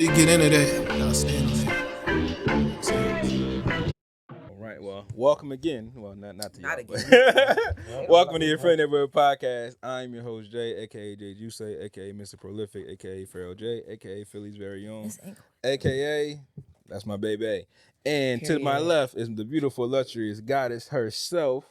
Get into that. Y'all stand on All right, well, welcome again. Well, not to Not y'all, again. but welcome to your Friend Neighborhood Podcast. I'm your host, Jay, a.k.a. JJUSTJJ, a.k.a. Mr. Prolific, a.k.a. Feral J, a.k.a. Philly's very own, a.k.a. that's my baby. And to my left is the beautiful, illustrious goddess herself.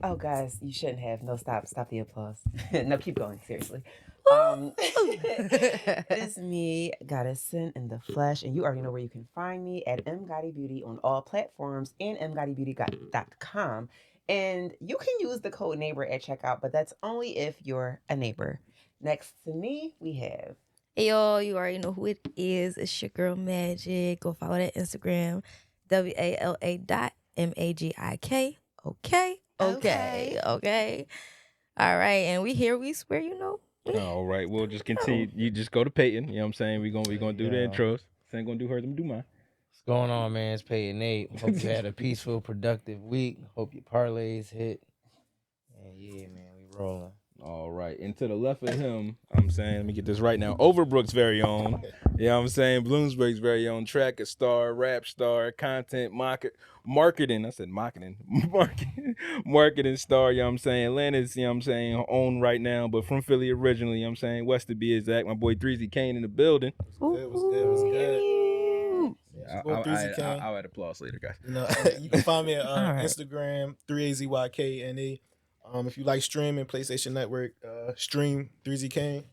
Oh, guys, you shouldn't have. No, stop the applause. No, keep going. Seriously. It is me, Goddessin in the flesh, and you already know where you can find me at mGotti Beauty on all platforms and mgottibeauty.com. And you can use the code neighbor at checkout, but that's only if you're a neighbor. Next to me, we have. Hey y'all, you already know who it is. It's your girl Magic. Go follow that Instagram, WALA.MAGIK. Okay. All right, and we here. We swear, you know. All right, we'll just continue. You just go to Peyton. You know what I'm saying? We're gonna do the intros. Ain't gonna do hers. I'm gonna do mine. What's going on, man? It's Peyton Nate. Hope you had a peaceful, productive week. Hope your parlays hit. And yeah, man, we rolling. All right, and to the left of him, I'm saying, let me get this right now. Overbrook's very own, you know what I'm saying? Bloomsburg's very own, track star, rap star, content marketing. I said marketing star, you know what I'm saying? Atlanta's, you know what I'm saying, owned right now, but from Philly originally, you know what I'm saying? West to be exact. My boy 3Z Kane in the building. What's good? I'll add applause later, guys. You know, you can find me on Instagram, 3AZYKNA. If you like streaming, PlayStation Network, stream 3Z Kane,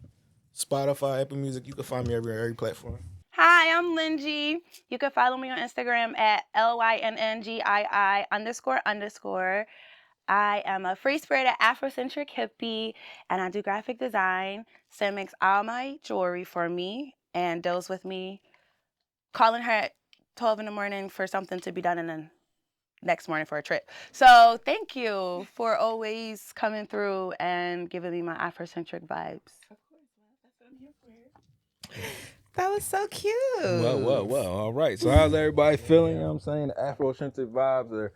Spotify, Apple Music. You can find me every platform. Hi, I'm Lynngii. You can follow me on Instagram at LYNNGII__. I am a free-spirited Afrocentric hippie, and I do graphic design. Sam makes all my jewelry for me and deals with me calling her at 12 in the morning for something to be done and then next morning for a trip. So thank you for always coming through and giving me my Afrocentric vibes. That was so cute. Well. All right. So how's everybody feeling? You know what I'm saying? The Afrocentric vibes are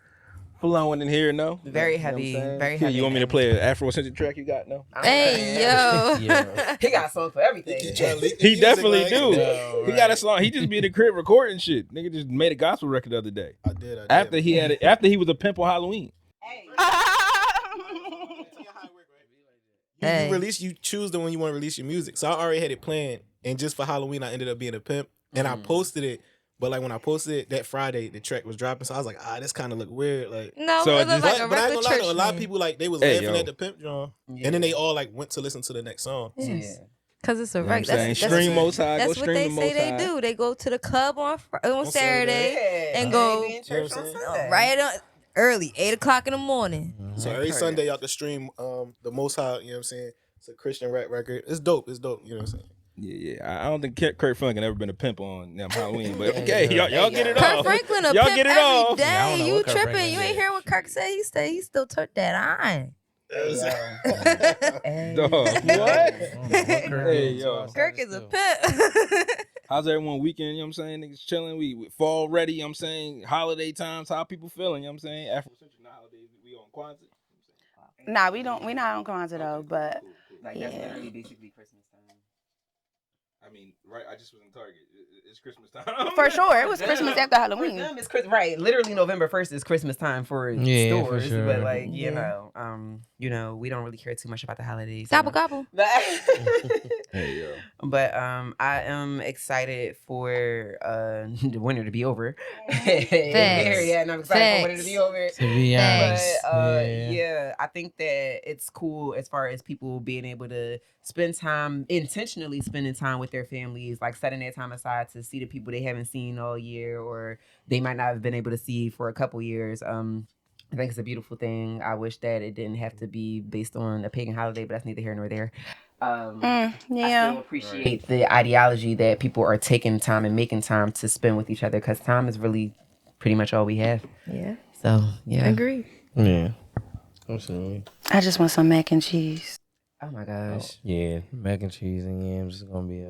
flowing in here, no? Very heavy. Very heavy. You want me to play an Afrocentric track you got, no? Hey yo. He got songs for everything. He definitely do. No, He got a song. He just be in the crib recording shit. Nigga just made a gospel record the other day. I did. After he was a pimp on Halloween. You choose the one you want to release your music. So I already had it planned, and just for Halloween, I ended up being a pimp, and I posted it. But like when I posted it that Friday, the track was dropping, so I was like, this kind of look weird. Like, No, So it looked like a but I ain't record gonna lie, church though, a lot of name. people like they was Hey, laughing yo. at the pimp drum, and then they all like went to listen to the next song. Yes. Cause it's a You know what I'm record. saying? That's Stream Most High. Go that's what stream they the say Most they High. do. They go to the club on Saturday Yeah. and go Be in church You know on what I'm Sunday. right on early, 8 o'clock in the morning. So every Sunday y'all can stream the Most High. You know what I'm saying? It's a Christian rap record. It's dope. You know what I'm saying? Yeah. I don't think Kurt Franklin ever been a pimp on Halloween, but okay, y'all get it Kurt off. Franklin a Y'all pimp get it every off. day. Yeah, I don't know You what Kurt tripping? Franklin You ain't did. hearing what Kirk said? He still took that iron. Dog, what? Hey, yo. Kirk is a pimp. How's everyone weekend? You know what I'm saying? Niggas chilling. We fall ready. You know what I'm saying? Holiday times. How people feeling? You know what I'm saying? Afrocentric holidays. We on Kwanzaa. Nah, we not on Kwanzaa though, but Like, yeah. that's literally basically Christmas time. I mean, right? I just was in Target. It's Christmas time. For sure, it was Christmas after For Halloween. them, it's right. Literally, November 1st is Christmas time for Yeah, for stores, sure. but like Yeah. you know, we don't really care too much about the holidays. Gobble gobble. Hey, yo. But I am excited for the winter to be over. Facts. Yeah, and I'm excited for winter to be over. To be honest, But yeah, I think that it's cool as far as people being able to spend time, intentionally spending time with their families, like setting their time aside to see the people they haven't seen all year or they might not have been able to see for a couple years. I think it's a beautiful thing. I wish that it didn't have to be based on a pagan holiday, but that's neither here nor there. I still appreciate the ideology that people are taking time and making time to spend with each other, because time is really pretty much all we have. Yeah. So yeah, I agree. Yeah. Absolutely. I just want some mac and cheese. Oh my gosh. Yeah, mac and cheese and yams is gonna be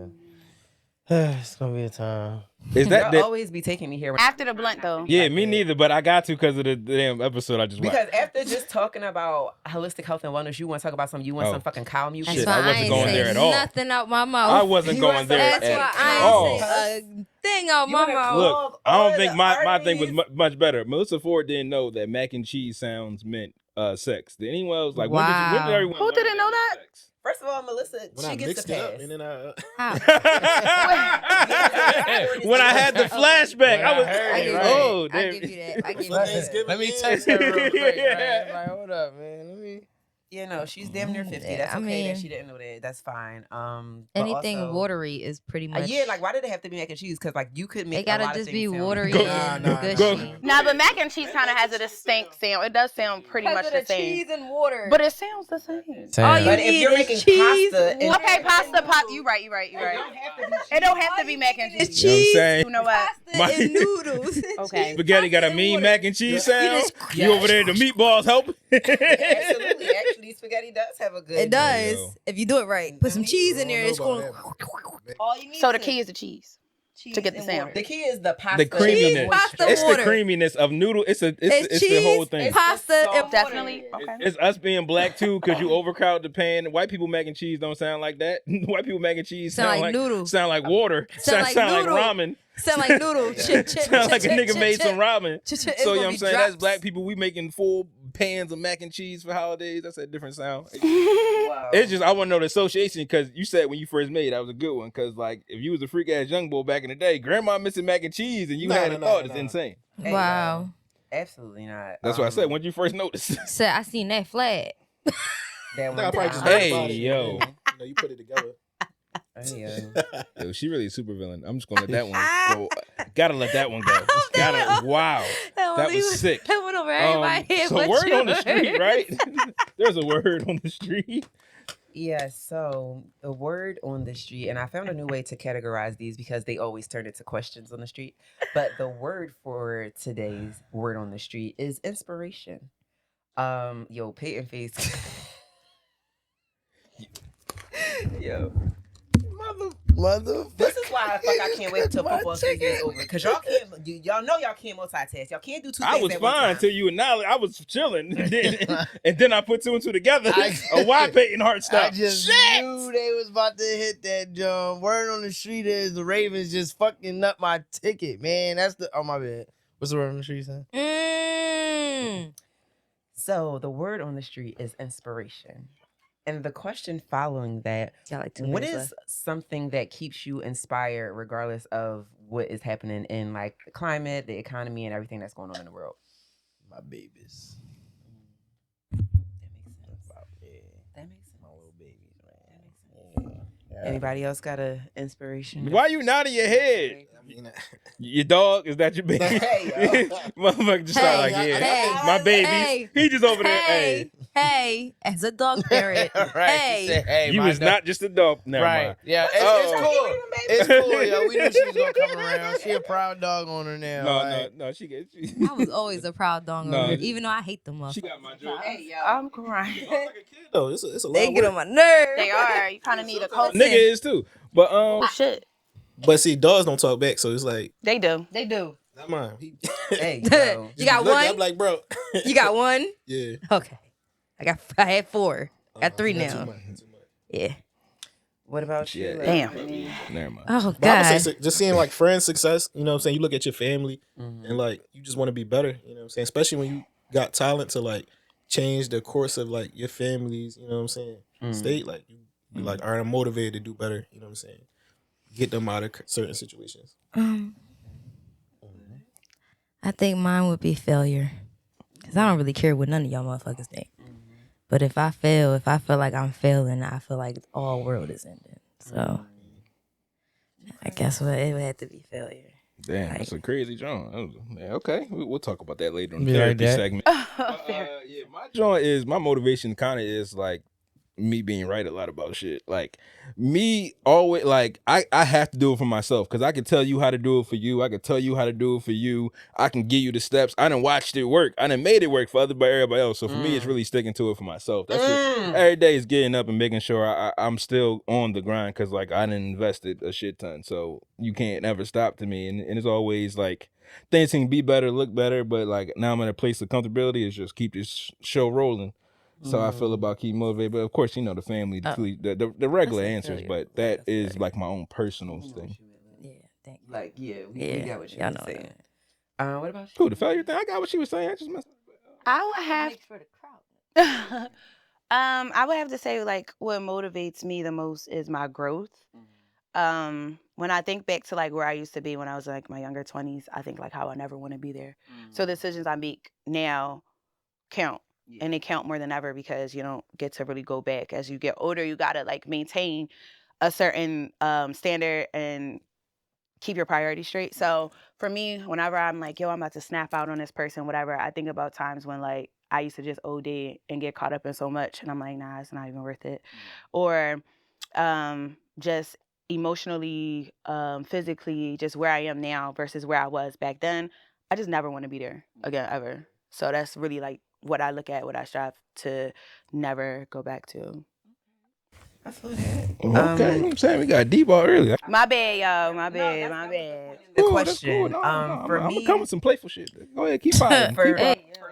It's gonna be a time. Is Y'all that always be taking me here. After the blunt, though. Yeah, me neither, but I got to because of the damn episode I just watched. Because after just talking about holistic health and wellness, you want to talk about something. You want some fucking cow music. Shit, That's why I wasn't going there at all. Nothing out my mouth. I wasn't going there That's at why I all. ain't say a thing out my mouth. Look, I don't think my thing was much better. Melissa Ford didn't know that mac and cheese sounds meant sex. Did anyone else like when did everyone Who learn didn't know that? Sex? First of all, Melissa, When she I gets mixed the it up, pass. and then When I had the flashback, I was I damn. give you that. I give you For that. Thanksgiving, Let me yeah. text her real quick. Yeah. Like, hold up, man. Let me. You know, she's damn near 50. Yeah, That's I okay mean, that she didn't know that. That's fine. But Anything also, watery is pretty much. yeah, like why did it have to be mac and cheese? Because like you could make it gotta a lot just of be things sound watery good. and Nah, gushy. Nah, but mac and cheese kind of has a distinct sound. It does sound pretty much the same. and water. But it sounds the same. All you But if need you're is making cheese. pasta, and Okay, pasta. You right. It don't have to be mac and It's cheese. You know what I'm cheese, saying? You know what? pasta, and noodles. Okay. Spaghetti got a Pasta mean and mac and cheese sound. just- You over there, the meatballs helping. absolutely, actually, spaghetti does have a good. It does. Yo. If you do it right. Put some cheese in I there. don't It's know going. about that. All you need. So the key is the cheese. to get the and sound. water. The key is the pasta. The creaminess. and Pasta moisture. It's the water. creaminess of noodle. It's It's the whole cheese, thing. It's pasta, the and sauce. water. Definitely. Okay. It's us being black too, because you overcrowd the pan. White people mac and cheese don't sound like that. White people mac and cheese Sound like noodle. Sound like water. Sound like noodle. ramen. Sound like noodle. Chip, chip, Sound like a chip, nigga chip, made chip. some ramen. Chip, chip. It's So you know gonna what I'm be saying? That's drops. black people. We making full pans of mac and cheese for holidays. That's a different sound. Wow. It's just I want to know the association, because you said when you first made it, that was a good one. Because like if you was a freak ass young boy back in the day, grandma missing mac and cheese and you Nah, had nah, a nah, thought, nah. it's insane. Hey, Wow. Absolutely not. That's what I said. When did you first notice? So I seen that flag. That Nah, I one probably just time. heard Hey, about it, yo. and then, you know, you put it together. Hey, Yo, she really a super villain. I'm just gonna let that one go. Gotta let that one go. Gotta. Wow, that was sick. That went over everybody's head. So but word on the yours. street, right? There's a word on the street. Yeah, so the word on the street, and I found a new way to categorize these because they always turn into questions on the street. But the word for today's word on the street is inspiration. Yo, Peyton face. Yo, Mother. this is why I can't wait till football season is over. Because y'all know y'all can't multitask. Y'all can't do two things I was at one fine time. until you acknowledged. I was chilling, and then I put two and two together. Why Peyton Hart I stopped? just knew they was about to hit that jump. Word on the street is the Ravens just fucking up my ticket, man. That's the my bad. What's the word on the street saying? So the word on the street is inspiration. And the question following that, Got like 2 what minutes is something that keeps you inspired regardless of what is happening in like the climate, the economy, and everything that's going on in the world? My babies. That makes sense. That makes sense. My little babies, man. Yeah. Anybody else got a inspiration? Why you nodding your head? I mean, Your dog? Is that your baby? Hey, yo. Motherfucker just sound like, Hey, yeah, hey, my baby. hey, He just over there. Hey, hey, as a dog parent, Right. hey. She said, hey, you my was dog. not just a dog. Never Right. mind. Yeah, it's Oh. cool. It's cool, yo. We knew she was gonna come around. She a proud dog owner now. No. She get. I was always a proud dog No. owner, even though I hate them She motherfuckers. got my joke. Hey, yo. I'm crying. like a kid though. It's a lot They of get work. on my nerves. They are. You kind of need a coach. Nigga is too. But Oh shit. But see, dogs don't talk back, so it's like, They do. They do. not mine. He, Hey, yo. You got look, one? I'm like, bro. You got one? Yeah. Okay. I had 4. Got 3 Not now. too much, not too much. Yeah. What about you? Yeah. Damn. never mind. Oh But I would God. say just seeing like friends' success, you know what I'm saying? You look at your family Mhm. and like you just want to be better, you know what I'm saying? Especially when you got talent to like change the course of like your family's, you know what I'm saying? Mhm. State, like you like are motivated to do better, you know what I'm saying? Get them out of certain situations. I think mine would be failure. Cause I don't really care what none of y'all motherfuckers think. But if I feel like I'm failing, I feel like all world is ending. So I guess it would have to be failure. Damn, that's a crazy joint. Yeah, okay, we'll talk about that later in the Be like therapy that. segment. Yeah, my joint is my motivation. Kind of is like me being right a lot about shit. Like me always like I have to do it for myself because I can tell you how to do it for you. I can tell you how to do it for you. I can give you the steps. I done watched it work. I done made it work for everybody else. So for me, it's really sticking to it for myself. That's it. Every day is getting up and making sure I'm still on the grind because like I done invested a shit ton. So you can't ever stop to me. And it's always like things can be better, look better, but like now I'm in a place of comfortability is just keep this show rolling. So I feel about keep motivated, but of course, you know, the family, the regular answers, but that is like my own personal thing. Yeah, thank you. Like, we got what you were saying. What about you? Cool, the failure thing, I got what she was saying. I just messed up. I would have to say like what motivates me the most is my growth. When I think back to like where I used to be when I was like my younger 20s, I think like how I never want to be there. So the decisions I make now count. Yeah. And they count more than ever because you don't get to really go back. As you get older, you gotta like maintain a certain standard and keep your priorities straight. So for me, whenever I'm like, yo, I'm about to snap out on this person, whatever, I think about times when like I used to just OD and get caught up in so much, and I'm like, nah, it's not even worth it. Or just emotionally, physically, just where I am now versus where I was back then. I just never want to be there again ever. So that's really like what I look at, what I strive to never go back to. I feel that. Okay, I'm saying we got D-ball earlier. My bad, y'all. My bad. The Cool, question. That's cool. For I'm me, gonna come with some playful shit. Go ahead, keep firing.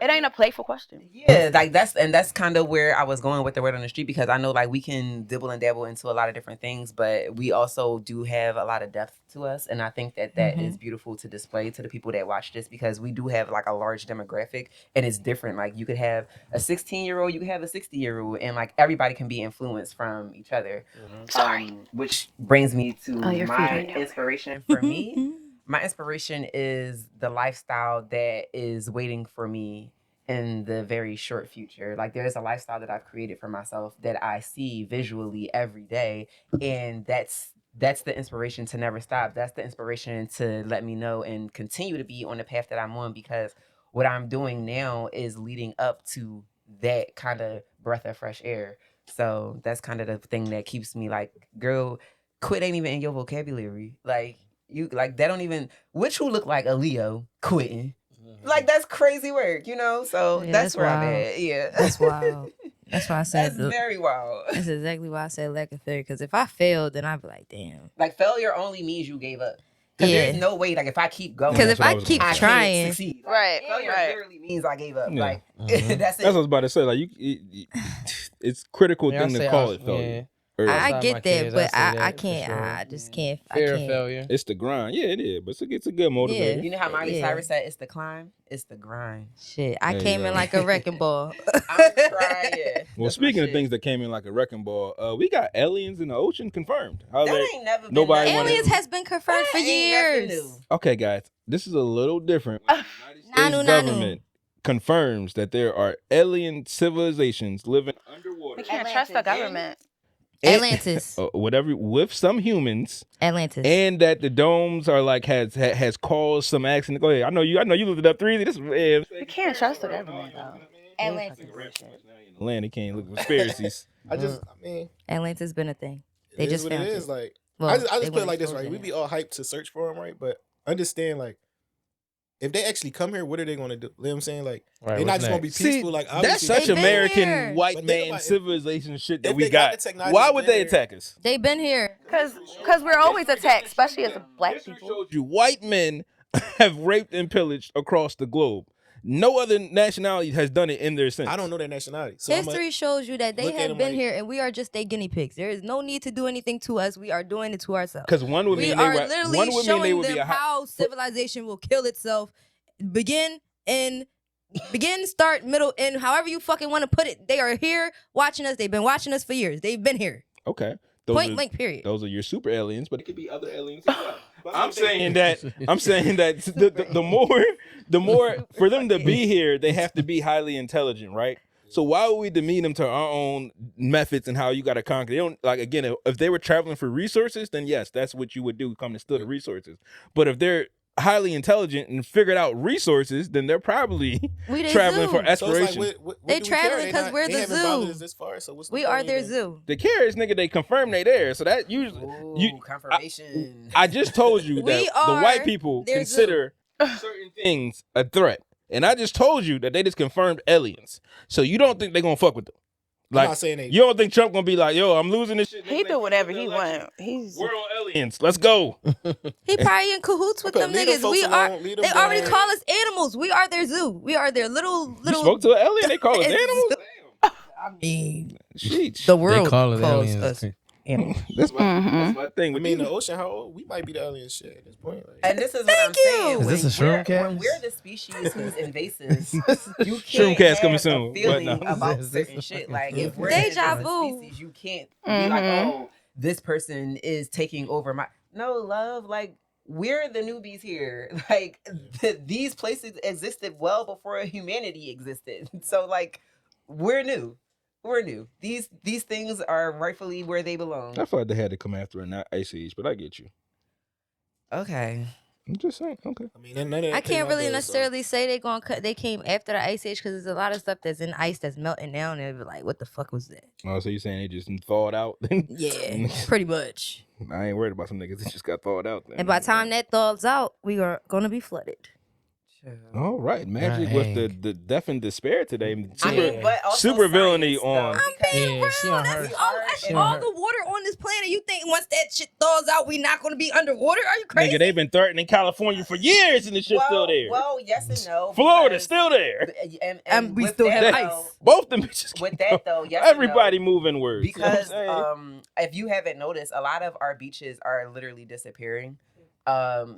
It ain't a playful question. Yeah, like that's kind of where I was going with the word on the street because I know like we can dibble and dabble into a lot of different things, but we also do have a lot of depth to us, and I think that is beautiful to display to the people that watch this because we do have like a large demographic, and it's different. Like you could have a 16-year-old, you could have a 60-year-old, and like everybody can be influenced from each other. Sorry. Which brings me to my inspiration for me. My inspiration is the lifestyle that is waiting for me in the very short future. Like there's a lifestyle that I've created for myself that I see visually every day. And that's the inspiration to never stop. That's the inspiration to let me know and continue to be on the path that I'm on because what I'm doing now is leading up to that kind of breath of fresh air. So that's kind of the thing that keeps me like, girl, quit ain't even in your vocabulary. Like, you like that don't even which who look like a Leo quitting. Like that's crazy work, you know? So Yeah, that's where wild. I'm at. Yeah. That's wild. That's why I said that's very wild. That's exactly why I said lack of failure. Because if I failed, then I'd be like, damn. Like failure only means you gave up. Because there's no way, like if I keep going. Because if I keep I trying, can't succeed. Like, Right. Failure literally means I gave up. Yeah. Like that's it. That's what I was about to say. Like it's critical thing to call it failure. Yeah. I get that, kids, but I say I that can't. for sure. I just can't. Fear I of can't. failure. It's the grind. Yeah, it is. But it's a good motivator. You know how Miley Cyrus said, "It's the climb, it's the grind." Shit, I There came you in go. like a wrecking ball. I'm crying. Well, speaking of things that came in like a wrecking ball, we got aliens in the ocean confirmed. How That they, ain't never been nobody nothing wanna- Aliens has been confirmed for That ain't nothing years. new. Okay, guys, this is a little different. When the United States Nanu. government confirms that there are alien civilizations living underwater. We can't trust the government. Atlantis. Whatever, with some humans, Atlantis. and that the domes are like has caused some accident. Go ahead. I know you looked it up 3D. This We can't trust the government though. Atlantis. Land, he can't look at conspiracies. I mean, Atlantis been a thing. They it just is what found it is. Like, Well, I just they put it wouldn't like this, expose right? it We be all hyped to search for them, right? But understand, like, if they actually come here, what are they going to do? You know what I'm saying? Like, Right, they're not what's just going to be next? peaceful. Like, That's obviously, such They been American here. white But think man about it. civilization shit that If we they got got. the technology Why would they there- attack us? They been here. Cause we're always attacked, especially as black History people. showed you white men have raped and pillaged across the globe. No other nationality has done it in their sense. I don't know their nationality. So History shows you that they look at have them been like- here and we are just their guinea pigs. There is no need to do anything to us. We are doing it to ourselves. Because one would We mean are they literally one would mean they showing would be them a hot. how civilization will kill itself. Begin, start, middle, end, however you fucking want to put it. They are here watching us. They've been watching us for years. They've been here. Okay. Those Point are, blank, period. Those are your super aliens, but it could be other aliens as well. I'm saying that the more for them to be here, they have to be highly intelligent, right? So why would we demean them to our own methods and how you got to conquer? They don't, like, again, if they were traveling for resources, then yes, that's what you would do, come to steal the resources. But if they're highly intelligent and figured out resources, then they're probably We traveling zoo. for exploration. So what They do we traveling care? 'cause we're they the haven't zoo. bothered us this far, so what's the We point are their even? zoo. The carriers, nigga, they confirm they there. So that usually confirmation. I just told you that We the are white people their consider certain things a threat. And I just told you that they just confirmed aliens. So you don't think they're gonna fuck with them. I'm Like not saying they. you don't think Trump gonna be like, yo, I'm losing this shit. He nigga, do whatever they he fucking want. He's We're on aliens. Let's go. He probably in cahoots with Okay, them leave them niggas. folks We alone, are. leave them They already down. call us animals. We are their zoo. We are their little. You spoke to an alien, they call us animals? I mean, Sheesh. the world call it calls aliens. us animals. That's my thing. I With mean, you. the ocean. How old? We might be the alien shit at this point. Like, And this is what I'm Thank you. saying. Is this a When shroom cast? When we're the species who's invasive, you Shroom can't cast coming have soon. a feeling What now? about Is this certain a shit. fucking Like if we're Deja the vu. species, you can't be like, oh, this person is taking over my. No, love. Like we're the newbies here. Like these places existed well before humanity existed. So like we're new. We're new. These things are rightfully where they belong. I thought they had to come after a not ice age, but I get you. Okay. I'm just saying. Okay. I mean, none of that I came can't out really there, so- necessarily say they gonna cut. They came after the ice age because there's a lot of stuff that's in ice that's melting down, and they're like, "What the fuck was that?" Oh, so you're saying they just thawed out? Yeah, pretty much. I ain't worried about some niggas that just got thawed out. Then. And by the time that thaws out, we are gonna be flooded. All right, magic Dang. with the death and despair today. I mean, but also super villainy science, on. though, I'm because- being Yeah, real. she on her- That's all, that's she on all her- the water on this planet. You think once that shit thaws out, we not gonna be underwater? Are you crazy? Nigga, they've been threatening California for years, and the shit's still there. Well, yes and no. Florida's because- still there. And we with still that, have though- ice. Both them bitches. With that though, yes. Everybody and no, moving words. because You know what I'm saying? if you haven't noticed, a lot of our beaches are literally disappearing.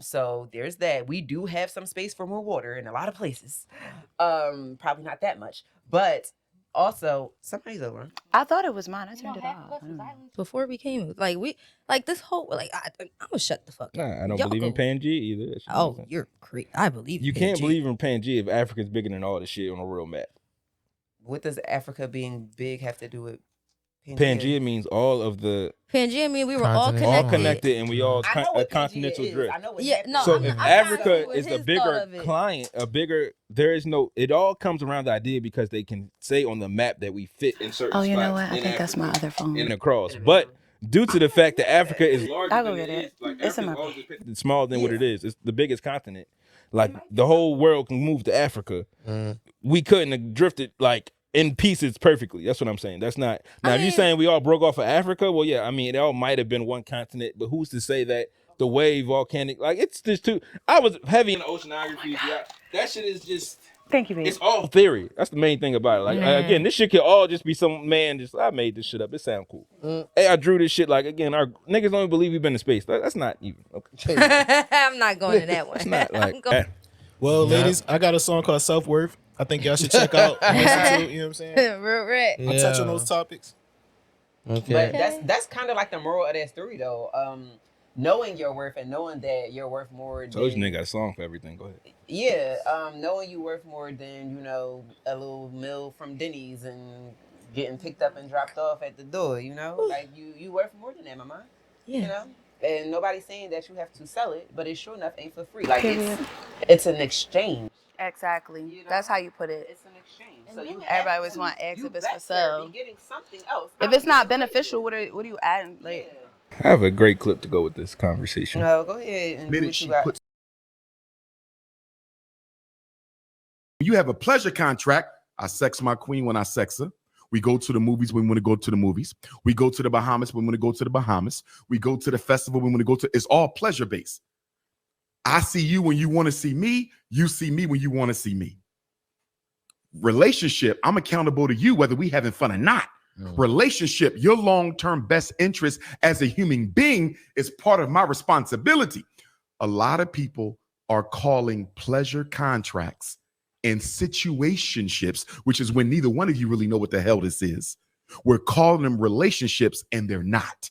So there's that. We do have some space for more water in a lot of places. Probably not that much, but also somebody's over. I thought it was mine. I turned it off. Before we came, like this whole I'm gonna shut the fuck up. Nah, I don't Y'all believe in go. Pangea either. That shit Oh, makes sense. you're crazy. I believe You in can't Pangea. believe in Pangea if Africa's bigger than all the shit on a real map. What does Africa being big have to do with Pangea means all of the Pangea. I mean, we were all Continent. connected. all connected, and we all I know a what continental Pangea is. drift. I know what Yeah, happens. no, So I'm if not Africa saying what is a his thought bigger of it. client, there is no. It all comes around the idea because they can say on the map that we fit in certain Oh, you know spots what? I in think that's my Africa other phone. and across. But due to the fact that Africa is larger I'll go than get it it. is, like It's in Africa's my always depicted smaller than what it is. It's the biggest continent. Like the whole world can move to Africa. We couldn't have drifted like in pieces perfectly. That's what I'm saying. That's not. Now, if you're saying we all broke off of Africa, well, yeah, I mean, it all might have been one continent, but who's to say that the wave volcanic, like, it's just too. I was heavy in oceanography. Yeah, that shit is just. Thank you, babe. It's all theory. That's the main thing about it. Like, again, this shit could all just be some man just, I made this shit up. It sound cool. Hey, I drew this shit. Like, again, our niggas don't even believe we've been to space. That's not even. Okay. I'm not going to that one. It's not like. I'm going- Well, ladies, I got a song called Self Worth. I think y'all should check out and listen to it. You know what I'm saying? Real rap. I'll touch on those topics. Okay. But that's kind of like the moral of that story, though. Knowing your worth and knowing that you're worth more. Told you than, nigga got a song for everything. Go ahead. Yeah, knowing you worth more than a little meal from Denny's and getting picked up and dropped off at the door. Like you worth more than that, mama. Yeah. And nobody's saying that you have to sell it, but it sure enough ain't for free. Like Period. it's an exchange. Exactly. That's how you put it. It's an exchange. So you Everybody always want to ask you if it's for better sale. be getting something else. If it's not beneficial, what are you adding? Like, I have a great clip to go with this conversation. No, go ahead and do what you got. You have a pleasure contract. I sex my queen when I sex her. We go to the movies when we want to go to the movies. We go to the Bahamas when we want to go to the Bahamas. We go to the festival when we want to go to. It's all pleasure based. I see you when you want to see me. You see me when you want to see me. Relationship, I'm accountable to you whether we having fun or not. Relationship, your long-term best interest as a human being is part of my responsibility. A lot of people are calling pleasure contracts and situationships, which is when neither one of you really know what the hell this is. We're calling them relationships and they're not.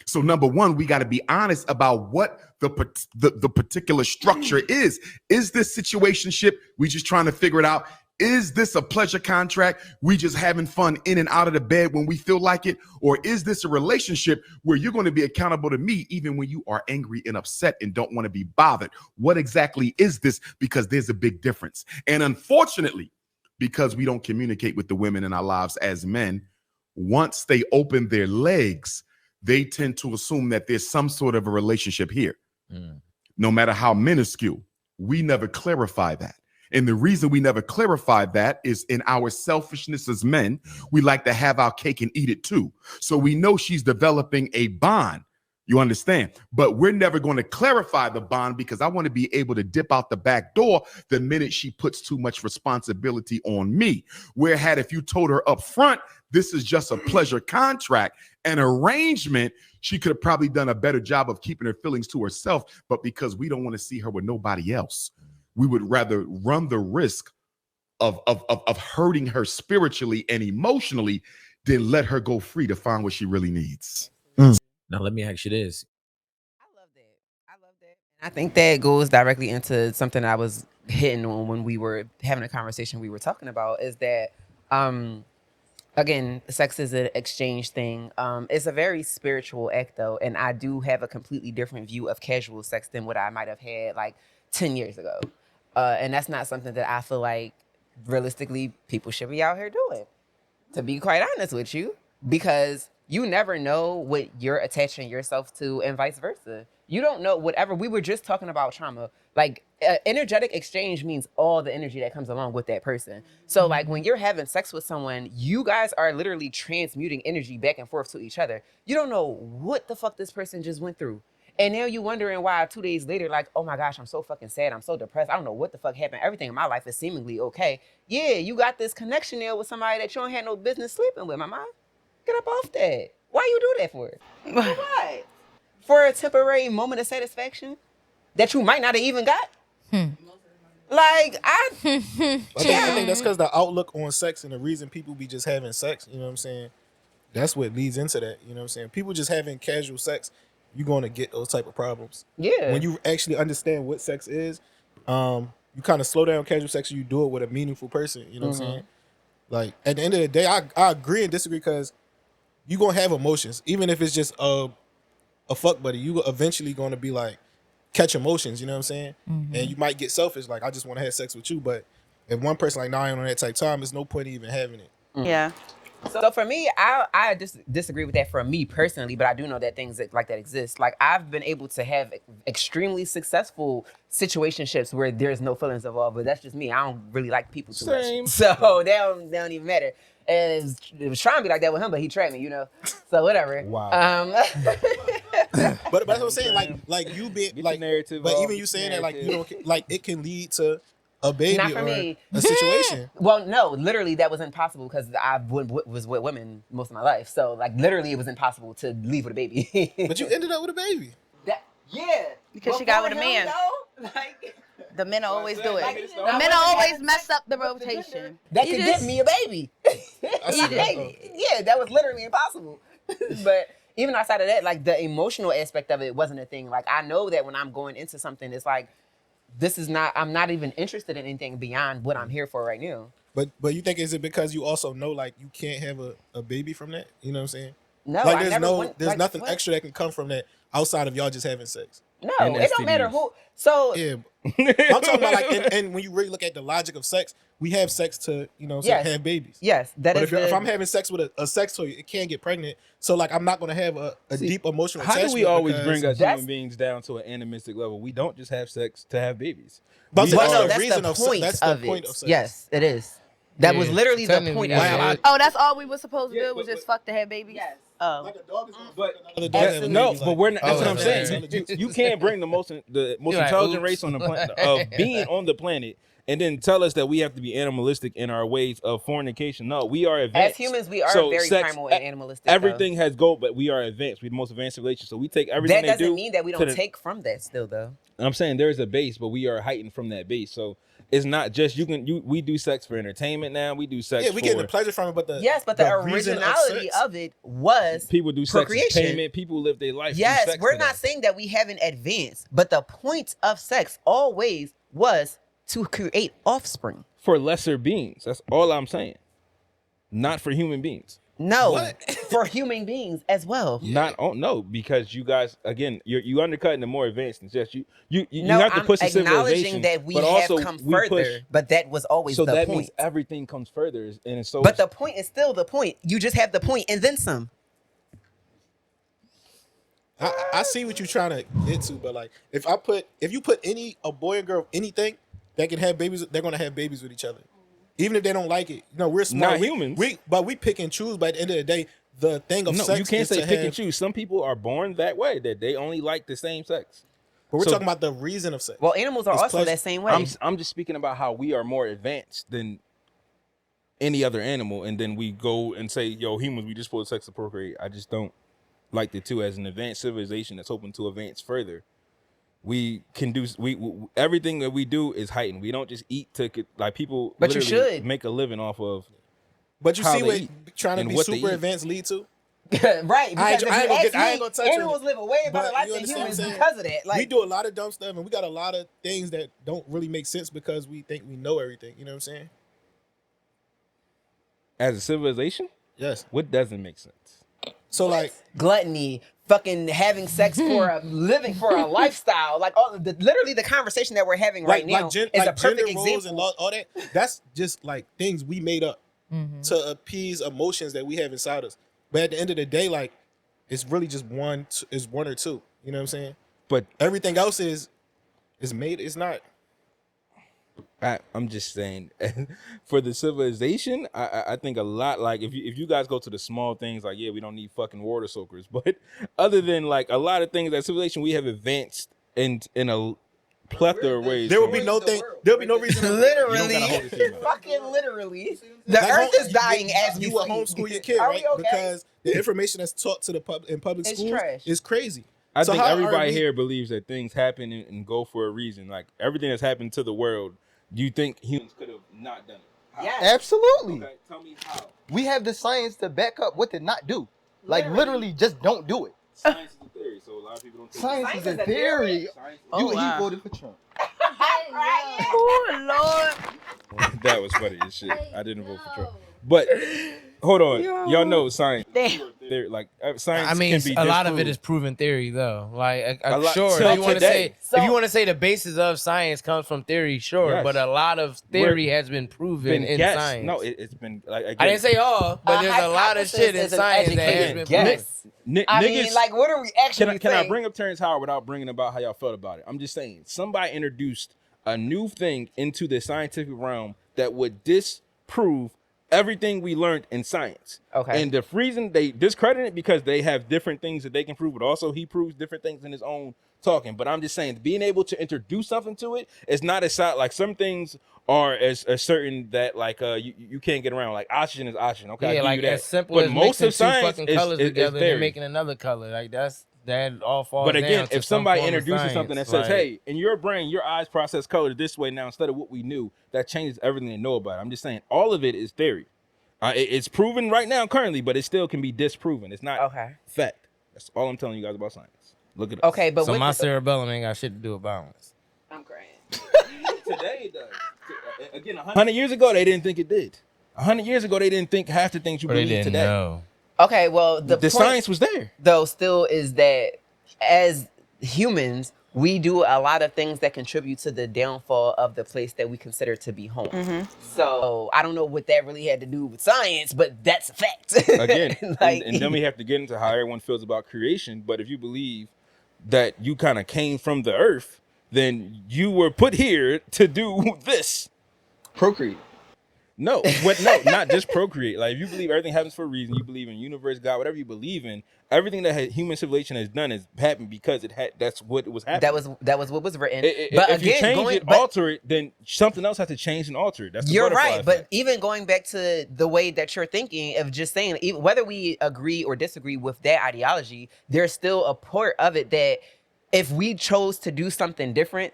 So number one, we got to be honest about what the particular structure is. Is this situationship? We just trying to figure it out. is this a pleasure contract? We just having fun in and out of the bed when we feel like it? Or is this a relationship where you're going to be accountable to me even when you are angry and upset and don't want to be bothered? What exactly is this? Because there's a big difference. And unfortunately, because we don't communicate with the women in our lives as men, once they open their legs, they tend to assume that there's some sort of a relationship here. No matter how minuscule, we never clarify that. And the reason we never clarify that is in our selfishness as men, we like to have our cake and eat it too. So we know she's developing a bond. You understand? But we're never going to clarify the bond because I want to be able to dip out the back door the minute she puts too much responsibility on me. Where had if you told her up front, this is just a pleasure contract, an arrangement, she could have probably done a better job of keeping her feelings to herself. But because we don't want to see her with nobody else, we would rather run the risk of hurting her spiritually and emotionally than let her go free to find what she really needs. Now, let me ask you this. I love that. I think that goes directly into something I was hitting on when we were having a conversation we were talking about is that, again, sex is an exchange thing. It's a very spiritual act, though, and I do have a completely different view of casual sex than what I might have had like 10 years ago. And that's not something that I feel like realistically people should be out here doing, to be quite honest with you, because you never know what you're attaching yourself to and vice versa. You don't know whatever. We were just talking about trauma. Like energetic exchange means all the energy that comes along with that person. So like when you're having sex with someone, you guys are literally transmuting energy back and forth to each other. You don't know what the fuck this person just went through. And now you wondering why 2 days later, like, oh my gosh, I'm so fucking sad. I'm so depressed. I don't know what the fuck happened. Everything in my life is seemingly okay. Yeah, you got this connection there with somebody that you don't have no business sleeping with, mama. Get up off that. Why you do that for? For what? For a temporary moment of satisfaction that you might not have even got? Like, I think that's because the outlook on sex and the reason people be just having sex, you know what I'm saying? That's what leads into that, you know what I'm saying? People just having casual sex, you're going to get those type of problems. Yeah. When you actually understand what sex is, you kind of slow down casual sex and you do it with a meaningful person, you know what I'm saying? Like, at the end of the day, I agree and disagree because you're going to have emotions. Even if it's just a fuck buddy, you eventually going to be like, catch emotions, you know what I'm saying? And you might get selfish, like, I just want to have sex with you. But if one person like, nah, I ain't on that type of time, there's no point in even having it. Yeah. So for me, I disagree with that for me personally, but I do know that things like that exist. Like I've been able to have extremely successful situationships where there's no feelings involved, but that's just me. I don't really like people too much. So they don't even matter. And it was trying to be like that with him, but he trapped me, you know? So whatever. Wow. But that's what I'm saying. Like you be like, but even you saying that, like you don't like it can lead to a baby Not for or me. a situation. Well, no, literally that was impossible because I was with women most of my life. So like literally it was impossible to leave with a baby. But you ended up with a baby. Because she got with a man. The men always do it. The men always mess up the rotation. That could get me a baby. Yeah, that was literally impossible. But even outside of that, like the emotional aspect of it wasn't a thing. Like I know that when I'm going into something, it's like, I'm not even interested in anything beyond what I'm here for right now. But you think is it because you also know like you can't have a baby from that? You know what I'm saying? No, like there's nothing extra that can come from that outside of y'all just having sex. No, it don't matter who. So yeah, I'm talking about like and when you really look at the logic of sex, we have sex to have babies. Yes, that but is. If I'm having sex with a sex toy, it can't get pregnant. So like I'm not gonna have a deep emotional attachment. How do we always bring us human beings down to an animistic level? We don't just have sex to have babies. But that's the point of sex. Yes, it is. That was literally the point of it. Oh, that's all we were supposed to do was just fuck to have babies? Yes. Oh. Like a dog is but we're not. That's what I'm saying. You can't bring the most intelligent race on the planet of being on the planet and then tell us that we have to be animalistic in our ways of fornication. No, we are advanced. As humans, we are very primal and animalistic. Everything has but we are advanced. We're the most advanced civilization. So we take everything that doesn't mean that we don't take from that still, though. And I'm saying there's a base, but we are heightened from that base. So it's not just we do sex for entertainment now. We do sex. Yeah, we get the pleasure from it, but the originality of it was people do sex as payment. People live their life. Yes, sex we're not saying that we haven't advanced, but the point of sex always was to create offspring. For lesser beings. That's all I'm saying. Not for human beings. No, for human beings as well. No, because you guys, again, you undercutting the more advanced. It's just you No, have to I'm push the acknowledging civilization, that we but have also come we further, push. but that was always So the that point. means everything comes further, and it's so. But the point is still the point. You just have the point and then some. I see what you're trying to get to, but like if you put a boy and girl, anything that can have babies, they're gonna have babies with each other. Even if they don't like it. We're smart. Not humans. But we pick and choose, but at the end of the day, the thing of sex. You can't is say to pick have, and choose. Some people are born that way, that they only like the same sex. But we're talking about the reason of sex. Well, animals are It's also pleasure. that same way. I'm just speaking about how we are more advanced than any other animal, and then we go and say, yo, humans, we just supposed to sex to procreate. I just don't like the two as an advanced civilization that's hoping to advance further. We can do we everything that we do is heightened. We don't just eat to like people. But you literally should make a living off of. But you how see they what eat trying to and be what they super eat. advanced lead to? Right, because I ain't gonna touch on animals it. live a way better But life you than understand humans what I'm because of that. Like we do a lot of dumb stuff, and we got a lot of things that don't really make sense because we think we know everything. You know what I'm saying? As a civilization, Yes. what doesn't make sense? So like, gluttony, fucking having sex for a living for a lifestyle, like literally the conversation that we're having right now is a perfect gender roles and example. all that. That's just like things we made up to appease emotions that we have inside us. But at the end of the day, like it's really just one or two. You know what I'm saying? But everything else is made. It's not. I'm just saying, for the civilization, I think a lot, like if you guys go to the small things, like yeah, we don't need fucking water soakers, but other than like a lot of things, that civilization we have advanced in a plethora of ways. There will be no thing. There will be no reason. Literally, fucking literally, the earth is dying as we you will speak. homeschool your kid, Are right? we okay? Because the information that's taught to in public It's schools trash. is crazy. I So think how are everybody we- here believes that things happen and go for a reason. Like everything that's happened to the world, do you think humans could have not done it? How? Yes. Absolutely. Okay, tell me how. We have the science to back up what to not do. Like literally just don't do it. Science is a theory, so a lot of people don't take Science Science is a theory. Science Oh, He wow. voted for Trump. Oh, Lord. That was funny as shit. I didn't vote for Trump. But hold on, y'all know science. Damn. Like science. I mean, can be a lot of it disproved. is proven theory, though. Like, A lot- sure, till if you want to today. say if you want to say the basis of science comes from theory, sure, Yes. but a lot of theory has been proven in guessed. science. No, it's been like again, I didn't say all, but there's a lot of hypothesis shit in is an science that has educated been guess. proven. I niggas. mean, like, what are we actually Can I saying? bring up Terrence Howard without bringing about how y'all felt about it? I'm just saying, somebody introduced a new thing into the scientific realm that would disprove everything we learned in science. Okay. And the reason they discredit it because they have different things that they can prove, but also he proves different things in his own talking. But I'm just saying, being able to introduce something to it is not as like some things are as certain that like you can't get around. Like oxygen is oxygen. Okay, I Yeah, give like you that. as simple but as most mixing of two science fucking is, colors is together theory. and making another color. Like that all falls But down again, to if some somebody form of introduces something that science, says, like- "Hey, in your brain, your eyes process color this way now instead of what we knew," that changes everything they know about it. I'm just saying, all of it is theory. It's proven right now, currently, but it still can be disproven. It's not Okay. fact. That's all I'm telling you guys about science. Look at it. Okay, but So with my the- cerebellum ain't got shit to do with balance. I'm crying. Today it does. Again, 100 years ago, they didn't think it did. 100 years ago, they didn't think half the things you Or they believe didn't today. know. Okay, well, the point, science was there. though, still is that as humans, we do a lot of things that contribute to the downfall of the place that we consider to be home. So I don't know what that really had to do with science, but that's a fact. Again, Like- and then we have to get into how everyone feels about creation. But if you believe that you kind of came from the earth, then you were put here to do this. Procreate. No, not just procreate. Like if you believe everything happens for a reason, you believe in universe, God, whatever you believe in, everything that human civilization has done has happened because it had. That's what was happening. that was what was written. But if you again, change it, alter it, then something else has to change and alter it. That's the you're butterfly right, but effect. even going back to the way that you're thinking of just saying, even whether we agree or disagree with that ideology, there's still a part of it that if we chose to do something different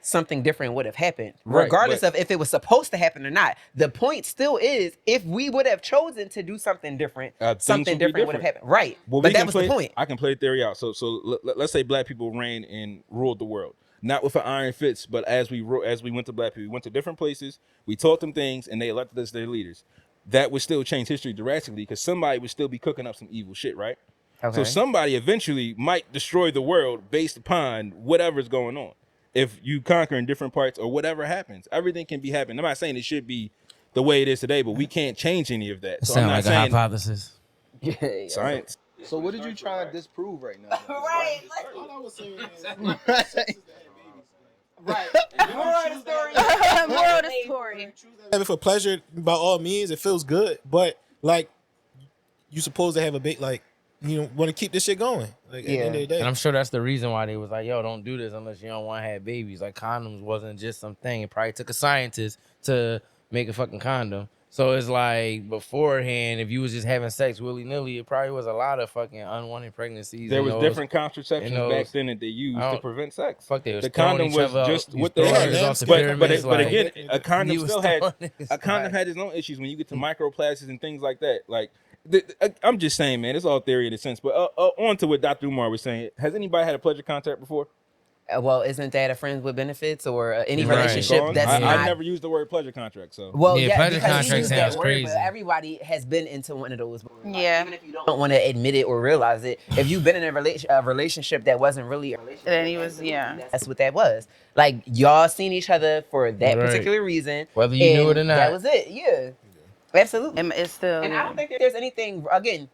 would have happened, Right, regardless but- of if it was supposed to happen or not. The point still is, if we would have chosen to do something different, Things something would be different would have different. happened. Right, Well, but we that can was play, the point. I can play the theory out. So let's say black people reigned and ruled the world. not with an iron fist, but as we went to black people, we went to different places, we taught them things, and they elected us their leaders. That would still change history drastically because somebody would still be cooking up some evil shit, right? Okay. So somebody eventually might destroy the world based upon whatever's going on. If you conquer in different parts or whatever happens, everything can be happening. I'm not saying it should be the way it is today, but we can't change any of that. So I'm Sound not like saying a hypothesis. Yeah. science. So what did you try to disprove right now? Right. All I was saying is, Right. Moral of the story. have it for pleasure by all means. It feels good, but like you supposed to have a big like want to keep this shit going. Like at the end of the day, And I'm sure that's the reason why they was like, yo, don't do this unless you don't want to have babies. Like condoms wasn't just some thing. It probably took a scientist to make a fucking condom. So it's like beforehand, if you was just having sex willy-nilly, it probably was a lot of fucking unwanted pregnancies. There was those, different contraceptions those- back then that they used to prevent sex. Fuck, they was The throwing condom each was other just out. what You they was were. throwing niggas off the But pyramids, again, a you condom was still had throwing niggas a condom back. had its own issues when you get to microplastics and things like that. Like I'm just saying, man, it's all theory in a sense. But on to what Dr. Umar was saying. Has anybody had a pleasure contact before? Well, isn't that a friends with benefits or any Right. relationship Gone? that's I not? never used the word pleasure contract, so. Well, Yeah, yeah, pleasure because contract we use that sounds word, crazy. but everybody has been into one of those. Yeah. Even if you don't want to admit it or realize it, if you've been in a relationship that wasn't really a relationship, Then he was, yeah. that's what that was. Like y'all seen each other for that Right. particular reason, Whether you knew it or and not. that was it. Yeah, absolutely. And it's still. And I don't think that there's anything, again,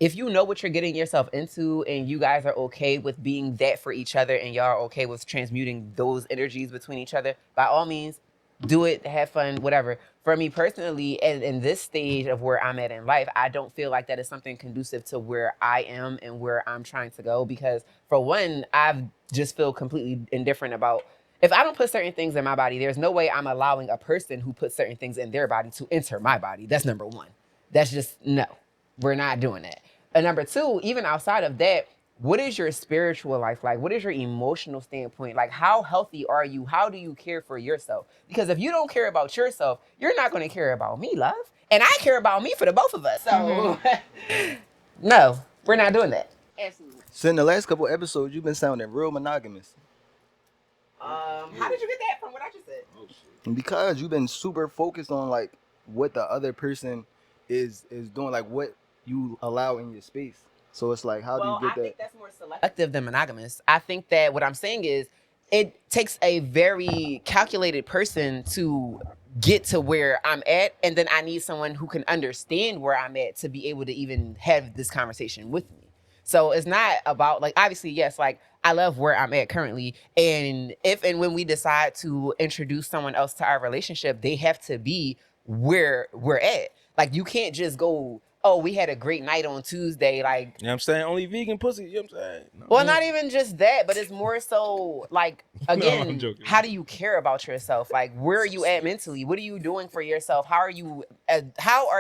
if you know what you're getting yourself into and you guys are okay with being that for each other and y'all are okay with transmuting those energies between each other, by all means, do it, have fun, whatever. For me personally, in this stage of where I'm at in life, I don't feel like that is something conducive to where I am and where I'm trying to go because, for one, I just feel completely indifferent about if I don't put certain things in my body, there's no way I'm allowing a person who puts certain things in their body to enter my body. That's number one. That's just, no, we're not doing that. And number two, even outside of that, what is your spiritual life like? What is your emotional standpoint? Like, how healthy are you? How do you care for yourself? Because if you don't care about yourself, you're not going to care about me, love. And I care about me for the both of us. So, no, we're not doing that. Absolutely. So in the last couple episodes, you've been sounding real monogamous. How did you get that from what I just said? Because you've been super focused on like what the other person is doing, like what you allow in your space. So it's like, how do you get I that? think that's more selective than monogamous. I think that what I'm saying is it takes a very calculated person to get to where I'm at, and then I need someone who can understand where I'm at to be able to even have this conversation with me. So it's not about, like, obviously, yes, like, I love where I'm at currently, and if and when we decide to introduce someone else to our relationship, they have to be where we're at. Like, you can't just go, oh, we had a great night on Tuesday, like, You know what I'm saying? Only vegan pussy, you know what I'm saying? No. well, not even just that, but it's more so like, again, I'm joking. how do you care about yourself? Like, where are you at mentally? What are you doing for yourself? How are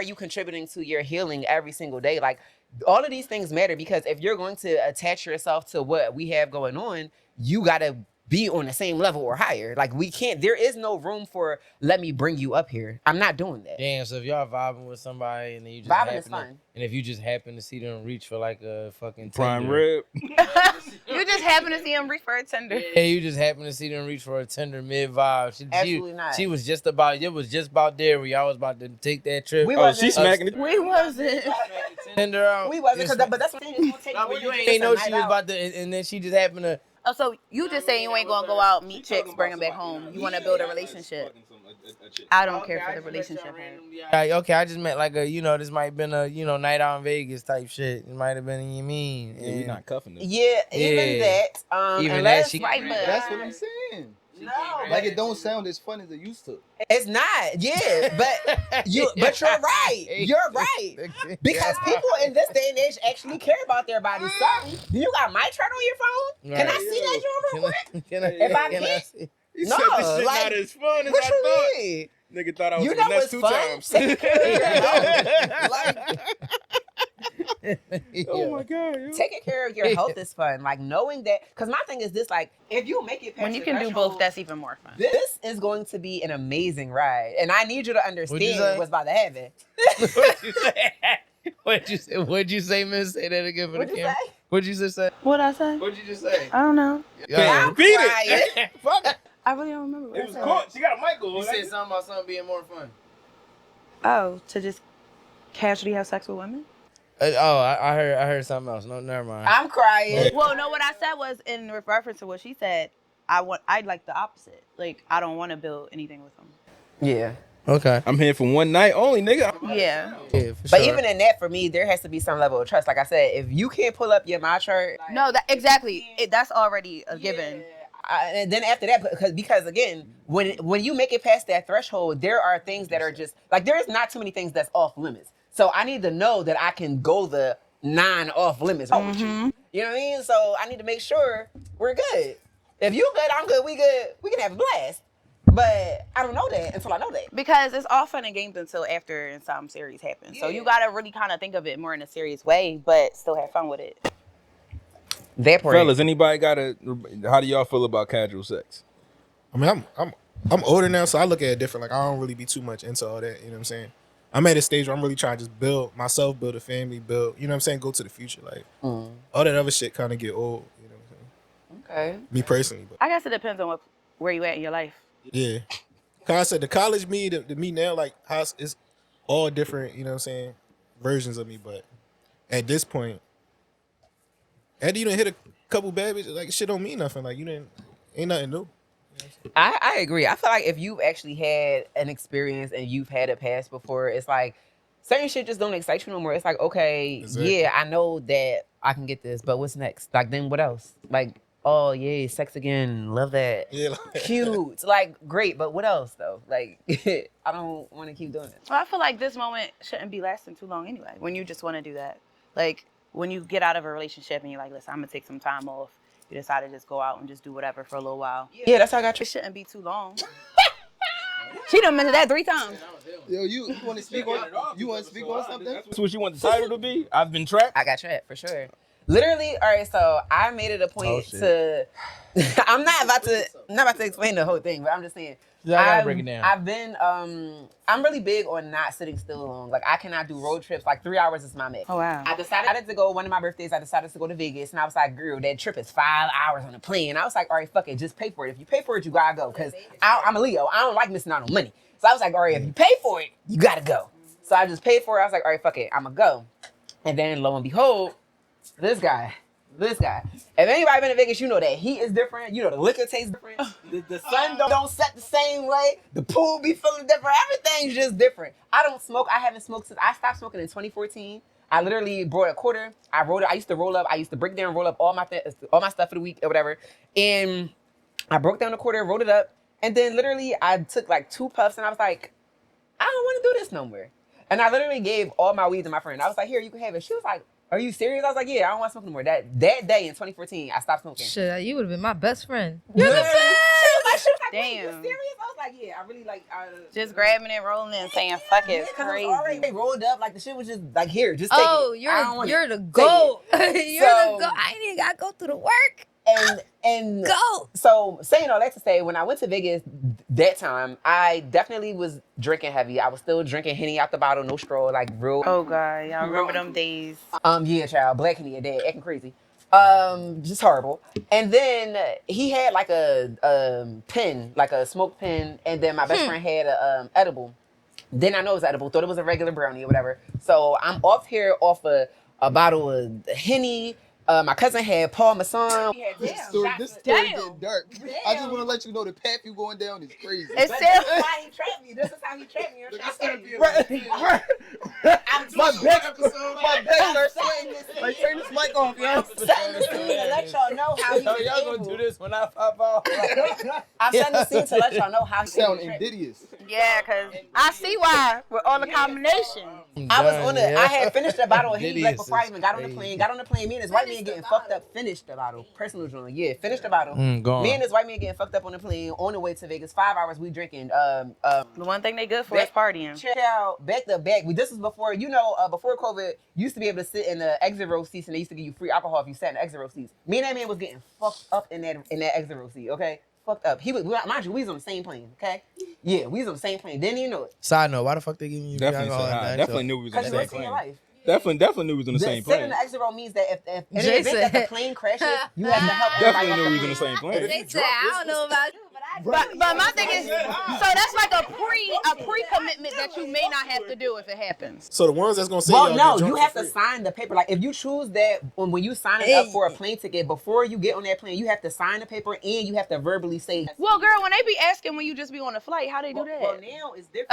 you contributing to your healing every single day? Like, all of these things matter because if you're going to attach yourself to what we have going on, you got to be on the same level or higher. Like, we can't, there is no room for, let me bring you up here. I'm not doing that. Damn, so if y'all vibing with somebody and then you just Vibing is fun. and if you just happen to see them reach for like a fucking Prime Tinder, rib. You just happen to see him reach for a tender. yeah, you just happen to see them reach for a tender mid vibe. Absolutely not. She was just about, it was just about there where y'all was about to take that trip. We Oh, wasn't- she's smacking it. We wasn't. Tender out. We wasn't, but that's what I'm saying. It's gonna take No, more but you than ain't just a know night she was out. about to, and then she just happened to. Oh, so you just saying you ain't gonna go out, meet chicks, bring them back home. You want to build a relationship. I don't care for the relationship. Okay, I just meant like a, this might have been a, night out in Vegas type shit. It might have been in your mean. Yeah, we not cuffing them. Yeah, even Yeah. that. Even unless, that, she- Right, but That's what I'm saying. No, Like it don't sound as fun as it used to. it's not. Yeah, but you're right. You're right. Because people in this day and age actually care about their bodies. Sorry, you got my chart on your phone? Can I see that joint real quick? If I can't- see? You No, said this shit like, not as fun as What I you thought. mean? Nigga thought I was You in know the what's two fun? times. Take care of your health. Oh my god, yo. Taking care of your health is fun. Like, knowing that, because my thing is this, like, if you make it past when you the can do threshold, both, that's even more fun. this is going to be an amazing ride. And I need you to say? understand what's about to happen. What'd you say? What'd you say, Miss? Say that again for What'd the you camera. say? What'd you just say? What'd I say? What'd you just say? I don't know. Yeah. Repeat it. Fuck it. I really don't remember what It I was said. caught. She got a mic on. You said something about something being more fun. Oh, to just casually have sex with women? I heard something else. No, never mind. I'm crying. Well, no, what I said was in reference to what she said. I'd like the opposite. Like, I don't want to build anything with them. Yeah. Okay. I'm here for one night only, nigga. Yeah. Yeah, for But sure. even in that, for me, there has to be some level of trust. Like I said, if you can't pull up your my chart, No, that exactly. That's already a given. and then after that, because again, when you make it past that threshold, there are things that are just like there is not too many things that's off limits. So I need to know that I can go the 9 off limits with you. You know what I mean? So I need to make sure we're good. If you good, I'm good. We good. We can have a blast. But I don't know that until I know that. Because it's all fun and games until after and something serious happens. So you gotta really kind of think of it more in a serious way, but still have fun with it. That part. Fellas, anybody got a? How do y'all feel about casual sex? I mean, I'm older now, so I look at it different. Like I don't really be too much into all that. You know what I'm saying? I'm at a stage where I'm really trying to just build myself, build a family, build. You know what I'm saying? Go to the future. Like all that other shit kind of get old. You know what I'm saying? Okay. Me personally, but I guess it depends on where you at in your life. yeah. Cause I said the college me, the me now, like how it's all different. You know what I'm saying? Versions of me, but at this point, after you done hit a couple bad bitches, like shit don't mean nothing. Like you didn't, ain't nothing new. I agree. I feel like if you've actually had an experience and you've had a past before, it's like certain shit just don't excite you no more. It's like, okay, Exactly. yeah, I know that I can get this, but what's next? Like, then what else? Like, oh, yeah, sex again. Love that. Yeah, like, Cute. Like, great, but what else, though? Like, I don't want to keep doing it. Well, I feel like this moment shouldn't be lasting too long anyway, when you just want to do that. Like, when you get out of a relationship and you're like, listen, I'm going to take some time off. You decide to just go out and just do whatever for a little while. Yeah, that's how I got you. It shouldn't be too long. She done mentioned that 3 times. Yo, you want to speak on? You want to speak on something? That's what you want the title to be? I've been trapped. I got trapped for sure. Literally, all right, so I made it a point to I'm not about to explain the whole thing, but I'm just saying. Yeah, I gotta break it down. I've been I'm really big on not sitting still long. Like I cannot do road trips. Like 3 hours is my max. Oh, wow. I decided to go one of my birthdays. I decided to go to Vegas, and I was like, "Girl, that trip is 5 hours on a plane." I was like, "All right, fuck it, just pay for it. If you pay for it, you gotta go." Because I'm a Leo. I don't like missing out on money. So I was like, "All right, if you pay for it, you gotta go." So I just paid for it. I was like, "All right, fuck it, I'ma go." And then lo and behold, this guy. If anybody been to Vegas, you know that heat is different. You know the liquor tastes different. The sun don't set the same way. The pool be feeling different. Everything's just different. I don't smoke. I haven't smoked since I stopped smoking in 2014. I literally brought a quarter. I rolled it. I used to roll up. I used to break down, roll up all my stuff for the week or whatever. And I broke down the quarter, rolled it up, and then literally I took like 2 puffs, and I was like, I don't want to do this no more. And I literally gave all my weed to my friend. I was like, here, you can have it. She was like, are you serious? I was like, yeah, I don't want to smoke no more. That day in 2014, I stopped smoking. Shit, you would have been my best friend. You're the best. She was like, Damn. wait, you serious? I was like, yeah, I really like. Just grabbing it, rolling it, and saying, fuck it, it's because crazy. it was already rolled up. Like the shit was just like, here, just take it. Oh, you're the goat. You're the goat. I ain't even got to go through the work. And Go. So saying all that to say, when I went to Vegas that time, I definitely was drinking heavy. I was still drinking Henny out the bottle, no straw, like real. Oh, God. Y'all remember them days? Yeah, child, black Henny a day, acting crazy. Just horrible. And then he had like a pen, like a smoke pen, and then my best friend had a edible. Didn't I know it was edible? Thought it was a regular brownie or whatever. So I'm off off a bottle of Henny. My cousin had Paul Masson. This story getting dark. I just want to let you know the path you going down is crazy. It's But still. this is why he trapped me. This is how he trapped me. I'm trying to tell you. My back starts sweating. Like, turn this mic off, yo. Setting the scene to let y'all know how he Yo, was y'all able. gonna do this when I pop off? I'm setting the scene to let y'all know how he Sound able to trap. invidious. Yeah, because I see why with all the combinations. I was on it. I had finished the bottle of Henny Black Hideous before I is even got on the plane. Got on the plane. Me and this white man getting fucked up. Finished the bottle. Personal joint. Yeah, finished the bottle. Go on. Me and this white man getting fucked up on the plane on the way to Vegas. 5 hours we drinking. The one thing they good for is partying. Check out back to back. This was before, before COVID, you used to be able to sit in the exit row seats and they used to give you free alcohol if you sat in the exit row seats. Me and that man was getting fucked up in that exit row seat, okay? Fucked up. He was, mind you, we was on the same plane, okay? Yeah, we was on the same plane. Didn't even know it. Side note, why the fuck they giving you Definitely alcohol said in hi. the Definitely actual- knew we was on Because the you're same risking your plane. life. Definitely knew we was on the same Sitting plane. in the exit row means that if in the Jay event that the said- plane crashes, you have to help everybody Definitely off knew the we was on the plane. same plane. They said, I don't know about you, but I But my thing is, so that's like a pre-commitment that you may not have to do if it happens. So the ones that's gonna say Well, y'all no, get drunk you have for to free. sign the paper. Like if you choose that when you sign up for a plane ticket, before you get on that plane, you have to sign the paper and you have to verbally say. Well, girl, when they be asking when you just be on the flight, how they do that? Well, now it's different.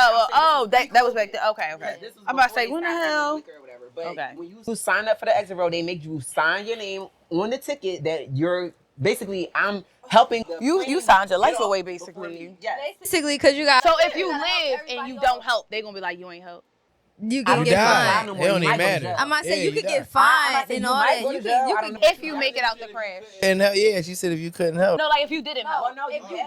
That was back then. Okay. This was I'm about to before say, they when the started having hell? liquor or whatever. But Okay. when you sign up for the exit row, they make you sign your name on the ticket that you're basically I'm helping. You signed your life away, basically. Yes. basically because you got. So if you live and you don't help, they gonna be like, you ain't help. you I can don't get die. fined. No It more. don't You even might go to matter. jail. I might say Yeah, you you could die. get fined say and you all might that. go You to jail. I can don't know. If you make it out the crash. And yeah, she said if you couldn't help. No, like if you didn't help.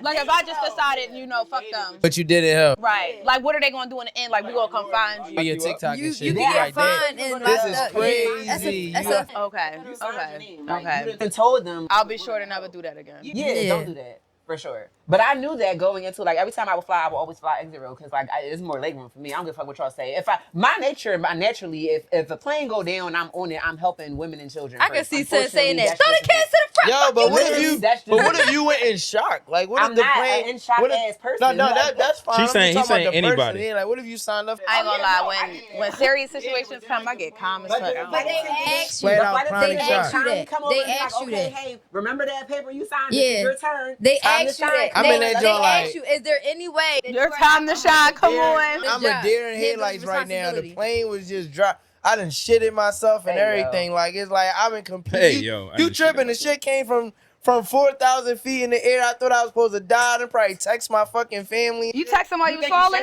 Like if I just decided, fuck them. But you didn't help. Right. Like what are they gonna do in the end? Like we gonna come find you. For your TikTok you and shit. can You get like that. fined and This locked is up. crazy. That's You a, Okay. You signed your Okay. name. Like, Okay. you done told them. I'll be sure to never do that again. Yeah, don't do that. For sure. But I knew that going into, like, every time I would fly, I would always fly exit row because, like, it's more legroom for me. I don't give a fuck what y'all say. Naturally, if a plane go down and I'm on it, I'm helping women and children. I can first. see Sid saying Unfortunately, that. Throw the kids to the front. Yo, but what if Literally, you? that's just But what me. if you went in shock? Like, what I'm if the not plane? an in shock what if- ass person. No, Like, that's fine. She's I'm saying- just he's talking about saying the person. anybody. Yeah, like, what if you signed up? I ain't gonna lie, when serious situations come, I get calm as fuck. I don't But they know. ask you. Flat The out flight chronic attendant shock. kindly come over They and be ask like, you okay, that. hey, remember that paper you signed? Yeah. This is your turn. They Time to ask you shine. that. I'm in that They joint like- ask you, is there any way that Your you are time not to shine, come on. I'm job. a deer in Handle headlights right now. The responsibility. plane was just dropped. I done shitted myself and Hey, yo. everything. Like it's like I'm in complete. Hey, yo, I you done tripping? shitted The shit came from 4,000 feet in the air. I thought I was supposed to die and probably text my fucking family. You text them while you was falling?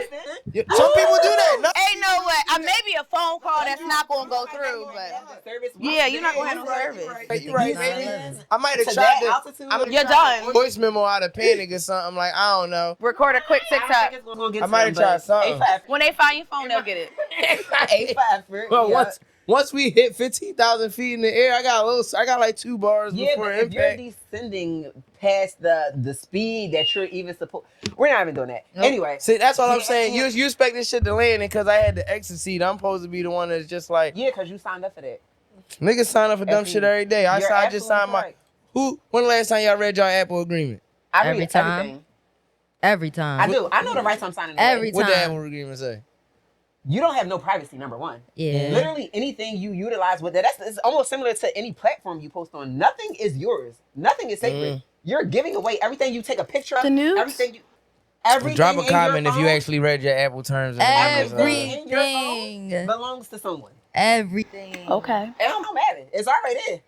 Yeah, some people do that. No, Ain't no way. Maybe a phone call that's not gonna go through, but yeah, you're not gonna have no service. you right, maybe. I might have To tried that to. altitude, I You're done. voice memo out of panic or something. Like I don't know. Record a quick TikTok. I might have tried something. When they find your phone, they'll get it. Well, once we hit 15,000 feet in the air, I got like 2 bars Yeah, before but if impact. you're descending past the speed that you're even supposed, we're not even doing that. Anyway, See, that's all I'm Yeah, saying. yeah. You expect this shit to land because I had the exit seat. I'm supposed to be the one that's just like yeah, because you signed up for that. niggas sign up for dumb Effie, shit every day. I you're just signed absolutely my. correct. When the last time y'all read y'all Apple agreement? I read Every time. everything. Every time. I do. I know the rights I'm signing. Every away. What the time. Apple agreement say? You don't have no privacy. Number one. Yeah. Literally anything you utilize with that. It's almost similar to any platform you post on. Nothing is yours. Nothing is sacred. You're giving away everything you take a picture of. The nudes? Everything Drop a in your comment if you phone, actually read your Apple terms and conditions. everything in your Everything. phone belongs to someone. Everything. Okay. It don't matter. It's already there.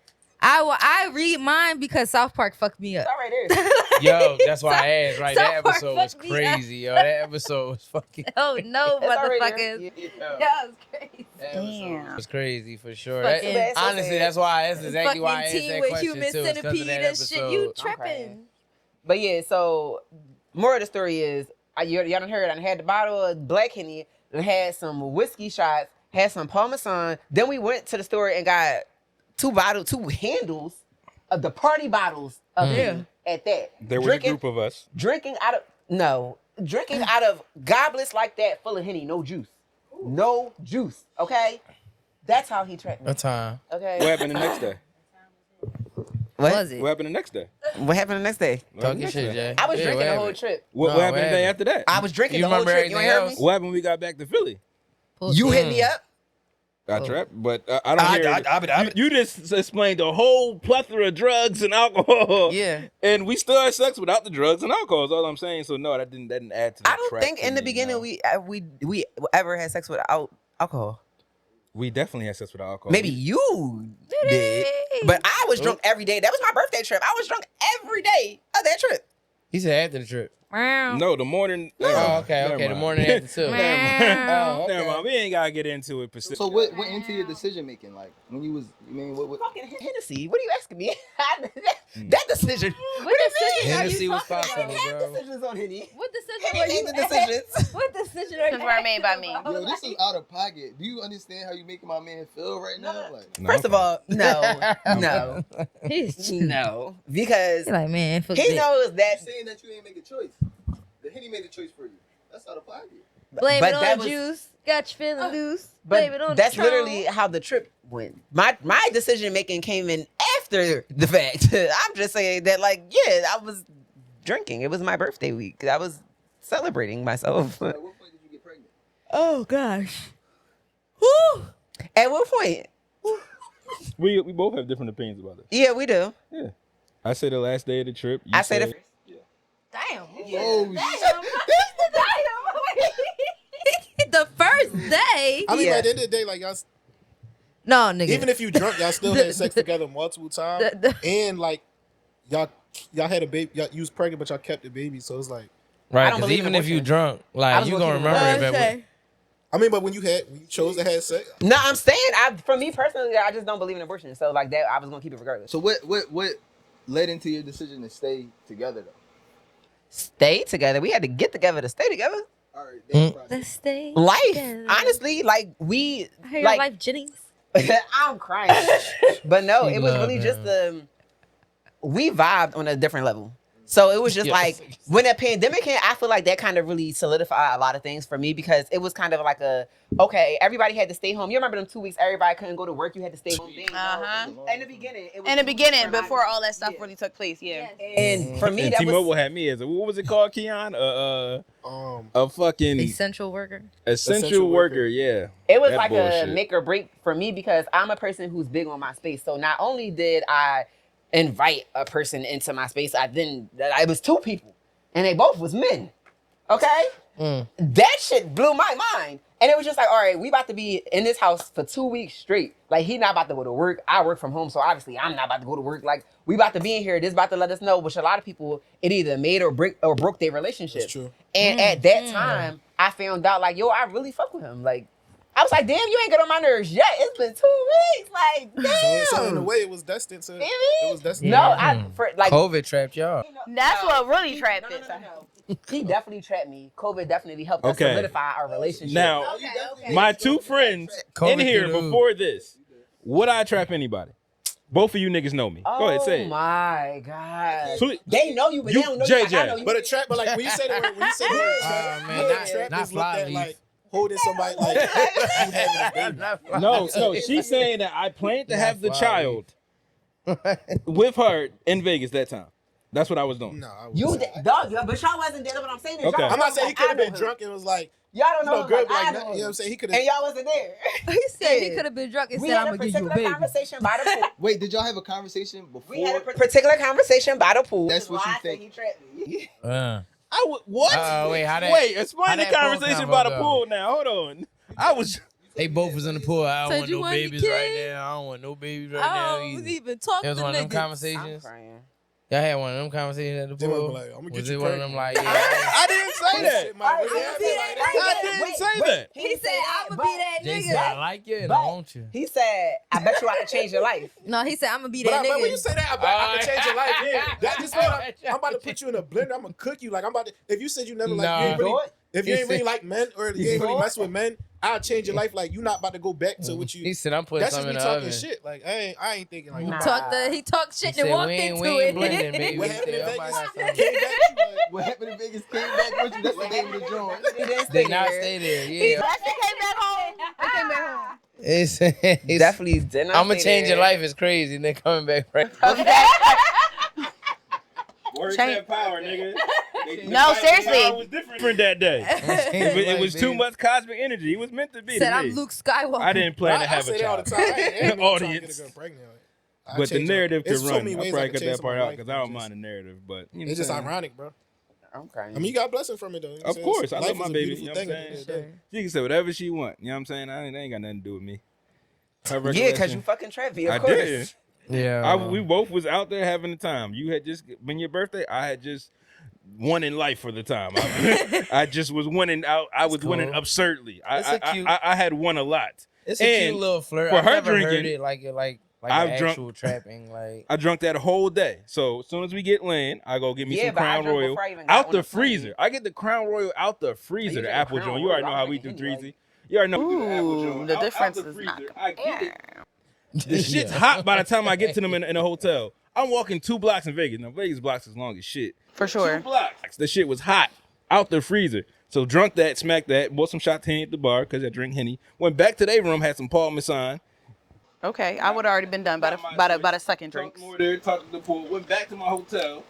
I read mine because South Park fucked me up. It's already there. Yo, that's why I asked, right? That South Park episode was fucked me up. crazy, yo. That episode was fucking Oh no, It's already motherfuckers. there. That was crazy. Damn. was crazy for sure. Fucking- That, honestly, that's exactly why I Fucking asked team that with question human too. It's 'cause of centipede that and shit. You episode. tripping? But yeah, so more of the story is y'all done heard. I had the bottle of Black Henny, had some whiskey shots, had some Parmesan. Then we went to the store and got two handles of the party bottles of Henny at that. There was a group of us. Drinking out of goblets like that full of Henny, no juice. No juice, okay? That's how he tracked me. A time. Okay. What happened the next day? What Was it? What happened the next day? What happened the next day? Talk your shit, Jay. I was Yeah, drinking what the whole happened? trip. What No, happened the day after that? I was drinking You the whole remember trip. You ain't everything heard me? else? What happened when we got back to Philly? You hit me up. I trapped, but I don't hear it. You just explained a whole plethora of drugs and alcohol. Yeah. And we still had sex without the drugs and alcohol. Is all I'm saying. So no, that didn't add to the I don't trap think to in the me, beginning no. we ever had sex without alcohol. We definitely had sex without alcohol. Maybe you did, but I was drunk every day. That was my birthday trip. I was drunk every day of that trip. He said after the trip. No, the morning. Oh, okay. The morning after too. Never mind. We ain't gotta get into it. So what went into your decision making? Like when you was, what? Fucking Hennessy. What are you asking me? that decision. What decision are Hennessy you was talking possible, about? Have bro. decisions on Henny. What decision Henny were you made the decisions. What decision are you Decisions were made by me. about? Yo, this is out of pocket. Do you understand how you making my man feel right now? Like, No, First of all, no, He's no, because like, man, fuck he that. knows that. you saying that you ain't make a choice. The Henny made a choice for you. That's out of pocket. Blame but it on that the was- juice. Got you feeling loose. But Blame it on that's the tone. literally how the trip went. My decision making came in after the fact. I'm just saying that, like, yeah, I was drinking. It was my birthday week. I was celebrating myself. At what point did you get pregnant? Oh gosh. Woo! At what point? We both have different opinions about this. Yeah, we do. Yeah. I say the last day of the trip. I say the. Damn. Oh, The first day. I mean, Yeah. at the end of the day, like y'all, No, nigga. even if you drunk, y'all still had sex together multiple times, and like y'all had a baby. Y'all, you was pregnant, but y'all kept the baby. So it's like, I Right, don't because believe even in if you abortion. drunk, I like was you gonna gonna keep it remember real. it. Okay. I mean, but when you chose to have sex, No, I'm saying, for me personally, I just don't believe in abortion. So like that, I was gonna keep it regardless. So what led into your decision to stay together though? Stay together. We had to get together to stay together. All right, Let's stay Life, together. honestly, like we, I hear like, your life, Jennings. I'm crying. But no, She it was love really him. just we vibed on a different level. So it was just Yes. like when the pandemic hit, I feel like that kind of really solidified a lot of things for me because it was kind of like okay, everybody had to stay home. You remember them 2 weeks everybody couldn't go to work, you had to stay home. Uh-huh. In the beginning, it was In the beginning, super before hot. all that stuff Yeah. really took place, yeah. And for me, And that T-Mobile was had me as what was it called, Keon? um, A fucking Essential worker. essential worker. Yeah. it was That like bullshit. a make or break for me because I'm a person who's big on my space. So not only did I invite a person into my space, it was 2 people, and they both was men. Okay, that shit blew my mind, and it was just like, all right, we about to be in this house for 2 weeks straight. Like he not about to go to work. I work from home, so obviously I'm not about to go to work. Like we about to be in here. This about to let us know, which a lot of people it either made or broke their relationship. That's true. And at that time, I found out like, yo, I really fuck with him. Like. I was like, damn, you ain't get on my nerves yet. It's been 2 weeks. Like, damn. so in a way, it was destined to. Really? It was destined. No, to COVID trapped y'all. That's what really trapped it. No. He definitely trapped me. COVID definitely helped us Okay. solidify our relationship. Now, my 2 friends COVID in here through the- before this, would I trap anybody? Both of you niggas know me. Go ahead, say Oh it. my God. Please. They know you, but You- they don't know you. Like, I JJ. know you. But a trap, but like when you say the word, trap, man, I think not- trap not is looked fly at leaf. like holding somebody like you having a baby. No, she's saying that I planned to have the child with her in Vegas that time. That's what I was doing. No, I You, wouldn't. dog, but y'all wasn't there. That's what I'm saying. Is Okay. y'all I'm not saying he like, could I have know been him. drunk and was like, Y'all don't you know know, him girl, like like, I you know know what him. I'm saying? He could And have. y'all wasn't there. He said he Yeah. could have been drunk and We said, had I'm a going to give you a particular baby. conversation by the pool. Wait, did y'all have a conversation before? We had a particular conversation by the pool. That's what Why you I said think. He trapped me. I would what? Wait, how that- Wait, explain how the that pool conversation combo by the go? pool now. Hold on. I was They both was in the pool. I don't Said want you no wanted babies kids? right now. I don't want no babies right I now. don't either. even talk It was to one of them niggas. I'm conversations. crying. Y'all had one of them conversations at the They would've pool. been like, "I'ma get Was you it one of them pregnant." like, yeah? I didn't say that. Shit might really happen like that. I didn't say that. He said, I'm going to be that Jay nigga. said, I like you and But I want you. he said, I bet you I can change your life. No, he said, I'm going to be But, that but when you nigga. say that, I can change your life. Yeah, that just means I'm about to put you in a blender. I'm gonna cook you. Like I'm about to. If you said you never like, you ain't Nah. really, if you He ain't really said- like men or you ain't really mess with men, I'll change your life. Like you not about to go back to what He you. said, I'm putting That's just something me in the talking oven. shit. Like I ain't thinking like. Nah. He talked shit He and said, walked we ain't into it. blending, baby. What He happened in said, Vegas? "I'm about to-" Came back. What happened in Vegas came back with you. That's the name of the joint. He didn't Did stay not there. stay there. Yeah. That shit came back home. It came back home. It's Definitely did not I'm gonna stay change your there. life. It's crazy. And they coming back right. Words Change- have power, nigga. No, seriously. It was different that day. It was too much cosmic energy. He was meant to be. Said, to I'm me. Luke Skywalker. I didn't plan to I have say a that all the child. time. I ain't trying to get Audience. a girl pregnant. I But the change narrative It's could so run. many I ways probably can cut change that part somebody's out life. because I don't mind the narrative. But you know It's just what I'm saying? ironic, bro. I'm crying. I mean, you got a blessing from it though. You know what Of I'm saying? course, I Life love my is a baby. beautiful You know what I'm thing at the end of the day. She can say whatever she want. You know what I'm saying? They ain't got nothing to do with me. Her Yeah, because recollection- you fucking trapped me. Of I course. did. Yeah. We both was out there having the time. You had just been your birthday. I had just won in life for the time. I just was winning out. I was winning cool. absurdly. It's a cute- I had won a lot. It's a cute And little flirt. for I've her never heard drinking, it like I've an drunk- actual trapping. Like I drunk that whole day. So as soon as we get land, I go get me Yeah, some but I Crown drunk Royal before I even got out on the the plane. freezer. I get the Crown Royal out the freezer, you the get apple Crown joint. You already Royal, know I'm how we do thinking Henny, Dreezy. You already know we do the apple Ooh, joint. the Out difference the is freezer. not. I get it. Yeah. The shit's Yeah. hot by the time I get to them in a hotel. I'm walking 2 blocks in Vegas. Now Vegas blocks is long as shit. For sure. 2 blocks. The shit was hot. out the freezer. So drunk that, smacked that, bought some shot Henny at the bar because I drink Henny. Went back to their room, had some Paul Masson. Okay, I would have already been done by the second drink. Talked more there, talked to the pool. Went back to my hotel,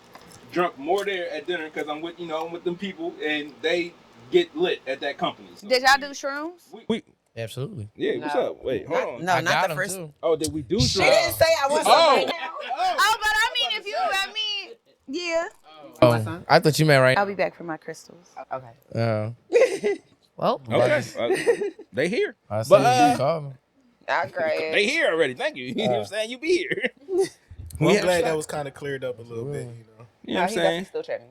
drunk more there at dinner because I'm with I'm with them people and they get lit at that company. So Did y'all do shrooms? we Absolutely. yeah. What's up? Wait, hold on. No, I not got the them first. too. Oh, did we do? She didn't say I was. Oh. Oh, but I mean, if you, yeah. Oh, I thought you meant right. I'll be back for my crystals. Okay. Well, Okay. They here. I But, said you called me. I cried. They here already. Thank you. You know what I'm saying? You be here. Well, I'm glad that was kind of cleared up a little bit. You know what I'm saying? Still chatting,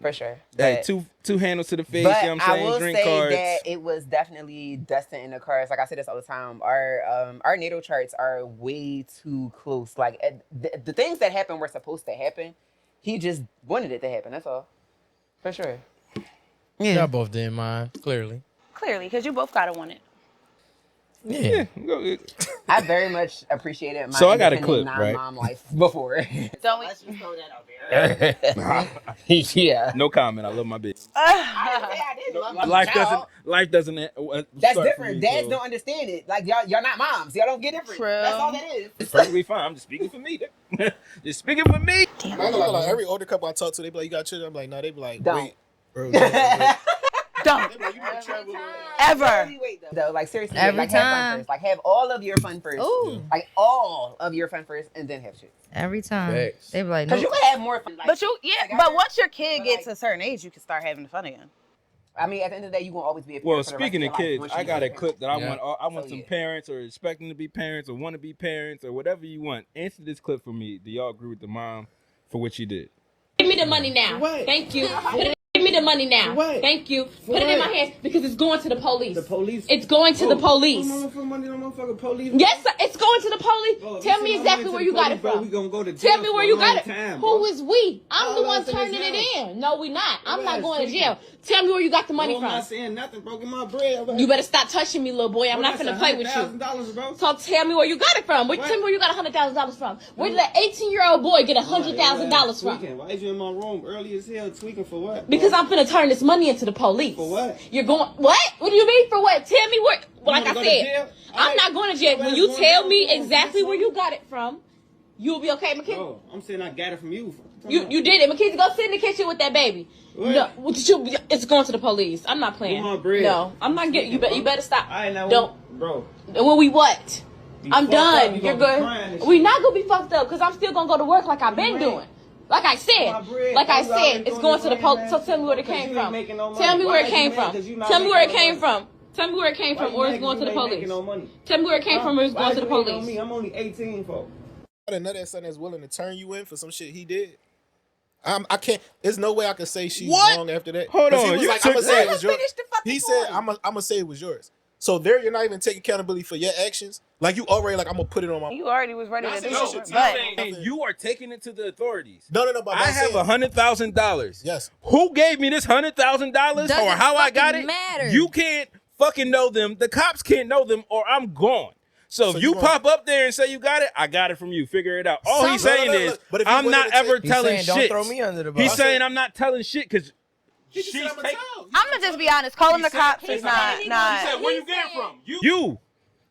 for sure. Hey, But- two handles to the face. But You know what I'm I saying? will Drink say cards. that it was definitely destined in the cards. Like I say this all the time. Our natal charts are way too close. Like the things that happened were supposed to happen. He just wanted it to happen. That's all. For sure. Y'all both didn't mind, clearly. Clearly, because you both gotta want it. Yeah. I very much appreciated my So I got a independent clip, right? non-mom life before. Don't we? Let's just throw that out there. Yeah. No comment. I love my bitch. I didn't love my Life child. doesn't. That's start different. for me, Dads so- don't understand it. Like y'all not moms. Y'all don't get different. True. That's all that is. It's perfectly fine. I'm just speaking for me. Just speaking for me. I'm not gonna lie, like, every older couple I talk to, they be like, "You got children?" I'm like, "No." They be like, Don't. "Wait, bro." They Don't be like, "You better travel." ever. Though, like seriously, Every like have fun time. first. Like have all of your fun first. Ooh. Like all of your fun first, and then have shit. every time. Facts. They be like, Because no. you can have more fun. Like, But you, yeah. Like, I But heard- once your kid but, gets like- a certain age, you can start having fun again. I mean, at the end of the day, you gonna always be a parent. Well, for the rest speaking of of your life kids, once I you got a become clip that I Yeah. want. I want So, some yeah. parents or expecting to be parents or want to be parents or whatever you want. Answer this clip for me. Do y'all agree with the mom for what she did? Give me the money now. What? Thank you. Give me the money now. What? Thank you. For Put it in what? my hands because it's going to the police. The police? It's going to the police. Motherfucking police. Yes, sir, it's going to the police. Bro, Tell you me send my exactly money where to you the got it police, bro, from. we gonna go to Tell jail me for where a you got long it. time, Who bro. is we? I'm the All one I'm saying turning is it yes. in. No, we not. I'm Your not ass going to tweaking. jail. Tell me where you got the money Bro, I'm from. not saying nothing, bro. Get my bread. Bro. You better stop touching me, little boy. I'm not Bro, finna play with you. $100,000, bro. So tell me where you got it from. What? Tell me where you got $100,000 from. Where did that 18-year-old boy get $100,000 from? Tweaking. Why is you in my room early as hell tweaking for what? Bro? Because I'm finna turn this money into the police. For what? You're going, what? What do you mean for what? Tell me where, like wanna I go to said, jail? I'm Hey, not going to jail. your When ass you going tell down me for it. exactly where you got it from, you'll be okay, Mackenzie. Bro, I'm saying I got it from you. You did it. Mackenzie, go sit in the kitchen with that baby. What? No, it's going to the police. I'm not playing. Give my bread. No, I'm not getting, you better stop. I ain't know. Don't, Bro. when we what? You I'm fucked up, done. you You're gonna be crying good. and We shit. not gonna be fucked up because I'm still gonna go to work like I've been Right. doing. Like I said, My bread, like I you already said, it's doing going it to the right police. now. So tell me where it Because came you ain't from. making no money. Tell me Why where it you came mad? from. 'Cause you not Tell me where it making no came money. from. Tell me where it came Why from, you or it's mad going 'cause to the you ain't making police. no money? Tell me where it came from, or it's Why going to the you hating on police. me? I'm only 18, folks. Another son that's willing to turn you in for some shit he did. I can't. There's no way I can say she's What? wrong after that. Hold 'Cause on, He was you like, took I'm gonna say that. it was yours. Finish the fucking He said, story. I'm gonna say it was yours. So there, you're not even taking accountability for your actions. Like you already like, I'm gonna put it on my. You already was ready No, to do no, it. no, But And you are taking it to the authorities. No. But I I'm have saying- $100,000. Yes. Who gave me this $100,000 or Doesn't how I got fucking it? matter. You can't fucking know them. The cops can't know them, or I'm gone. So So if you you gonna- pop up there and say you got it, I got it from you. Figure it out. All he's No, saying is, but if he I'm willing not to ever take- He's telling saying, don't shit. throw me under the bus. He's saying I'm not telling shit because He she's just said, taking. I'm gonna just be honest. Calling the cops is not. He said, where you get it from? You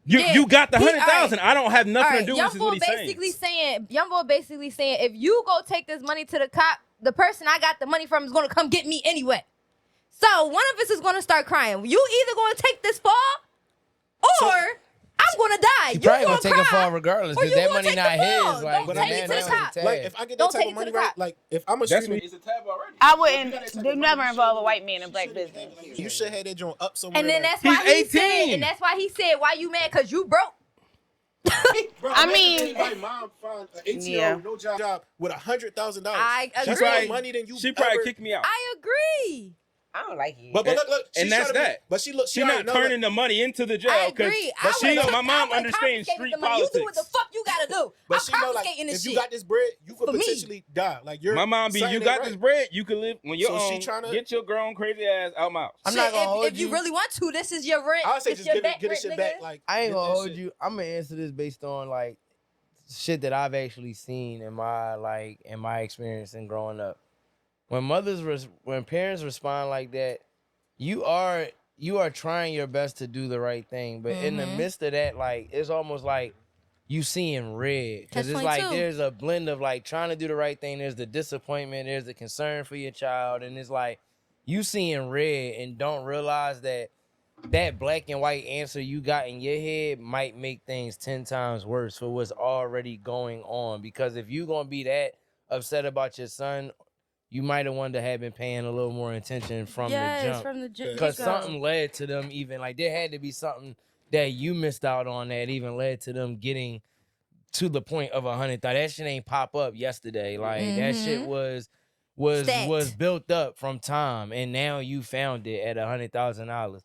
Yeah. got the He- 100,000. I don't have All nothing right, to do with Young this. Is Boy what he's basically saying. Young Boy basically saying, if you go take this money to the cop, the person I got the money from is gonna come get me anyway. So one of us is gonna start crying. You either gonna take this fall, or I'm gonna die. He You probably gonna gonna take a cry, fall regardless or because you that gonna money take not the his. fall. Like, Don't the take man it to the that's cop. tagged. Like if I get Don't that type take of it to money the right, cop. like if I'm a That's street, what it's a tab already. I wouldn't. They never involve a white man in black business. you should have that joint up somewhere. And then like, that's why he He's said, 18. and that's why he said, why you mad? Cause you broke. bro, I imagine mean- if my mom found an 18-year-old Yeah. with no job with $100,000. I That's agree. more money than you. She probably ever, kicked me out. I agree. I don't like it. But look, And she's that's trying to be- that. But she She's already not know, turning the money into the jail. I 'cause- agree. But I would've my mom I would've understands confiscated street the money. politics. You do what the fuck you gotta do. But I'm she know, like, confiscating this if you shit. got this bread, you could For me. potentially die. Like you're. My mom be, something you ain't got right. this bread, you can live when you're So she on. tryna- Get your grown crazy ass out my house. I'm Shit, not gonna hold if you really want to, this is your rent. I would say This just your get back it rent, shit nigga. back. Like I ain't get gonna that hold shit. you. I'm gonna answer this based on like shit that I've actually seen in my experience in growing up. when parents respond like that, you are trying your best to do the right thing, but in the midst of that, like it's almost like you seeing red, because it's like there's a blend of like trying to do the right thing. There's the disappointment, there's the concern for your child, and it's like you seeing red and don't realize that black and white answer you got in your head might make things 10 times worse for what's already going on. Because if you gonna be that upset about your son, you might have wanted to have been paying a little more attention from the jump. Because something led to them even, like there had to be something that you missed out on that even led to them getting to the point of 100,000. That shit ain't pop up yesterday. Like that shit was built up from time, and now you found it at $100,000.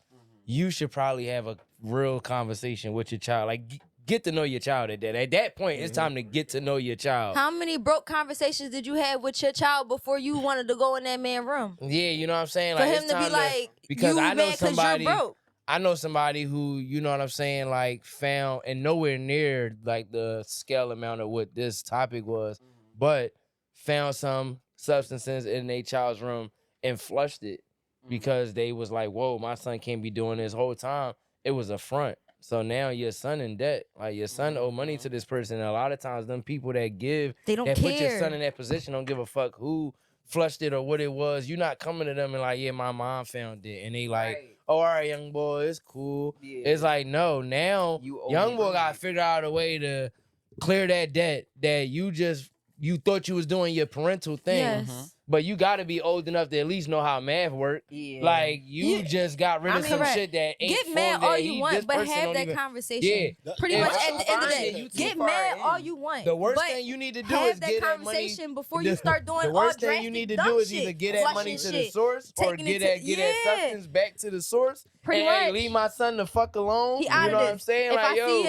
You should probably have a real conversation with your child. Like get to know your child at that. At that point, it's time to get to know your child. How many broke conversations did you have with your child before you wanted to go in that man's room? Yeah, you know what I'm saying? For like, him to be like, because you I know mad because you're broke. I know somebody who, you know what I'm saying, like found, and nowhere near like the scale amount of what this topic was, but found some substances in their child's room and flushed it because they was like, whoa, my son can't be doing this whole time. It was a front. So now your son in debt. Like your son owe money to this person. And a lot of times them people that give, they don't that care. Put your son in that position don't give a fuck who flushed it or what it was. You're not coming to them and like, yeah, my mom found it. And they like, oh, all right, young boy, it's cool. Yeah. It's like, no, now young boy got to figure out a way to clear that debt that you thought you was doing your parental thing. Yes. But you got to be old enough to at least know how math work. Yeah. Like, you just got rid of some shit that ain't get mad all you want, but have that conversation. Yeah. Pretty much at the end of the day, get mad all you want. The worst thing you need to do is get that conversation before you start doing all the worst thing you need to do is either get that money to the source or get that substance back to the source. Pretty much. Hey, leave my son the fuck alone. You know what I'm saying?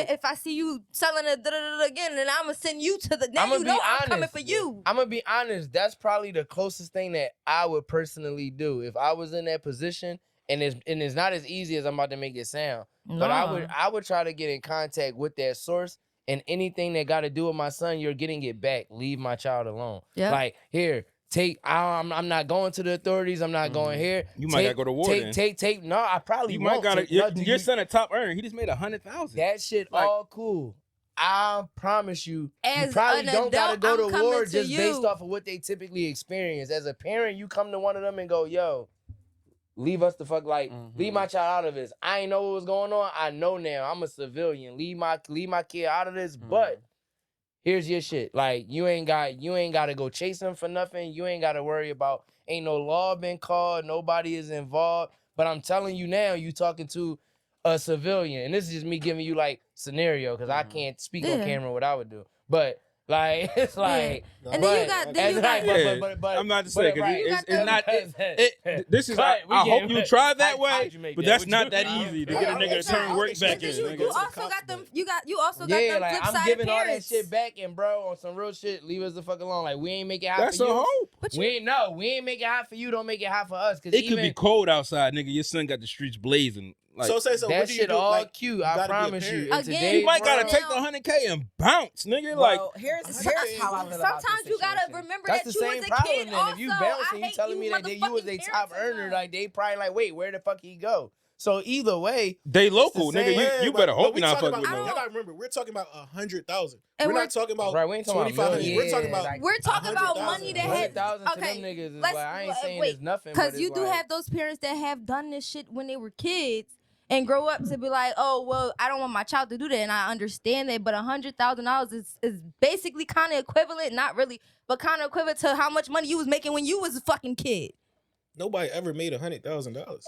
If I see you selling it again, then I'm gonna send you to the. Now you know I'm coming for you. I'm gonna be honest. That's probably the closest thing that I would personally do if I was in that position. And it's not as easy as I'm about to make it sound. No. But I would try to get in contact with that source, and anything that got to do with my son, you're getting it back. Leave my child alone. Yep. Like here. I'm not going to the authorities. I'm not going here. You might gotta go to warden. No, I probably won't. Your son a top earner. He just made 100,000. That shit all cool. I promise you, you probably don't gotta go to war just based off of what they typically experience. As a parent, you come to one of them and go, yo, leave us the fuck, like, leave my child out of this. I ain't know what was going on. I know now. I'm a civilian. Leave my kid out of this, but here's your shit. Like, you ain't got to go chase him for nothing. You ain't got to worry about, ain't no law been called. Nobody is involved. But I'm telling you now, you talking to a civilian. And this is just me giving you, like, scenario, because I can't speak on camera what I would do. But, like, it's like... And then you got... But I'm not to say, because it's not... This is... I hope you try that way, but that's not that easy to get a nigga to turn work back in. You also got them... You also got them like, flip side I'm giving all parents. that shit back, and bro, on some real shit, leave us the fuck alone. Like, we ain't make it hot for you. That's a hope. We ain't make it hot for you. Don't make it hot for us. It could be cold outside, nigga. Your son got the streets blazing. Like, so that what do you shit do? all Like, cute. I promise you. Again, you might gotta take the 100K and bounce, nigga. Like, here's how I feel about sometimes you gotta remember that's that the you same was a problem. kid. Then Also, if you bouncing, you telling me that you was a top earner, like they probably like, wait, where the fuck he go? So either way, they local, nigga. You better hope you're not fucking with them. You gotta remember, we're talking about 100,000. We're not talking about 2,500. We're talking about money that has 100,000 to them niggas. Is like, I ain't saying it's nothing. Because you do have those parents that have done this shit when they were kids. And grow up to be like, oh, well, I don't want my child to do that. And I understand that. But $100,000 is basically kind of equivalent, not really, but kind of equivalent to how much money you was making when you was a fucking kid. Nobody ever made $100,000.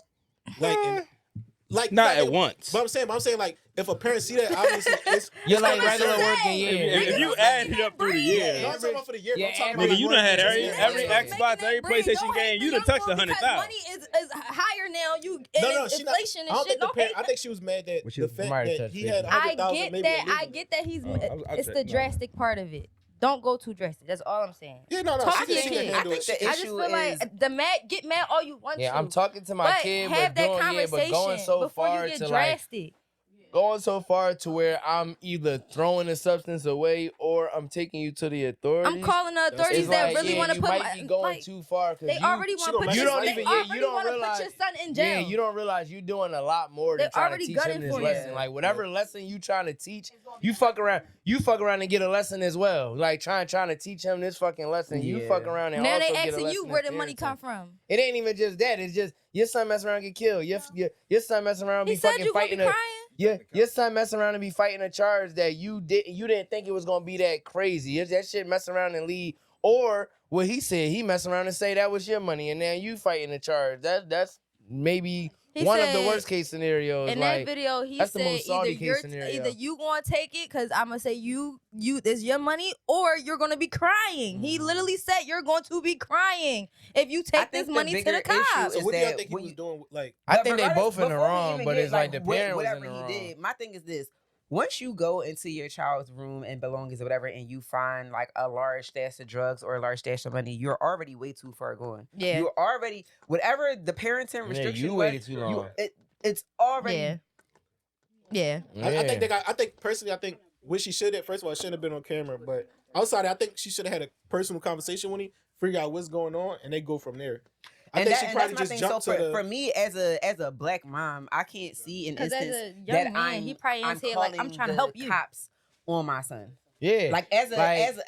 Like not at once. But I'm saying like if a parent see that, obviously it's you're like regular working year. If you add it up through the year, I'm talking about for the year. Yeah, I'm talking nigga, you done had every expense. Xbox, every PlayStation game. You done touched 100,000. Money is higher now. Inflation and shit. I think she was mad that the fact that he had 100,000. I get that he's. It's the drastic part of it. Don't go too drastic. That's all I'm saying. Yeah, no. Talk to your kid. I think the issue I just feel like get mad all you want to. Yeah, I'm talking to my kid, have but that conversation but going so before far you get to drastic. going so far to where I'm either throwing the substance away or I'm taking you to the authorities. I'm calling the authorities It's that like, really yeah, want to you put might be going too far because they already want to put you your, don't they even already you don't want to realize put your son in jail. Yeah, you don't realize you're doing a lot more than They trying to already teach got him it this for lesson. you. Like whatever lesson you trying to teach, you fuck around and get a lesson as well. Like trying to teach him this fucking lesson, you fuck around and now also they get a asking lesson you where in the money parenting. come from. It ain't even just that. It's just your son mess around and get killed. Your son mess around and He be said fucking you gonna fighting be a crying. your son mess around and be fighting a charge that you didn't think it was gonna be that crazy. If that shit mess around and lead, or what he said, he mess around and say that was your money and now you fighting the charge. That's maybe one of the worst case scenarios. In like, that video, he that's the said most salty either case scenario. either you gonna take it because I'm gonna say you this your money, or you're gonna be crying. He literally said you're going to be crying if you take this money to the cops. So what do y'all think he was doing? Like, I think they both in the before we wrong, even but get, it's like the parent was in whatever the he wrong. did. My thing is this: once you go into your child's room and belongings or whatever, and you find like a large stash of drugs or a large stash of money, you're already way too far gone. Yeah, you're already whatever the parenting restriction. You waited too long. It's already. Yeah. I think they got. I think personally, I think what she should have. First of all, it shouldn't have been on camera. But outside, I think she should have had a personal conversation with him, figure out what's going on, and they go from there. I think she probably just jumped so to the. for me as a black mom, I can't see an instance as a young that man, he probably I'm said like, I'm calling trying to the help you. cops on my son. Yeah. Like as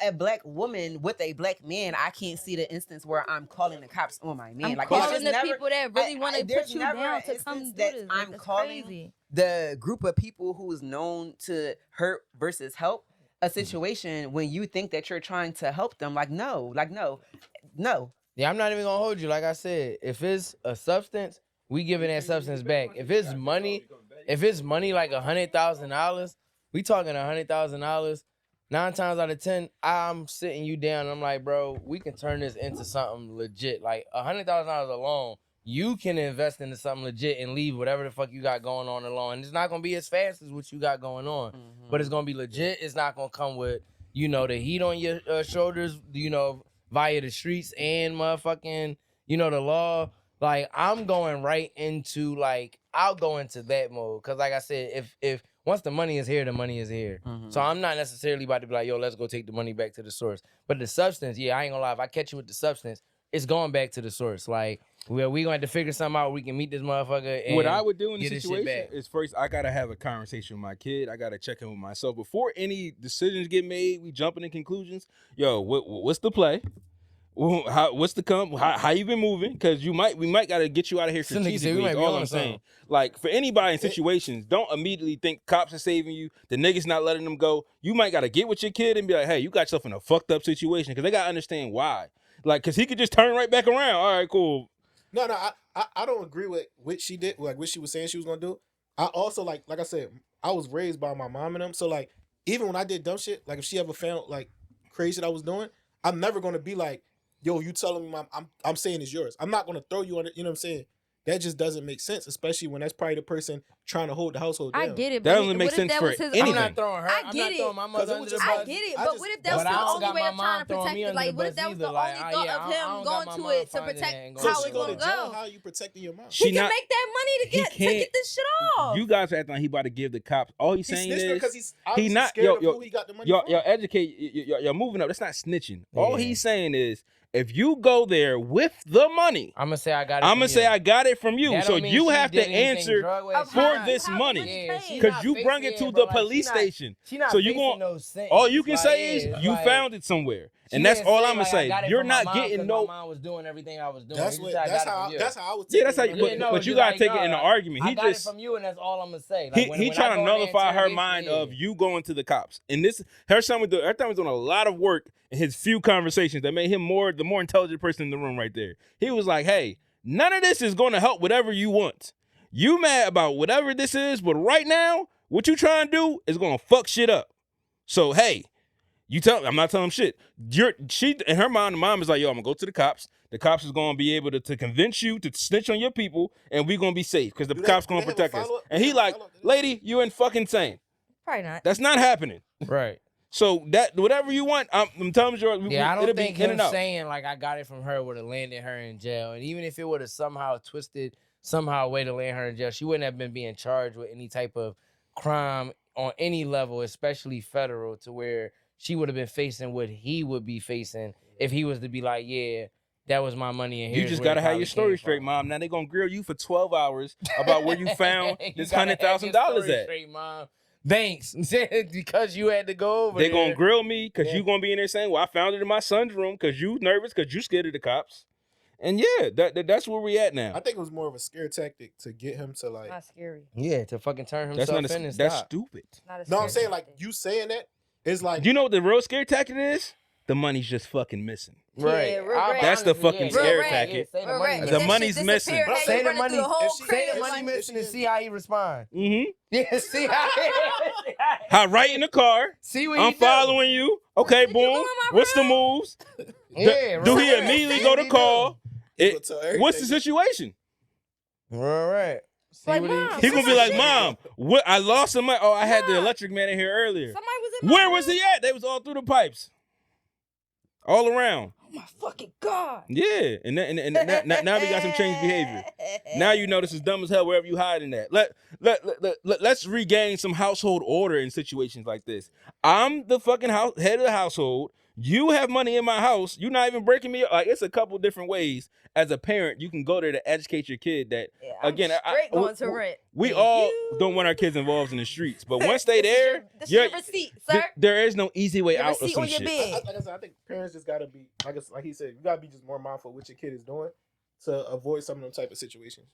a black woman with a black man, I can't see the instance where I'm calling the cops on my man. I'm like calling the people that really want to there's put you never down an to come do instance that this. Like, I'm that's calling crazy. the group of people who is known to hurt versus help a situation when you think that you're trying to help them. Like no. Yeah, I'm not even gonna hold you. Like I said, if it's a substance, we giving that substance back. If it's money like $100,000, we talking $100,000. 9 times out of 10, I'm sitting you down and I'm like, bro, we can turn this into something legit. Like $100,000 alone, you can invest into something legit and leave whatever the fuck you got going on alone. And it's not gonna be as fast as what you got going on, but it's gonna be legit. It's not gonna come with, the heat on your shoulders, via the streets and motherfucking, the law. Like I'm going right into I'll go into that mode. Cause like I said, if once the money is here, the money is here. So I'm not necessarily about to be like, yo, let's go take the money back to the source. But the substance, yeah, I ain't gonna lie. If I catch you with the substance, it's going back to the source. Like, we gonna have to figure something out where we can meet this motherfucker. And what I would do in the get situation is first I gotta have a conversation with my kid. I gotta check in with myself before any decisions get made. We jumping in conclusions. Yo, what's the play? What's the how you been moving? Because we might gotta get you out of here strategically. That's all I'm saying. Like for anybody in situations, don't immediately think cops are saving you. The niggas not letting them go. You might gotta get with your kid and be like, hey, you got yourself in a fucked up situation, because they gotta understand why. Like, because he could just turn right back around. All right, cool. No, I don't agree with what she did, like what she was saying she was gonna do. I also like I said, I was raised by my mom and them. So like, even when I did dumb shit, like if she ever found like crazy shit I was doing, I'm never gonna be like, yo, you telling me I'm saying it's yours. I'm not gonna throw you on it. You know what I'm saying? That just doesn't make sense, especially when that's probably the person trying to hold the household down. I get it, That but doesn't make sense that for was his anything. I'm not throwing her. I I'm get not it. throwing my mother under the bus. I get it, but what if that was But I the don't only got way my of trying mom to throwing protect me it? under Like, the what if bus that was the either. Like, only thought yeah, of I don't him got going my to mom it to finding protect that and how going So it's she go gonna to jail. go? How you protecting your mom? He She can not- make that money to he get can't- this shit off. You guys are acting like he about to give the cops. All he's saying snitched her is because he's he obviously not scared of who he got the money from. y'all educate. You're moving up. That's not snitching. All Yeah. he's saying is, if you go there with the money, I'm gonna say I got it. I'm from gonna say you. I got it from you. That So don't mean you she have to did anything answer drug-wise. for How- this how the money. money Yeah, came? she Because not you brought facing it to it, the bro. Like, police station. She not So you facing gon- no sentence. All you can Like, say is yeah, you like, found it somewhere, she and that's didn't all say, I'm gonna like, I say. got it You're from my not mom getting 'cause no. My mom was doing everything I was doing. That's She what. said, I That's got it how. from you. That's how I would. Yeah, take that's it how. when I But, did no, but you just gotta like, take it no, in an argument. I He got just it from you, and that's all I'm gonna say. he Like, when trying I to go in there nullify her interrogation, mind yeah. of you going to the cops. And this, her son was doing a lot of work in his few conversations that made him the more intelligent person in the room right there. He was like, hey, none of this is going to help whatever you want. You mad about whatever this is, but right now, what you trying to do is going to fuck shit up. So, hey, I'm not telling him shit. She, in her mind, the mom is like, yo, I'm going to go to the cops. The cops is going to be able to convince you to snitch on your people, and we going to be safe because the cops going to protect us. And he like, lady, you ain't fucking insane. Probably not. That's not happening. Right. So that whatever you want, I'm telling you, Yeah, I don't it'll think be in him and out. saying like I got it from her would have landed her in jail. And even if it would have somehow twisted a way to land her in jail, she wouldn't have been being charged with any type of crime on any level, especially federal, to where she would have been facing what he would be facing if he was to be like, yeah, that was my money and You here's just where gotta it have your probably story came straight, from. Mom. Now they gonna grill you for 12 hours about where you found You this gotta have your $100,000 story at. straight, Mom. Thanks. Because you had to go over They there. gonna grill me because Yeah. you gonna be in there saying, well, I found it in my son's room because you nervous because you scared of the cops. And yeah, that's where we at now. I think it was more of a scare tactic to get him to like. Not scary. Yeah, to fucking turn That's himself not in and that's stop. stupid. Not a No, I'm scary saying like tactic. you saying that is like. You know what the real scare tactic is? The money's just fucking missing. Right. Yeah, real I'll rap. That's the honestly, fucking yeah, scare yeah, tactic. Yeah, say the Real money rap. The If that money's shit missing. disappear, But I'm have Say you the running money. through the whole Say Say crib, the like, money missing and she- see how he respond. Mm-hmm. Yeah, see how How right in the car. See what I'm he following you. Okay, Did you go boom. in my What's the room? moves? Yeah, Do right. he immediately go to call? He gonna tell everything. What's the situation? All right. See Like, what Mom, He gonna be my like, shit. Mom, what? I lost some money. Oh, I had the Mom. electric man in here earlier. Somebody was in my Where room. was he at? They was all through the pipes, all around. Oh my fucking God. Yeah, and now we got some changed behavior. Now you know this is dumb as hell wherever you hiding at. Let's regain some household order in situations like this. I'm the fucking head of the household. You have money in my house. You're not even breaking me up. Like, it's a couple different ways as a parent you can go there to educate your kid that, Yeah, I'm again, straight going to rent. we Thank all you. don't want our kids involved in the streets. But once they there, This is your receipt, sir. there is no easy way Your out of receipt some on your shit. bed. Like I said, I think parents just gotta be, like he said, you gotta be just more mindful of what your kid is doing to avoid some of them type of situations.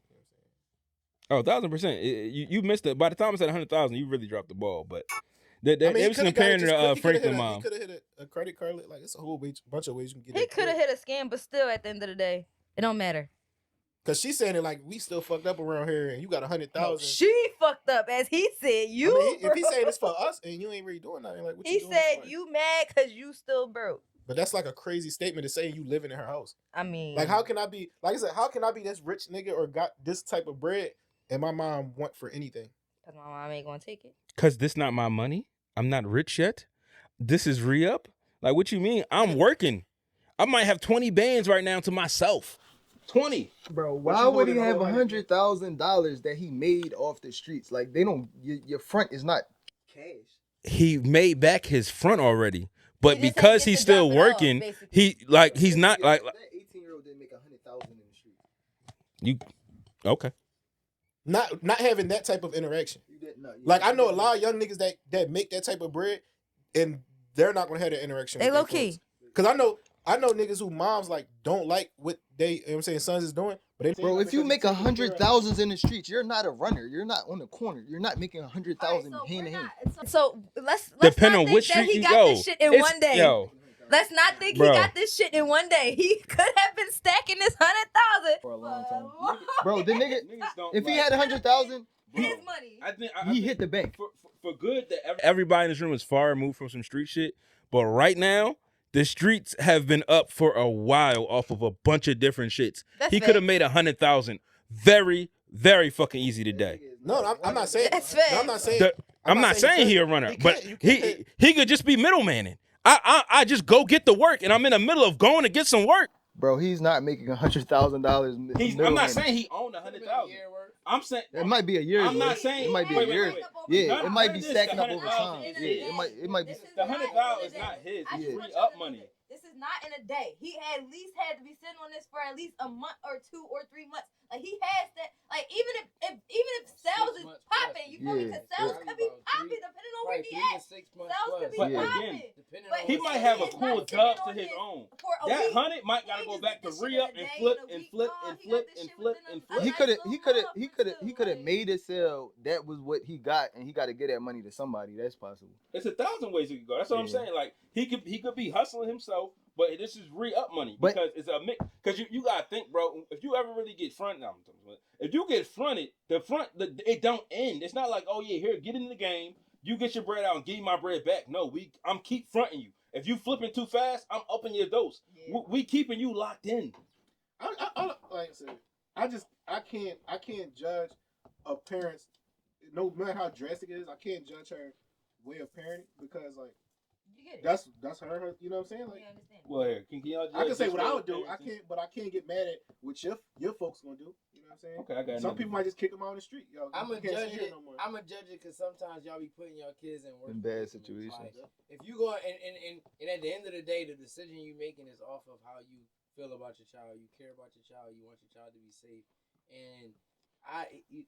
You know what I'm saying? Oh, 1000%. You missed it. By the time I said 100,000, you really dropped the ball. But I there mean, was some parent Franklin mom. He could have hit a credit card. Like, it's a whole bunch of ways you can get He it. could have hit a scam, but still, at the end of the day, it don't matter. Because she's saying it like, we still fucked up around here and you got 100,000. She fucked up, as he said. You. I mean, if he's saying it's for us and you ain't really doing nothing, like, what He you doing said for? you mad because you still broke. But that's like a crazy statement to say you living in her house. I mean, Like, how can I be, like I said, how can I be this rich nigga or got this type of bread and my mom want for anything? Because my mom ain't gonna take it. Because this not my money. I'm not rich yet. This is re-up. Like, what you mean? I'm working. I might have 20 bands right now to myself. 20. Bro, why would he have $100,000 that he made off the streets? Like, they don't, your front is not cash. He made back his front already. But He just because ain't get he's to still drop it off, working, basically. he's not like That 18-year-old didn't make $100,000 in the street. you. Okay. Not having that type of interaction. You didn't know. Like, I know a lot of young niggas that make that type of bread and they're not gonna have that interaction. They low key. Because I know niggas who moms like don't like what they, you know what I'm saying, sons is doing. But they, Bro, if you make $100,000 in the streets, you're not a runner. You're not on the corner. You're not making $100,000 hand to hand. So let's Depend not on think which that street he you got go. this shit in It's- one day. Yo, Let's not think Bro. he got this shit in one day. He could have been stacking this 100,000 For a long time. Bro, the nigga, niggas don't if he like- had 100,000, his money. I think he hit the bank. for good that everybody in this room is far removed from some street shit. But right now, the streets have been up for a while off of a bunch of different shits. That's He could have made 100,000 very, very fucking easy today. No, I'm not saying. That's fair. No, I'm not saying. I'm not saying he a runner, He but could- you could- he could just be middlemaning. I just go get the work, and I'm in the middle of going to get some work. Bro, he's not making $100,000. I'm not saying he owned 100,000. I'm saying It might be a year. I'm not saying it might be wait, a year. wait. Yeah, None it might of be this, stacking the up over 100,000 time. is Yeah, it might be. The 100,000 is not his. Yeah. It's free up money. This is not in a day. He at least had to be sitting on this for at least a month or 2 or 3 months. Like, he has that. Like, even if sales is popping, you feel me? Because sales could be popping depending on where he at. Sales could be But popping. again, But he might have a is cool not dub sitting to on his it own. for a That week. 100 might gotta go back to re-up and flip and flip and flip and flip and flip. He could have made it sell. That was what he got, and he got to get that money to somebody. That's possible. It's 1,000 ways he could go. That's what I'm saying. Like, he could be hustling himself, but this is re-up money because it's a mix. Because you gotta think, bro. If you ever really get fronted, if you get fronted, it don't end. It's not like, oh yeah, here, get in the game. You get your bread out and give me my bread back. No, I'm keep fronting you. If you flipping too fast, I'm upping your dose. Yeah. We keeping you locked in. Like I said, I can't judge a parent's, no matter how drastic it is, I can't judge her way of parenting because, like, That's her. You know what I'm saying? Like, well, here, can y'all I can say what I would do. I can't get mad at what your folks gonna do. You know what I'm saying? Okay, I got Some people might just kick them out on the street. Yo, I'm you a can't judge sit here it. no more. I'm a judge it because sometimes y'all be putting your kids in bad situations. situations. Like, if you go and at the end of the day, the decision you making is off of how you feel about your child. You care about your child. You want your child to be safe. And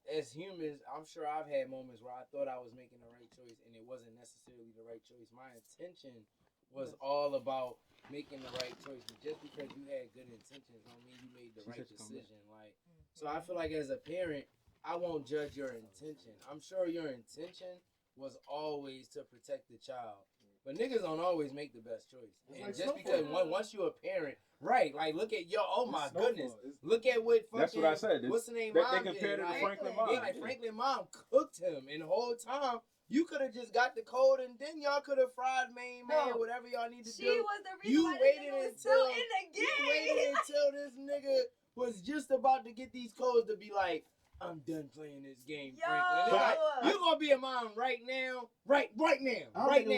as humans, I'm sure I've had moments where I thought I was making the right choice and it wasn't necessarily the right choice. My intention was all about making the right choice, but just because you had good intentions don't mean you made the right decision. Like, so I feel like as a parent, I won't judge your intention. I'm sure your intention was always to protect the child, but niggas don't always make the best choice. And just because once you're a parent, right? Like, look at oh my goodness, look at what fucking. That's what I said. What's the name? They Mom compared did. it to Like, Franklin mom. Yeah, like Franklin mom cooked him, and the whole time you could have just got the code, and then y'all could have fried main man, whatever y'all need to do. She was the reason You why waited this nigga was until still in the game. You waited until this nigga was just about to get these codes to be like, I'm done playing this game, Franklin. Like, you gonna be a mom right now, right now, I think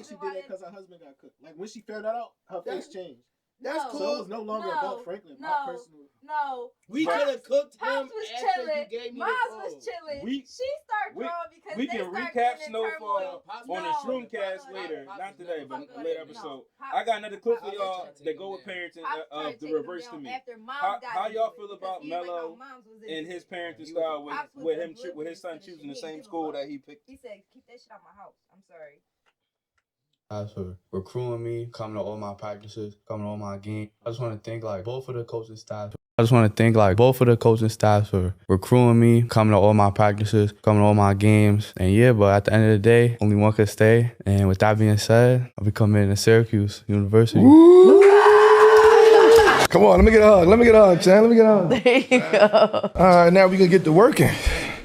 she did it because her husband got cooked. Like when she found that out, her face changed. That's cool. So it was no longer about Franklin. My personal. No. We could have cooked him Pops was after chilling. you gave me Moms the was code. chilling. We- She started growing because We they can start recap getting in Snowfall turmoil. on a Shroomcast later. Not today, but a later episode. I got another clip for y'all that go with parenting of the reverse to me. How y'all feel about Mello and his parenting style with his son choosing the same school that he picked? He said, keep that shit out my house. I'm sorry. As for recruiting me, coming to all my practices, coming to all my games. I just want to thank both of the coaching staff. For recruiting me, coming to all my practices, coming to all my games. And yeah, but at the end of the day, only one could stay. And with that being said, I'll be coming to Syracuse University. Come on, let me get a hug, Chan. Let me get a hug. There you go. All right, now we can get to working.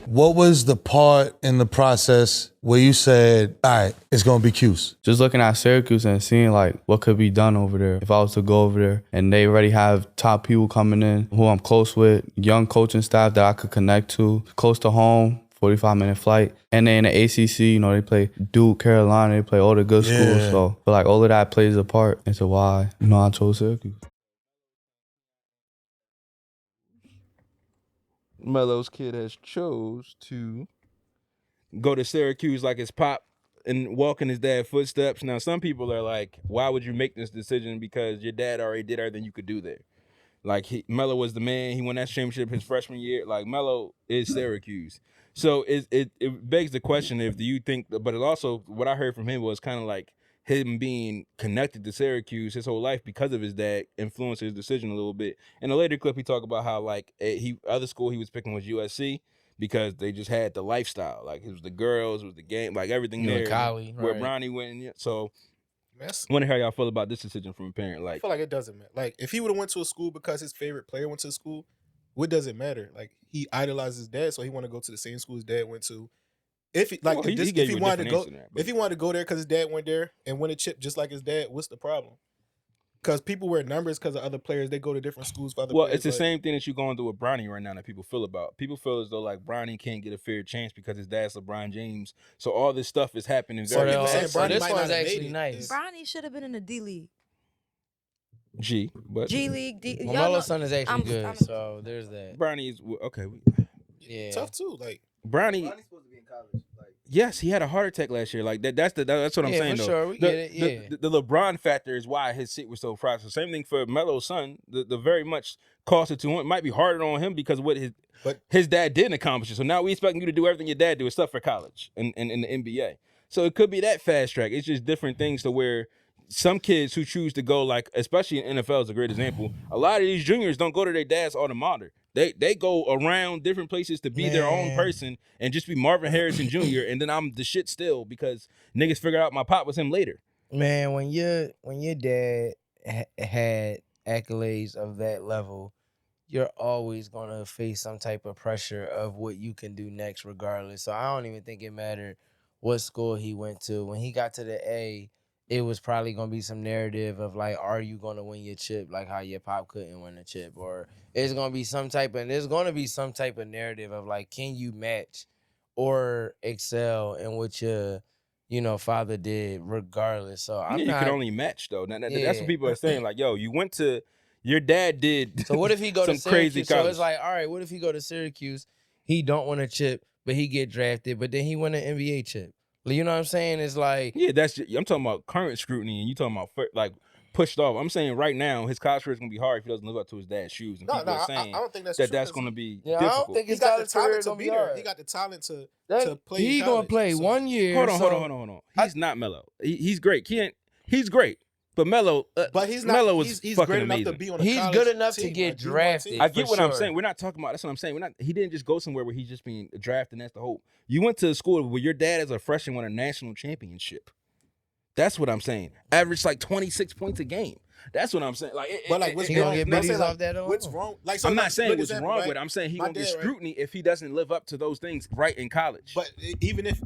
What was the part in the process where you said, all right, it's going to be Cuse? Just looking at Syracuse and seeing what could be done over there. If I was to go over there and they already have top people coming in who I'm close with, young coaching staff that I could connect to, close to home, 45-minute flight. And then in the ACC, they play Duke, Carolina, they play all the good schools. So I feel like all of that plays a part into why, I chose Syracuse. Melo's kid has chose to go to Syracuse like his pop and walk in his dad's footsteps. Now, some people are like, why would you make this decision? Because your dad already did everything you could do there. Like, Melo was the man. He won that championship his freshman year. Like, Melo is Syracuse. So it begs the question do you think, but it also, what I heard from him was kind of like him being connected to Syracuse his whole life because of his dad influenced his decision a little bit. In a later clip, he talked about how other school he was picking was USC because they just had the lifestyle. Like, it was the girls, it was the game, like everything there. Cali, where right. Bronny went. So I wonder how y'all feel about this decision from a parent. Like, I feel like it doesn't matter. Like, if he would have went to a school because his favorite player went to the school, what does it matter? Like, he idolizes his dad, so he want to go to the same school his dad went to. If he wanted to go there because his dad went there and win a chip just like his dad, what's the problem? Because people wear numbers because of other players. They go to different schools for other players. Well, it's the same thing that you're going through with Bronny right now that people feel about. People feel as though like Bronny can't get a fair chance because his dad's LeBron James. So all this stuff is happening very fast. So this one's actually nice. Bronny should have been in the D League. G League. Well, Melo's son is actually good, so there's that. Bronny is okay. Yeah, tough too. Like Bronny's supposed to be in college. Yes, he had a heart attack last year. Like that's what I'm saying. For though. Sure, we get it. Yeah. The LeBron factor is why his shit was so fragile. Same thing for Melo's son. The very much cost it to him. It might be harder on him because of what his dad didn't accomplish. So now we expecting you to do everything your dad do except for college and in the NBA. So it could be that fast track. It's just different things to where some kids who choose to go, like, especially in NFL is a great example. A lot of these juniors don't go to their dad's alma mater. They go around different places to be their own person and just be Marvin Harrison Jr. And then I'm the shit still because niggas figured out my pop was him later. Man, when your dad had accolades of that level, you're always gonna face some type of pressure of what you can do next, regardless. So I don't even think it mattered what school he went to. When he got to the A, it was probably gonna be some narrative of like, are you gonna win your chip like how your pop couldn't win a chip, or there's gonna be some type of narrative of like, can you match or excel in what your father did regardless. So I'm you not. can only match though. That's what people are saying. Like, yo, your dad did. So what if he go some to Syracuse? crazy college. So it's like, all right, what if he go to Syracuse? He don't win a chip, but he get drafted, but then he win an NBA chip. You know what I'm saying? It's like, yeah, I'm talking about current scrutiny, and you talking about like pushed off. I'm saying right now his college career is gonna be hard if he doesn't live up to his dad's shoes. And people are saying I don't think that's that true, that's gonna be yeah, difficult. I don't think his He got the college career talent to gonna be be there. hard. He got the talent to play. He in gonna college, play so. 1 year. Hold on. He's not Melo. He's great. He's great. But Melo, but he's not. Melo is he's fucking great enough amazing. to be on a He's college good enough team, to get a D1 drafted. team. I get what I'm sure. saying. We're not talking about. That's what I'm saying. He didn't just go somewhere where he's just being drafted, and that's the hope. You went to a school where your dad as a freshman won a national championship. That's what I'm saying. Averaged like 26 points a game. That's what I'm saying. Like, but like, what's he gonna get biddies like, off that? what's wrong? Like, so I'm like, not saying look, what's example, wrong right? with it. I'm saying he My gonna get dad, scrutiny if he doesn't live up to those things right in college. But even if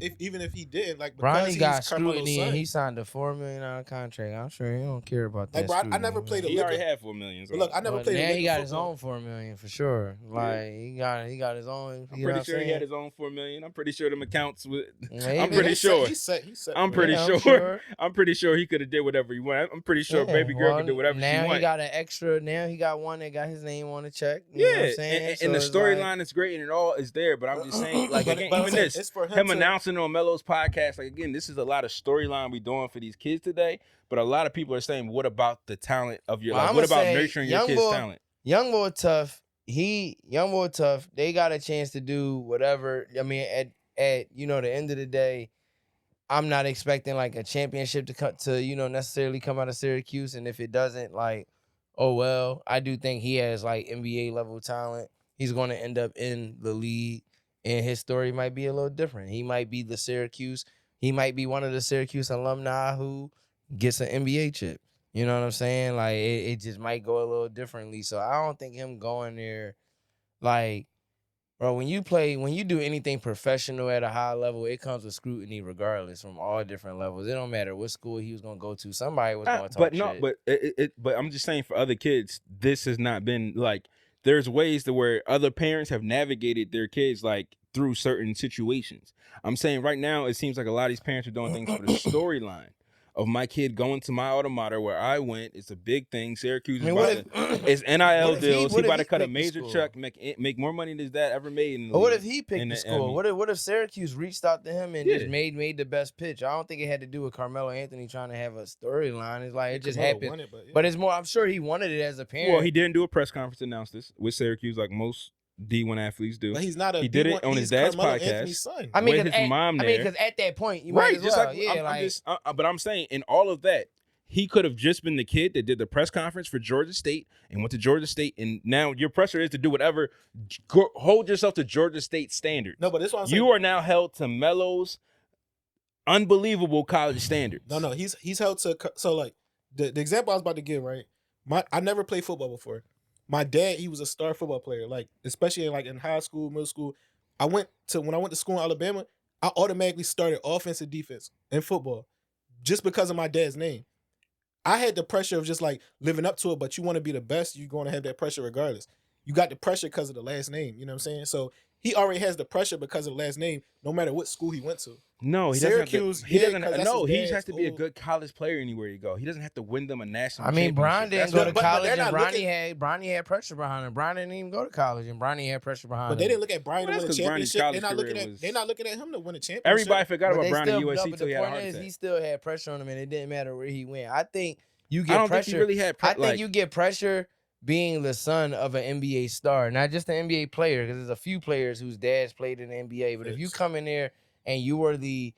he did, like, because Bronny he's got Carmelo's scrutiny son, and he signed a $4 million contract. I'm sure he don't care about that. like, bro, I scrutiny. never played a he already liquor. had $4 million. So. Look, I never played a Now liquor he got football. his own $4 million for sure. Like he got his own. I'm pretty sure he had his own $4 million. I'm pretty sure them accounts with. Maybe. I'm pretty sure. He set I'm pretty sure. I'm pretty sure he could have did whatever he wanted. I'm pretty sure baby girl could do whatever she Now wanted. he got an extra. Now he got one that got his name on the check. You know what I'm saying? And the storyline is great and it all is there. But I'm just saying, like, again, even this, it's for him to, announcing on Melo's podcast, like, again, this is a lot of storyline we doing for these kids today. But a lot of people are saying, what about the talent of your life? What about nurturing your kids' talent? Young boy tough. Young boy tough. They got a chance to do whatever. I mean, at the end of the day, I'm not expecting like a championship to necessarily come out of Syracuse. And if it doesn't, like, oh well, I do think he has like NBA level talent. He's going to end up in the league, and his story might be a little different. He might be he might be one of the Syracuse alumni who gets an NBA chip. You know what I'm saying? Like it just might go a little differently. So I don't think him going there, like, bro, when you do anything professional at a high level, it comes with scrutiny regardless from all different levels. It don't matter what school he was gonna go to. Somebody was gonna talk shit. But I'm just saying for other kids, this has not been like. There's ways to where other parents have navigated their kids like through certain situations. I'm saying right now, it seems like a lot of these parents are doing things for the storyline of my kid going to my alma mater where I went. It's a big thing. Syracuse is NIL deals. He about to cut a major check, make more money than his dad ever made. In the But what league. if he picked the school? What if Syracuse reached out to him and just made the best pitch? I don't think it had to do with Carmelo Anthony trying to have a storyline. It's like it just happened. But it's more. I'm sure he wanted it as a parent. Well, he didn't do a press conference to announce this with Syracuse like most D1 athletes do. But he's not a he did D1, it on his dad's podcast. Son. I mean, with his mom there. because at that point, you might as well. But I'm saying in all of that, he could have just been the kid that did the press conference for Georgia State and went to Georgia State, and now your pressure is to do whatever. Hold yourself to Georgia State standards. No, but this one you are now held to Melo's unbelievable college standards. No, he's held to. So like the example I was about to give, right? I never played football before. My dad, he was a star football player, like especially in high school, middle school. When I went to school in Alabama, I automatically started offense and defense in football just because of my dad's name. I had the pressure of just like living up to it, but you want to be the best, you're going to have that pressure regardless. You got the pressure because of the last name, you know what I'm saying? So he already has the pressure because of the last name, no matter what school he went to. No, he Syracuse, doesn't. He just has to be a good college player anywhere you go. He doesn't have to win them a national. I mean, Bron didn't go to college, and Bronny had pressure behind him. Bron didn't even go to college, and Bronny had pressure behind him. But they didn't look at Bron to win a championship. They're not looking at him to win a championship. Everybody forgot about Bron at USC until he had a heart attack. He still had pressure on him, and it didn't matter where he went. I think you get pressure. Think he really had I think you get pressure being the son of an NBA star, not just an NBA player, because there's a few players whose dads played in the NBA. But if you come in there and you are the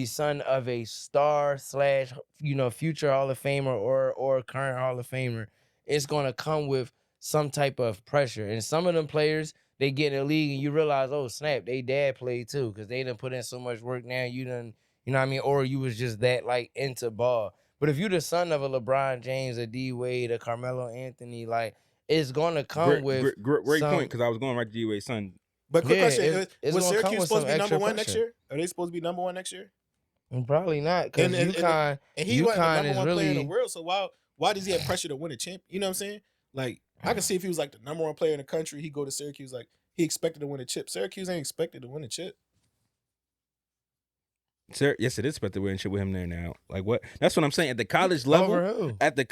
son of a star / future Hall of Famer or current Hall of Famer, it's gonna come with some type of pressure. And some of them players, they get in the league and you realize, oh snap, they dad played too, because they done put in so much work. Now you done, you know what I mean, or you was just that like into ball. But if you're the son of a LeBron James, a D Wade, a Carmelo Anthony, like it's gonna come with great point, because I was going right to D Wade's son. But quick question: was Syracuse supposed to be number one next year? Are they supposed to be number one next year? Probably not, because UConn he wasn't the number is one really player in the world. So why does he have pressure to win a champ? You know what I'm saying? Like I can see if he was like the number one player in the country, he go to Syracuse, like he expected to win a chip. Syracuse ain't expected to win a chip. Sir, yes, it is about to win shit with him there now. Like what? That's what I'm saying. At the college level, Over who? at the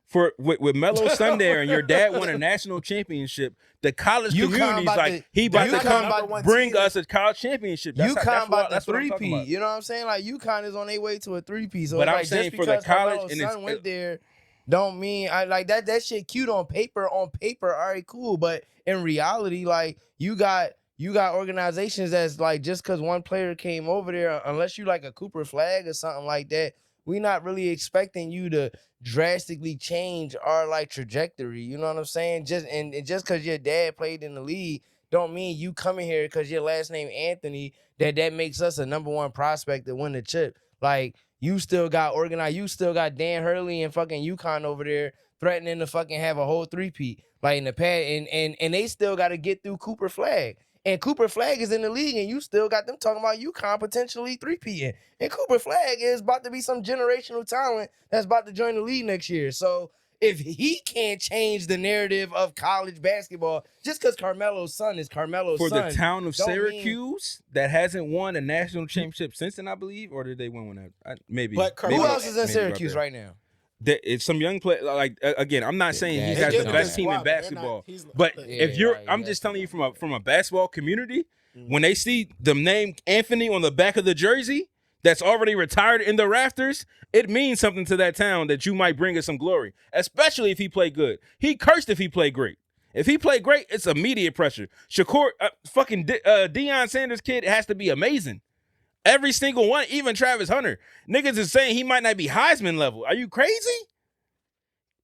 for with Melo's son there, and your dad won a national championship. The college community's like he about to come bring us a college championship. UConn about the 3P. You know what I'm saying? Like UConn is on their way to a 3P. So but it's I'm like, saying just for the because college Carmelo's and son went there, don't mean I like that. That shit cute on paper. On paper, all right, cool. But in reality, like you got organizations that's like just because one player came over there, unless you like a Cooper Flag or something like that, we not really expecting you to drastically change our like trajectory. You know what I'm saying? Just because your dad played in the league, don't mean you coming here because your last name Anthony that makes us a number one prospect to win the chip. Like you still got organized. You still got Dan Hurley and fucking UConn over there threatening to fucking have a whole 3P like in the pad, and they still got to get through Cooper Flag. And Cooper Flag is in the league, and you still got them talking about UConn potentially 3P. And Cooper Flag is about to be some generational talent that's about to join the league next year. So if he can't change the narrative of college basketball, just because Carmelo's son is Carmelo's son. For the town of Syracuse that hasn't won a national championship since then, I believe, or did they win one? Maybe. But who else is in Syracuse right now? It's some young player. Like again, I'm not saying he's got the best team in basketball, but if you're, I'm just telling you from a basketball community, when they see the name Anthony on the back of the jersey that's already retired in the rafters, it means something to that town that you might bring us some glory, especially if he played good. He cursed if he played great. If he played great, it's immediate pressure. Shakur, Deion Sanders kid has to be amazing. Every single one, even Travis Hunter. Niggas is saying he might not be Heisman level. Are you crazy?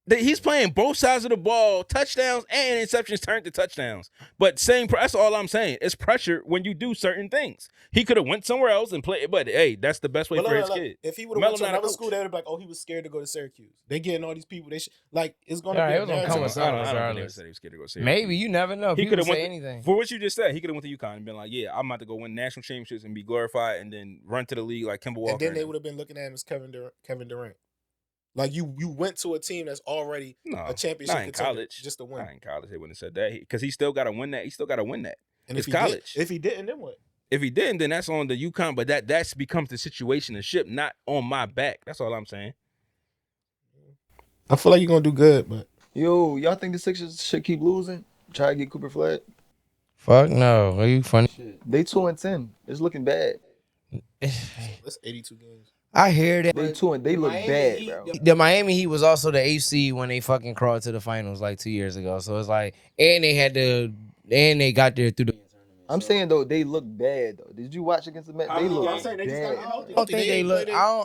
He's playing both sides of the ball, touchdowns and interceptions turned to touchdowns. But that's all I'm saying. It's pressure when you do certain things. He could have went somewhere else and played, but hey, that's the best way for his kid. If he would have went to another school, they would have been like, oh, he was scared to go to Syracuse. They getting all these people. It's going to be a narrative. I don't think they said he was scared to go to Syracuse. Maybe, you never know. He could have say anything. For what you just said, he could have went to UConn and been like, yeah, I'm about to go win national championships and be glorified and then run to the league like Kemba Walker. And then they would have been looking at him as Kevin Durant. Like you went to a team that's already a championship not in college. Just to win. Not in college, they wouldn't have said that because he still got to win that. He still got to win that. And it's college. If he didn't, then what? If he didn't, then that's on the UConn. But that's becomes the situation of ship, not on my back. That's all I'm saying. I feel like you're gonna do good, but y'all think the Sixers should keep losing? Try to get Cooper Flag? Fuck no. Are you funny? They 2-10. It's looking bad. That's 82 games. I hear that. They look bad, bro. The Miami Heat was also the AC when they fucking crawled to the finals like 2 years ago. So it's like, and they got there through the. I'm saying though, they look bad though. Did you watch against the Mets? They look bad. I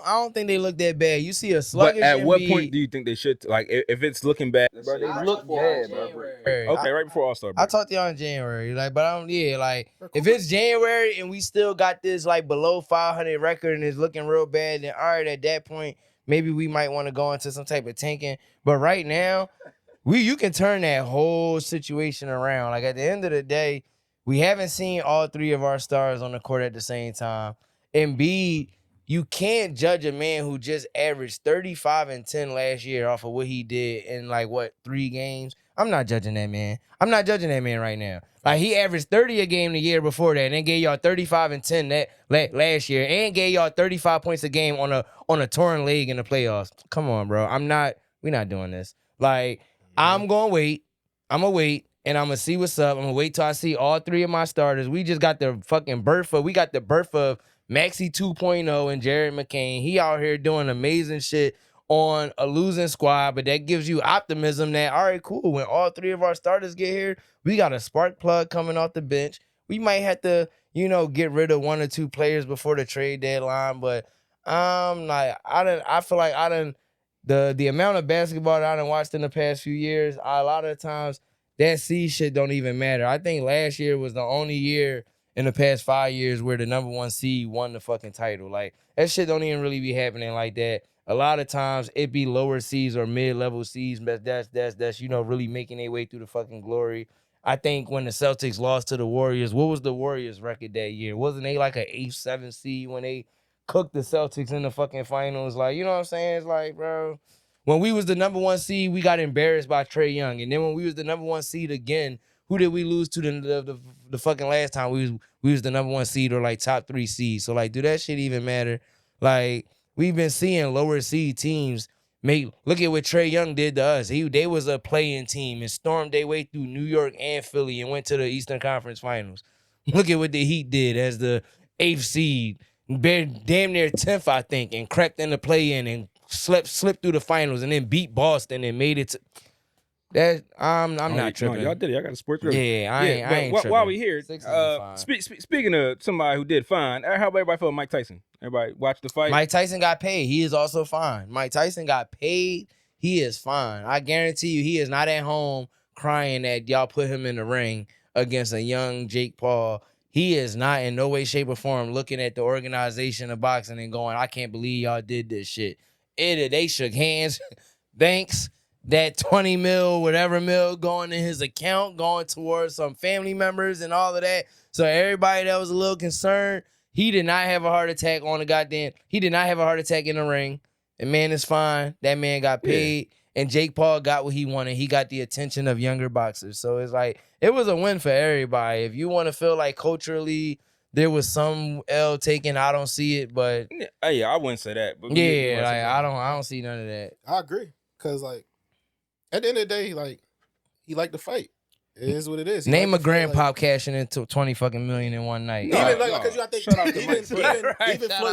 don't think they look that bad. You see a sluggish. But at what point do you think they should like if it's looking bad? Bro, they look bad, bro. Okay, right before All-Star break. I talked to y'all in January, but if it's January and we still got this like below 500 record and it's looking real bad, then all right, at that point maybe we might want to go into some type of tanking. But right now, you can turn that whole situation around. Like at the end of the day, we haven't seen all three of our stars on the court at the same time. Embiid, you can't judge a man who just averaged 35 and 10 last year off of what he did in 3 games. I'm not judging that man. I'm not judging that man right now. Like he averaged 30 a game the year before that, and then gave y'all 35 and 10 that last year, and gave y'all 35 points a game on a torn leg in the playoffs. Come on, bro. We're not doing this. Like, I'm gonna wait. And I'm going to see what's up. I'm going to wait till I see all 3 of my starters. We just got the fucking birth of Maxey 2.0 and Jared McCain. He out here doing amazing shit on a losing squad, but that gives you optimism that, all right, cool. When all 3 of our starters get here, we got a spark plug coming off the bench. We might have to, get rid of 1 or 2 players before the trade deadline, but I feel like the amount of basketball that I done watched in the past few years, a lot of times, that seed shit don't even matter. I think last year was the only year in the past 5 years where the number 1 seed won the fucking title. Like, that shit don't even really be happening like that. A lot of times it be lower seeds or mid-level seeds that's really making their way through the fucking glory. I think when the Celtics lost to the Warriors, what was the Warriors record that year? Wasn't they like an 8th, 7th seed when they cooked the Celtics in the fucking finals? Like, you know what I'm saying? It's like, bro, when we was the number 1 seed, we got embarrassed by Trae Young. And then when we was the number 1 seed again, who did we lose to the fucking last time we was the number 1 seed or like top 3 seed? So like, do that shit even matter? Like, we've been seeing lower seed teams look at what Trae Young did to us. They was a play-in team and stormed their way through New York and Philly and went to the Eastern Conference Finals. Look at what the Heat did as the 8th seed, damn near 10th, I think, and cracked in the play-in and slipped through the finals and then beat Boston and made it to that. I'm not tripping. No, y'all did it. Y'all got a sports record. Yeah, I ain't tripping. While we here, speaking of somebody who did fine, how about everybody feel Mike Tyson? Everybody watch the fight? Mike Tyson got paid. He is also fine. Mike Tyson got paid. He is fine. I guarantee you he is not at home crying that y'all put him in the ring against a young Jake Paul. He is not in no way, shape, or form looking at the organization of boxing and going, I can't believe y'all did this shit. They shook hands. Thanks. That 20 mil, whatever mil going in his account, going towards some family members and all of that. So everybody that was a little concerned, he did not have a heart attack he did not have a heart attack in the ring. The man is fine. That man got paid. And Jake Paul got what he wanted. He got the attention of younger boxers. So it's like, it was a win for everybody. If you want to feel like culturally there was some L taken, I don't see it, but I wouldn't say that. But yeah, like I don't see none of that. I agree. Cause like at the end of the day, like he liked to fight. It is what it is. Name a grandpop cashing into 20 fucking million in one night. Even because you gotta think even Floyd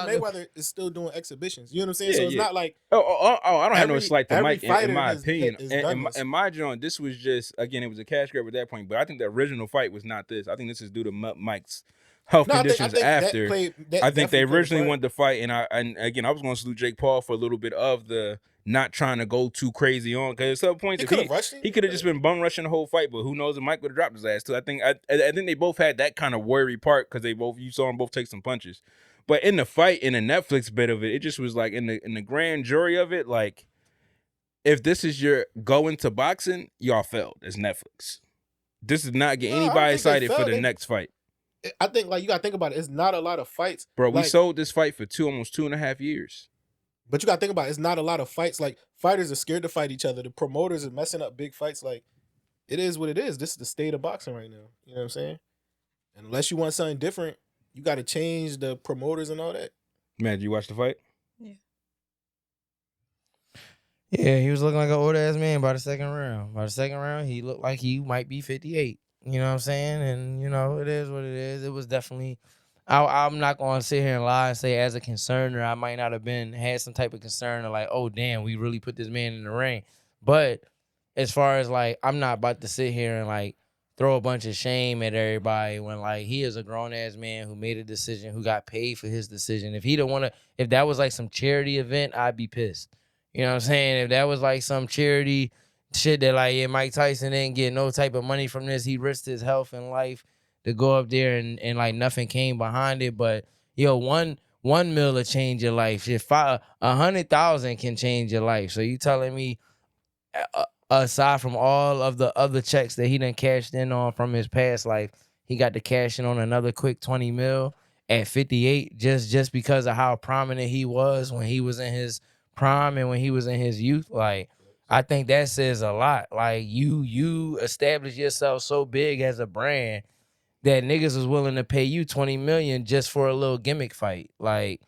Mayweather is still doing exhibitions. You know what I'm saying? So it's not like I don't have no slight to Mike in my opinion. And my John, this was just again, it was a cash grab at that point. But I think the original fight was not this. I think this is due to Mike's health conditions after. I think they originally wanted to fight, and again, I was going to salute Jake Paul for a little bit of the not trying to go too crazy on, because at some point he could have just been bum rushing the whole fight, but who knows if Mike would have dropped his ass too. I think they both had that kind of worry part because you saw them both take some punches, but in the fight, in the Netflix bit of it, it just was like in the grand jury of it, like if this is your go into boxing, y'all failed as Netflix. This is not get anybody excited for the next fight. I think like you gotta think about it. It's not a lot of fights, bro. We sold this fight for almost 2.5 years. But you gotta think about it. It's not a lot of fights. Like fighters are scared to fight each other. The promoters are messing up big fights. Like it is what it is. This is the state of boxing right now. You know what I'm saying? And unless you want something different, you got to change the promoters and all that. Man, did you watch the fight? Yeah, he was looking like an old ass man by the second round. By the second round, he looked like he might be 58. You know what I'm saying? And, you know, it is what it is. It was definitely, I'm not going to sit here and lie and say as a concerner, I might not have had some type of concern of like, oh, damn, we really put this man in the ring. But as far as like, I'm not about to sit here and like throw a bunch of shame at everybody when like he is a grown ass man who made a decision, who got paid for his decision. If that was like some charity event, I'd be pissed. You know what I'm saying? If that was like some charity shit that like, yeah, Mike Tyson didn't get no type of money from this. He risked his health and life to go up there and like nothing came behind it. But yo, one mil will change your life. If 100,000 can change your life. So you telling me aside from all of the other checks that he done cashed in on from his past life, he got to cash in on another quick 20 mil at 58 just because of how prominent he was when he was in his prime and when he was in his youth. Like, I think that says a lot. Like you establish yourself so big as a brand that niggas was willing to pay you 20 million just for a little gimmick fight. Like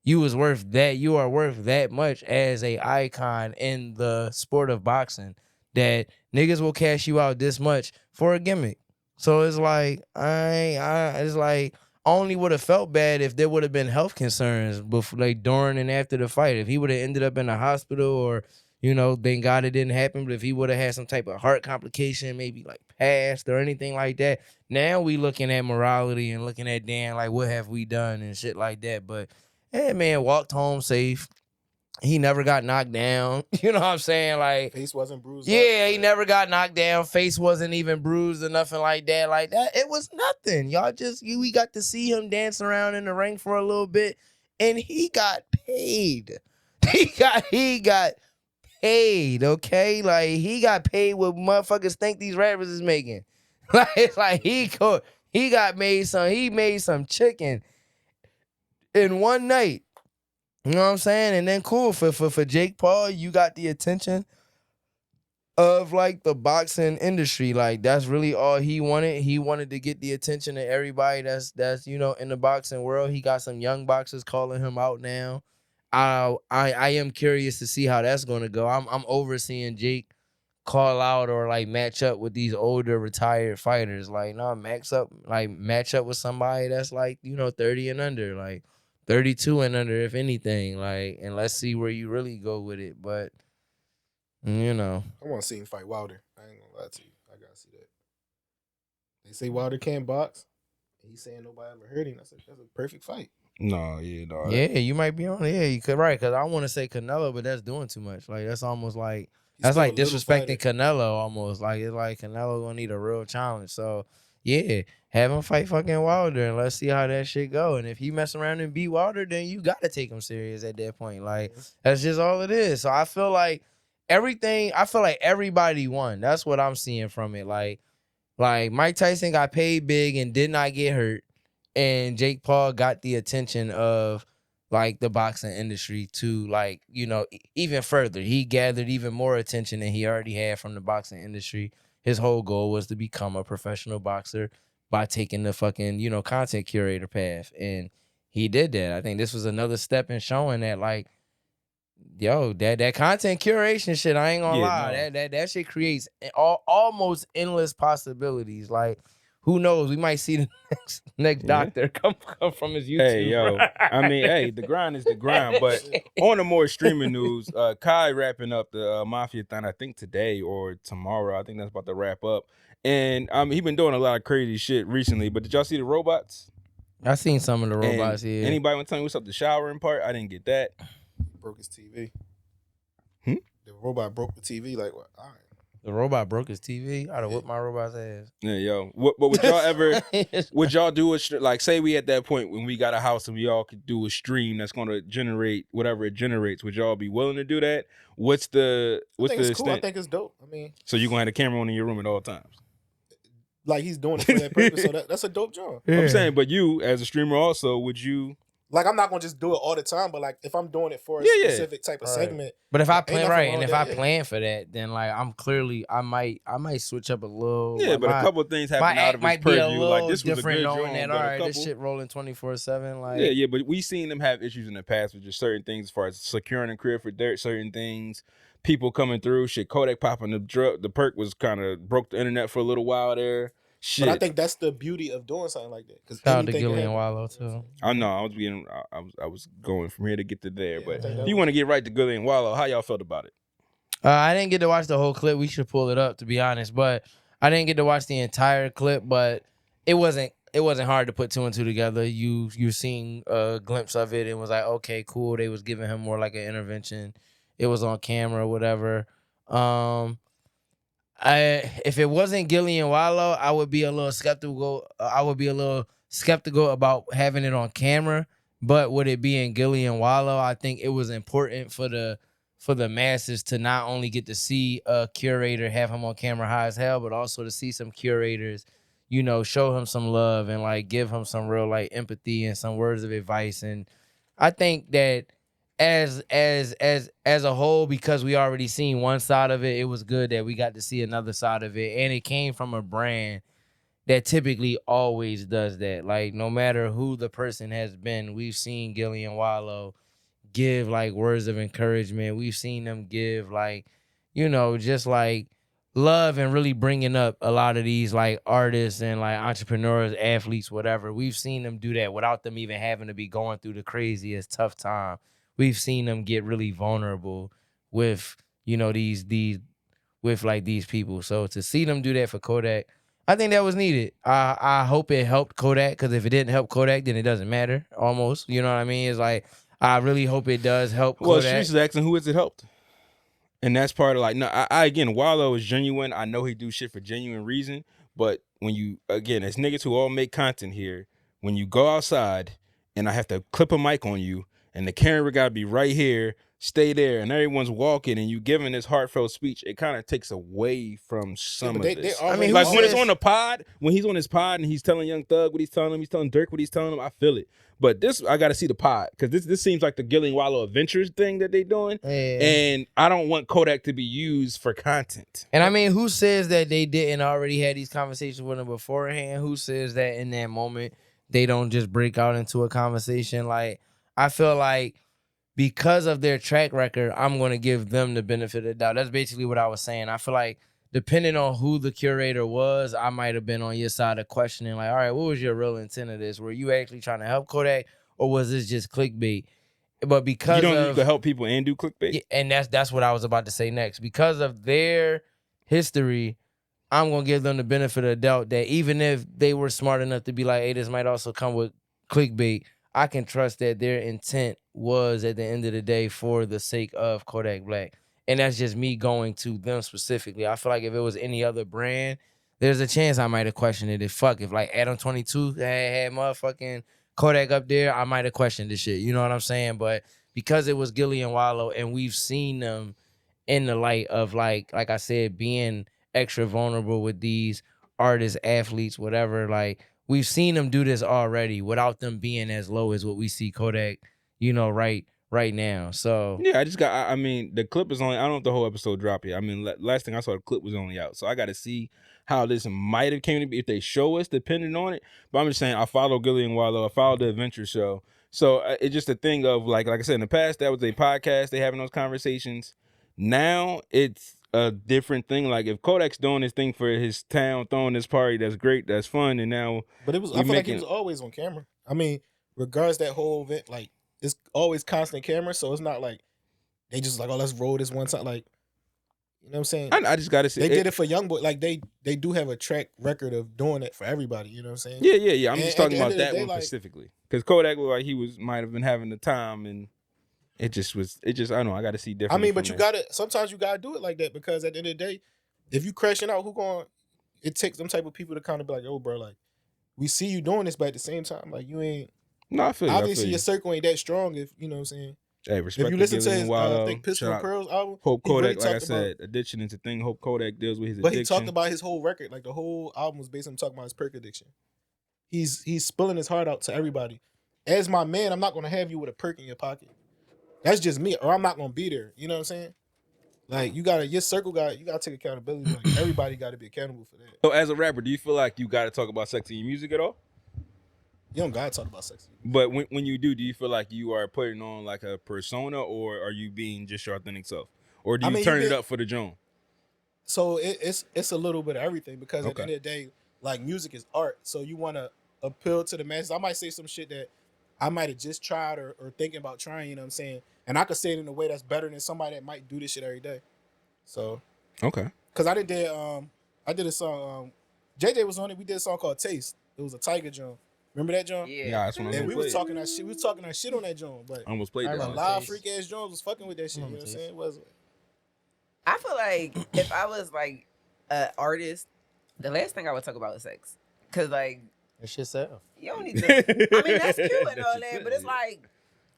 you are worth that much as a icon in the sport of boxing that niggas will cash you out this much for a gimmick. So it's like it's like only would have felt bad if there would have been health concerns before, like during and after the fight. If he would have ended up in a hospital or, you know, thank God it didn't happen. But if he would have had some type of heart complication, maybe like passed or anything like that, now we looking at morality and looking at damn, like what have we done and shit like that. But hey, man, walked home safe. He never got knocked down. You know what I'm saying? Like face wasn't bruised. Yeah, he never got knocked down. Face wasn't even bruised or nothing like that. Like that, it was nothing. Y'all we got to see him dance around in the ring for a little bit, and he got paid. He got paid. Okay, like he got paid what motherfuckers think these rappers is making. Like it's like he made some chicken in one night. You know what I'm saying? And then cool for Jake Paul, you got the attention of like the boxing industry. Like that's really all he wanted. He wanted to get the attention of everybody that's you know in the boxing world. He got some young boxers calling him out now. I am curious to see how that's gonna go. I'm overseeing Jake call out or like match up with these older retired fighters. Like, no, match up with somebody that's like, you know, 30 and under, like 32 and under, if anything. Like, and let's see where you really go with it. But you know, I want to see him fight Wilder. I ain't gonna lie to you. I gotta see that. They say Wilder can't box. He's saying nobody ever heard him. That's a perfect fight. No. Yeah, you might be on. Yeah, you could, right? Because I want to say Canelo, but that's doing too much. Like that's almost like that's like disrespecting Canelo almost. Like it's like Canelo gonna need a real challenge. So yeah, have him fight fucking Wilder and let's see how that shit go. And if he mess around and beat Wilder, then you gotta take him serious at that point. Like that's just all it is. So I feel like everybody won. That's what I'm seeing from it. Like Mike Tyson got paid big and did not get hurt. And Jake Paul got the attention of like the boxing industry to like, you know, even further. He gathered even more attention than he already had from the boxing industry. His whole goal was to become a professional boxer by taking the fucking, you know, content curator path. And he did that. I think this was another step in showing that like, yo, that content curation shit, I ain't gonna lie. No. That shit creates almost endless possibilities. Like, who knows? We might see the next doctor come from his YouTube. Hey, yo. I mean, hey, the grind is the grind. But on the more streaming news, Kai wrapping up the Mafia-thon, I think today or tomorrow. I think that's about to wrap up. And he been doing a lot of crazy shit recently. But did y'all see the robots? I seen some of the robots here. Anybody want to tell me what's up the showering part? I didn't get that. Broke his TV. The robot broke the TV. Like, what? All right. The robot broke his TV. I'd have whipped my robot's ass. Yeah, yo. What would y'all ever? Would y'all do like say we at that point when we got a house and we all could do a stream that's gonna generate whatever it generates? Would y'all be willing to do that? What's the extent? Cool. I think it's dope. I mean, so you gonna have a camera on in your room at all times? Like he's doing it for that purpose. So that's a dope job. Yeah. I'm saying, but you as a streamer also, would you? Like I'm not gonna just do it all the time, but like if I'm doing it for a specific type of segment. But if I plan and if I plan for that, then like I might switch up a little. Yeah, like but a couple of things happen out of his purview. Like this was a good knowing joint, that all right, this shit rolling 24/7. Like yeah, but we seen them have issues in the past with just certain things as far as securing a crib for certain things, people coming through. Shit, Kodak popping the perk was kind of broke the internet for a little while there. Shit. But I think that's the beauty of doing something like that. Because shout out to Gillian Wallow too. I know I was going from here to get to there, but if you want to get right to Gillian Wallow, how y'all felt about it? I didn't get to watch the whole clip. We should pull it up to be honest, but I didn't get to watch the entire clip. But it wasn't hard to put two and two together. You seen a glimpse of it and was like, okay, cool. They was giving him more like an intervention. It was on camera, or whatever. If it wasn't Gillian Wallow, I would be a little skeptical. About having it on camera. But with it being Gillian Wallow, I think it was important for the masses to not only get to see a curator have him on camera high as hell, but also to see some curators, you know, show him some love and like give him some real like empathy and some words of advice. And I think that as a whole, because we already seen one side of it, it was good that we got to see another side of it. And it came from a brand that typically always does that. Like, no matter who the person has been, we've seen Gillian Wallow give like words of encouragement. We've seen them give like, you know, just like love and really bringing up a lot of these like artists and like entrepreneurs, athletes, whatever. We've seen them do that without them even having to be going through the craziest tough time. We've seen them get really vulnerable with, you know, these people. So to see them do that for Kodak, I think that was needed. I hope it helped Kodak, because if it didn't help Kodak, then it doesn't matter almost. You know what I mean? It's like, I really hope it does help Kodak. Well, Streets is asking who has it helped? And that's part of like, no, I again, Wallow is genuine. I know he do shit for genuine reason. But when you, again, as niggas who all make content here, when you go outside and I have to clip a mic on you, and the camera got to be right here stay there and everyone's walking and you giving this heartfelt speech, it kind of takes away from some of this. I mean, like when it's on the pod, when he's on his pod and he's telling Young Thug what he's telling him, he's telling Dirk what he's telling him, I feel it. But this, I got to see the pod because this seems like the Gilly and Wallow Adventures thing that they're doing. Yeah. And I don't want Kodak to be used for content. And I mean, who says that they didn't already have these conversations with him beforehand? Who says that in that moment they don't just break out into a conversation? Like, I feel like because of their track record, I'm going to give them the benefit of the doubt. That's basically what I was saying. I feel like depending on who the curator was, I might have been on your side of questioning, like, all right, what was your real intent of this? Were you actually trying to help Kodak, or was this just clickbait? But because you could help people and do clickbait? Yeah, and that's what I was about to say next. Because of their history, I'm going to give them the benefit of the doubt that even if they were smart enough to be like, hey, this might also come with clickbait, I can trust that their intent was at the end of the day for the sake of Kodak Black. And that's just me going to them specifically. I feel like if it was any other brand, there's a chance I might have questioned it. If like Adam 22 had motherfucking Kodak up there, I might have questioned this shit. You know what I'm saying? But because it was Gilly and Wallow and we've seen them in the light of like I said, being extra vulnerable with these artists, athletes, whatever, like we've seen them do this already without them being as low as what we see Kodak, right now. So yeah, I mean, the clip is only, I don't know if the whole episode dropped yet. I mean, last thing I saw, the clip was only out. So I got to see how this might have came to be if they show us, depending on it. But I'm just saying, I follow Gilly and Wallow. I follow the Adventure Show. So it's just a thing of like I said, in the past, that was a podcast. They having those conversations. Now it's a different thing. Like if Kodak's doing this thing for his town, throwing this party, that's great, that's fun. And now, but I feel like he was always on camera. I mean, regards that whole event, like it's always constant camera, so it's not like they just like, oh, let's roll this one time. Like, you know what I'm saying? I just gotta say they did it for Young Boy. Like they do have a track record of doing it for everybody. You know what I'm saying? Yeah. I'm just talking about that one specifically because Kodak looked like he might have been having the time and. It just I don't know. I got to see different. I mean, but sometimes you gotta do it like that because at the end of the day, if you crashing out, it takes them type of people to kind of be like, oh, bro, like we see you doing this, but at the same time, like you ain't. No, I feel you. Obviously, your circle ain't that strong. If you know what I'm saying. Hey, respect. If you listen to his, Wallow, I think Pistol and Pearls album, Hope Kodak, really like I said, addiction is a thing. Hope Kodak deals with his but addiction. he talked about his whole record. Like the whole album was based on talking about his perk addiction. He's spilling his heart out to everybody. As my man, I'm not gonna have you with a perk in your pocket. That's just me, or I'm not gonna be there. You know what I'm saying? Like your circle you gotta take accountability. Like everybody gotta be accountable for that. So as a rapper, do you feel like you gotta talk about sex in your music at all? You don't gotta talk about sex. But when you do you feel like you are putting on like a persona, or are you being just your authentic self, or do you turn it up for the Joan? So it's a little bit of everything because at the end of the day, like music is art. So you want to appeal to the masses. I might say some shit that I might have just tried or thinking about trying. You know what I'm saying? And I could say it in a way that's better than somebody that might do this shit every day. So because I did a song. JJ was on it. We did a song called Taste. It was a Tiger Joan. Remember that Joan? Yeah, that's when and we was talking that shit. We was talking that shit on that Joan, but I almost played that. A lot of freak ass Jones was fucking with that shit. You know what I'm saying? It was. I feel like if I was like an artist, the last thing I would talk about is sex, cause like that shit sell. You don't need to. I mean, that's cute and all that, but it's like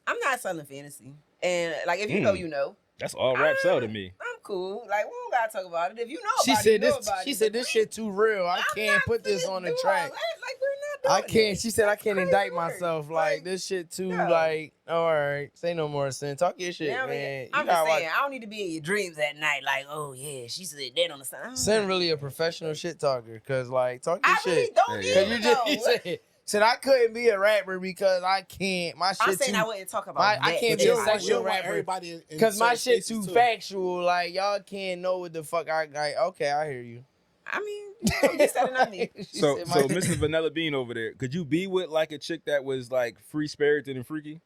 I'm not selling fantasy, and like if you know, you know. That's all rap sell to me. I'm cool. Like we don't gotta talk about it. If you know she about said it, you know this. about She it. said this shit too real. I can't put this on the track. Like we're not doing I can't. it. She said I can't Crazy indict work. myself. Like this shit too. Like all right, say no more, son. Talk your shit, Yeah, man. I'm just saying, I don't need to be in your dreams at night. Like, oh yeah, she said that on the side. Sen really a professional shit talker, cause like talk your I shit. really don't need to know. Said I couldn't be a rapper because I can't. My shit I'm saying too, I wouldn't talk about that. I can't be a want sexual rapper everybody because my shit too factual. Like y'all can't know what the fuck I got. Okay, I hear you. I mean, you said it on me. So Mr. Vanilla Bean over there, could you be with like a chick that was like free spirited and freaky?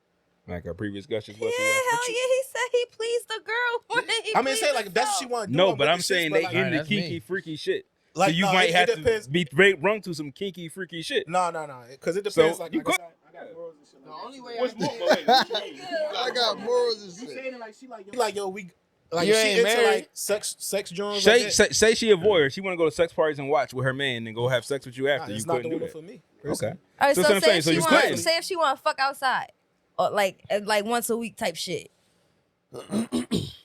Like our previous gushers. Yeah, hell yeah, he said he pleased the girl. I mean, say like if that's what she want to do. No, but I'm saying they into kinky, freaky shit. Like, so you might have to be run to some kinky, freaky shit. No, because it depends. So like you I got morals and shit. The only way I got morals and shit. Saying it like yo, we like You she ain't into married? like sex joints. Say she a voyeur. She want to go to sex parties and watch with her man and go have sex with you after. It's You not couldn't the do woman that. for me. Okay. All right, So so that's what I'm saying. So you couldn't. say if she want to fuck outside, or like once a week type shit.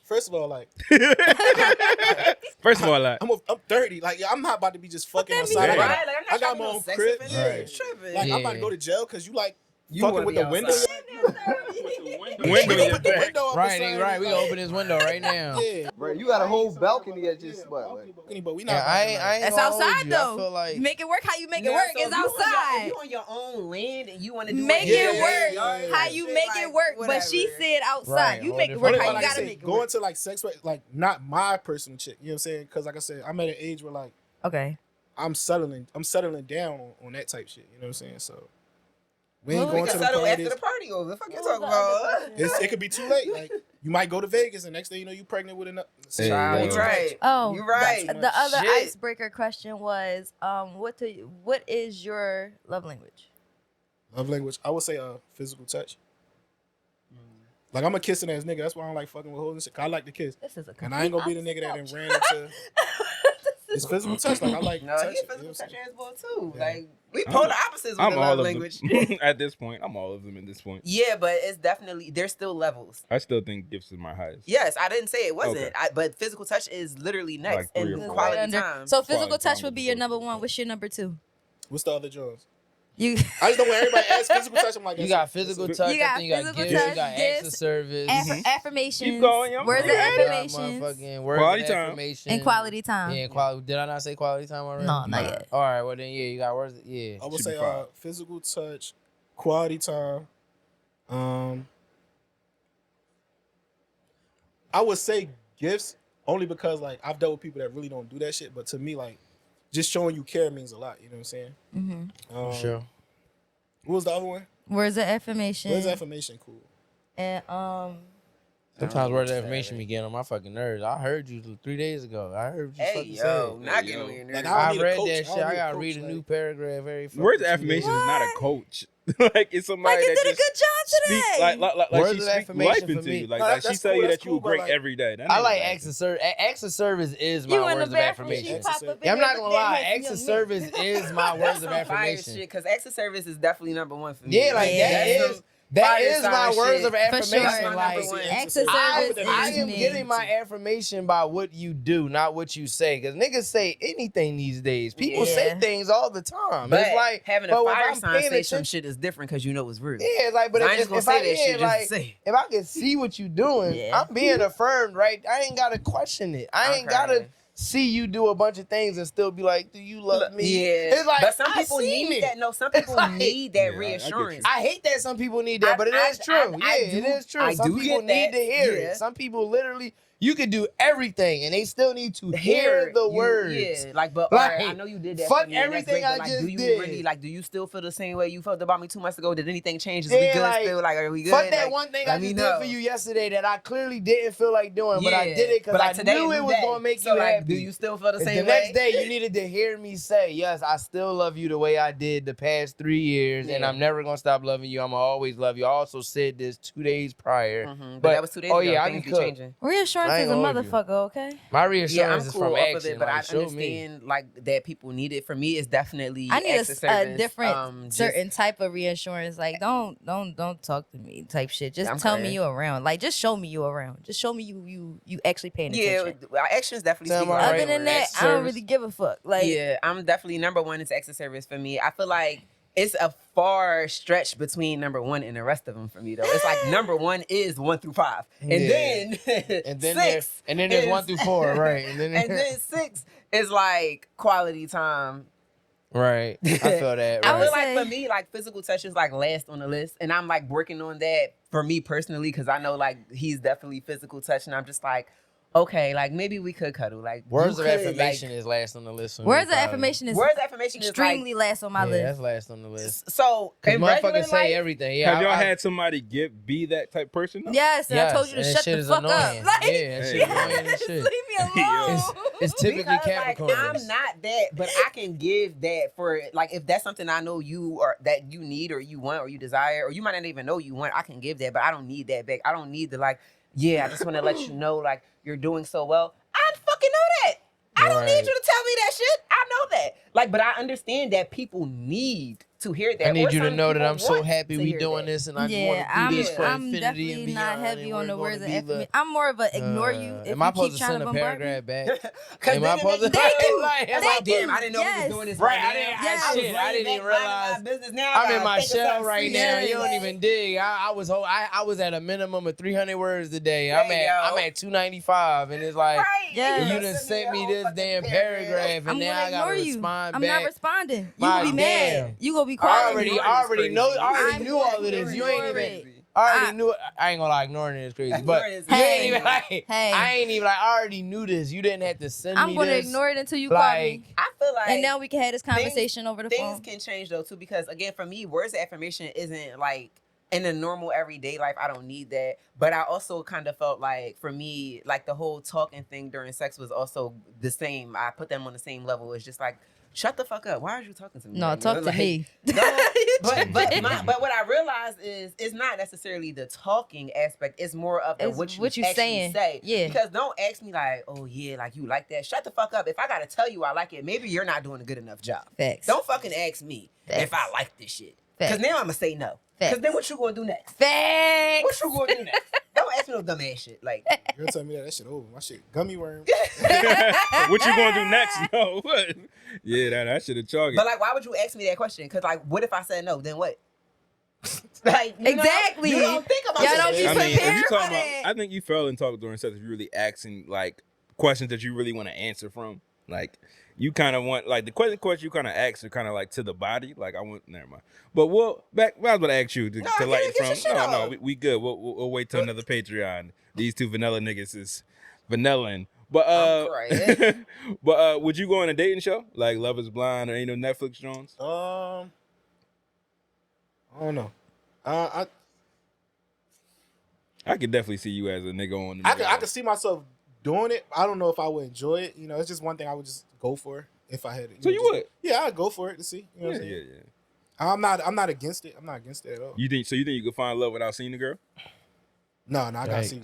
First of all, like, First of all, like, I'm 30. Like, I'm not about to be just fucking outside. Right, Like, like, I'm not I got trying my to own be no crib. sex Yeah. offender. Tripping. Like, I'm about to go to jail because you like fucking wanna with be the window. window Put the window up. Right. We gonna open this window right now. Yeah. Bro, you got a whole balcony at just what? Like, But we not. Yeah, I ain't It's gonna hold outside you. though. I feel like You make it work how you make it No, work. so It's if you on your- outside. If you on your own land and you want to do Make it work yeah. how you make it work. But she said outside. Right, You hold make it it work for how the you Like I gotta said, make it going work. to like sex, like not my personal chick. You know what I'm saying? Because like I said, I'm at an age where like Okay. I'm settling down on that type shit. You know what I'm saying? So we ain't We going can to the settle after parties. the party over. The fuck you talking about? It could be too late. Like you might go to Vegas and next thing you know you pregnant with another. Hey, Child, yo. you right. Oh, You right. The other Shit. icebreaker question was, what is your love language? Love language. I would say physical touch. Like I'm a kissing ass nigga. That's why I don't like fucking with hoes and shit. 'Cause I like to kiss. This is a And I ain't gonna be the nigga that then ran into. It's physical touch. Like I like No, touch. he's You know what physical I'm touch saying? ass boy too. Yeah. Like we polar opposites with I'm the all love of language. them. At this point, I'm all of them at this point. Yeah, but it's definitely there's still levels. I still think gifts is my highest. Yes, I didn't say it wasn't. Okay. But physical touch is literally next, Like 3 or and 4. quality Right under. time. So physical Quality touch time would be with your the number physical one. touch. What's your number two? What's the other Jones? You I just know when everybody asks physical touch, I'm like, you that's got it. physical That's touch. You got I think you got physical gifts. touch, You got acts of gifts, service. affirmations. Keep going, yo. Words of You got affirmations Motherfucking words Quality of time. affirmation. and quality time. Yeah, quality. Did I not say quality time already? No, not yet. All right, well then, yeah, you got words. Yeah. I would Should be say fine. physical touch, quality time. I would say gifts only because like I've dealt with people that really don't do that shit. But to me, like just showing you care means a lot. You know what I'm saying? Mm-hmm. Sure. What was the other one? Words of affirmation. Words of affirmation, cool. And Sometimes words of affirmation be getting on my fucking nerves. I heard you 3 days ago. I heard you Hey fucking yo, say not Hey, getting yo. on your Like, nerves. I I don't need a read coach. that I shit. don't need I a gotta coach, read a like- new paragraph every fucking Words of 2 affirmation days. is not a coach. Like it's somebody like you that did a just good job speak today. like Words she of speak affirmation life for into me. you. Like, No, like she that's tell cool, you that's that you cool, were great but, like- every day. That I nigga like bad. acts of service. Acts of service is my You in words the of bathroom, she affirmation. pop up Yeah, I'm in not there gonna with that lie. handsome Acts of young service is my words of Some fire affirmation. shit, because acts of service is definitely number one for me. Yeah, like Yeah. that Fire is my sign words shit. of For affirmation. sure. That's my Like number one. Acts of I service is am me. getting my affirmation by what you do, not what you say. Because niggas say anything these days. People say Yeah. things all the time. But It's like having a but if fire I'm sign paying say some attention- shit is different because you know it's real. Yeah, it's like, but I ain't just if, gonna if say I that shit yeah, just like, to say. if I can see what you doing, Yeah. I'm being affirmed, right? I ain't gotta question it. I ain't Okay. gotta see you do a bunch of things and still be like, do you love me? Yeah, It's like, but some I people seen need it. that. No, some It's people like- need Yeah, I that get reassurance. you. I hate that some people need that, but it is true. I Yeah, it do- is true. I Some do people get need that. to hear Yeah. it. Some people literally, you could do everything and they still need to hear the words. Yeah, like, but Like, alright, I know you did that. fuck for me, and that's everything great, but, I like, just do you did. really like? Do you still feel the same way you felt about me 2 months ago? Did anything change? Is Yeah, we good like, still? Like, are we good? Fuck that Like, one thing let I me just know. did for you yesterday that I clearly didn't feel like doing, but I Yeah, did it because but, like, I today, knew new it was day. going to make So, you like, happy. do you still feel the The same next way? day, you needed to hear me say, yes, I still love you the way I did the past 3 years, and Yeah. I'm never going to stop loving you. I'm going to always love you. I also said this 2 days prior. But that was 2 days ago. Yeah, I Things can be cook. changing. Reassurance I is ain't a gonna hold you. motherfucker, okay? My Yeah, reassurance I'm is cool from off action. of it, but like, I show me. understand like that people need it. For me, it's definitely I need acts of a service. different Just- certain type of reassurance. Like don't talk to me type shit. Just I'm tell crying. me you around. Like just show me you around. Just show me you actually paying Yeah, attention. our actions definitely Tell speak me louder Other right. than than that, words. I don't really give a fuck. Like Yeah, I'm definitely number one is acts of service for me. I feel like it's a far stretch between number one and the rest of them for me though. It's like number one is 1 through 5, and Yeah. then And then six, there's is- 1 through 4, right? And then, and then 6 is like quality time. right. I feel that. I Right. feel say- like for me, like physical touch is like last on the list, and I'm like working on that for me personally because I know like he's definitely physical touch, and I'm just like, okay, like maybe we could cuddle. Like Words you of could, affirmation like, is last on the list. for me, words of probably. affirmation is words of affirmation is extremely like, last on my Yeah, list. that's last on the list. so Because in regular motherfuckers say life, everything. Yeah, Have y'all I- had somebody be that type person? though? Yes, and I told you to and that shut shit the is fuck annoying. up. Like, Yeah, that shit yes, annoying as shit. leave me alone. It's typically because, Capricorn. like, I'm not that, but I can give that for like if that's something I know you or that you need or you want or you desire or you might not even know you want. I can give that, but I don't need that back. I don't need the like. Yeah, I just want to let you know like you're doing so well. I fucking know that. I don't need Right. you to tell me that shit. I know that. Like, but I understand that people need to hear that. I need or you to some know that people I'm so want happy to we hear doing that. this, and I just want to do this for I'm infinity definitely and beyond. not heavy and on the we're words gonna of be affirmation. I'm more of a ignore you if Am I you keep supposed to trying send to a bombard me. paragraph back? Cause Am I supposed to? Thank you. Like, It's like, damn, I didn't know we was doing this Right, now. shit, I didn't even realize. Business now. I'm in my shell right now. You don't Yeah. even dig. I was at a minimum of 300 words a day. There I'm you at 295, and it's like, Yes. you done sent me this damn paragraph, and I'm now gonna I gotta ignore you. respond I'm back. not responding. You My gonna be damn. mad. You gonna be I quiet. already knew all of this. You ain't ignore even. it. I already knew it. I ain't gonna lie, ignoring it is crazy. But Ignoring is you ain't crazy. even like, Hey. I ain't even like, I already knew this. You didn't have to send me I'm gonna this. ignore it until you call me. I feel like, And now we can have this conversation over the things phone. can change though too, because again, for me, words of affirmation isn't like in a normal everyday life. I don't need that. But I also kind of felt like, for me, like the whole talking thing during sex was also the same. I put them on the same level. It's just like, shut the fuck up. Why are you talking to me? No, right talk now? to Like, me. no, but what I realized is it's not necessarily the talking aspect. It's more of the It's what you what you actually saying. say. Yeah. Because don't ask me like, oh yeah, like you like that. Shut the fuck up. If I gotta tell you I like it, maybe you're not doing a good enough job. Facts. Don't fucking ask me if I Facts. like this shit. Facts. Because now I'm gonna say no. Facts. Because then what you gonna do next? Facts. What you gonna do next? Don't ask me no dumb ass shit. Like, You're telling me that shit over. My shit gummy worm. What you gonna do next? No, what? Yeah, that should have chalked. but like, why would you ask me that question? Because like, what if I said no? Then what? Like, you Exactly. Know, you don't think about Y'all that don't shit. be I mean, if prepared you for talking that. about, I think you fell in talk during sex if you really asking like questions that you really want to answer from. Like you kind of want like the question you kind of ask are kind of like to the body. Like I want, never mind. But I was about to ask you to lighten from. No, we good. We'll wait till another Patreon. These two vanilla niggas is vanilling. But I'm crying. but would you go on a dating show like Love Is Blind or any of Netflix Jones? I don't know. I could definitely see you as a nigga on. I could see myself doing it. I don't know if I would enjoy it. You know, it's just one thing I would just go for if I had it. So you would? Yeah, I'd go for it to see. You know what I'm saying? Yeah. I'm not against it. I'm not against it at all. You think you could find love without seeing the girl? No, I gotta see you.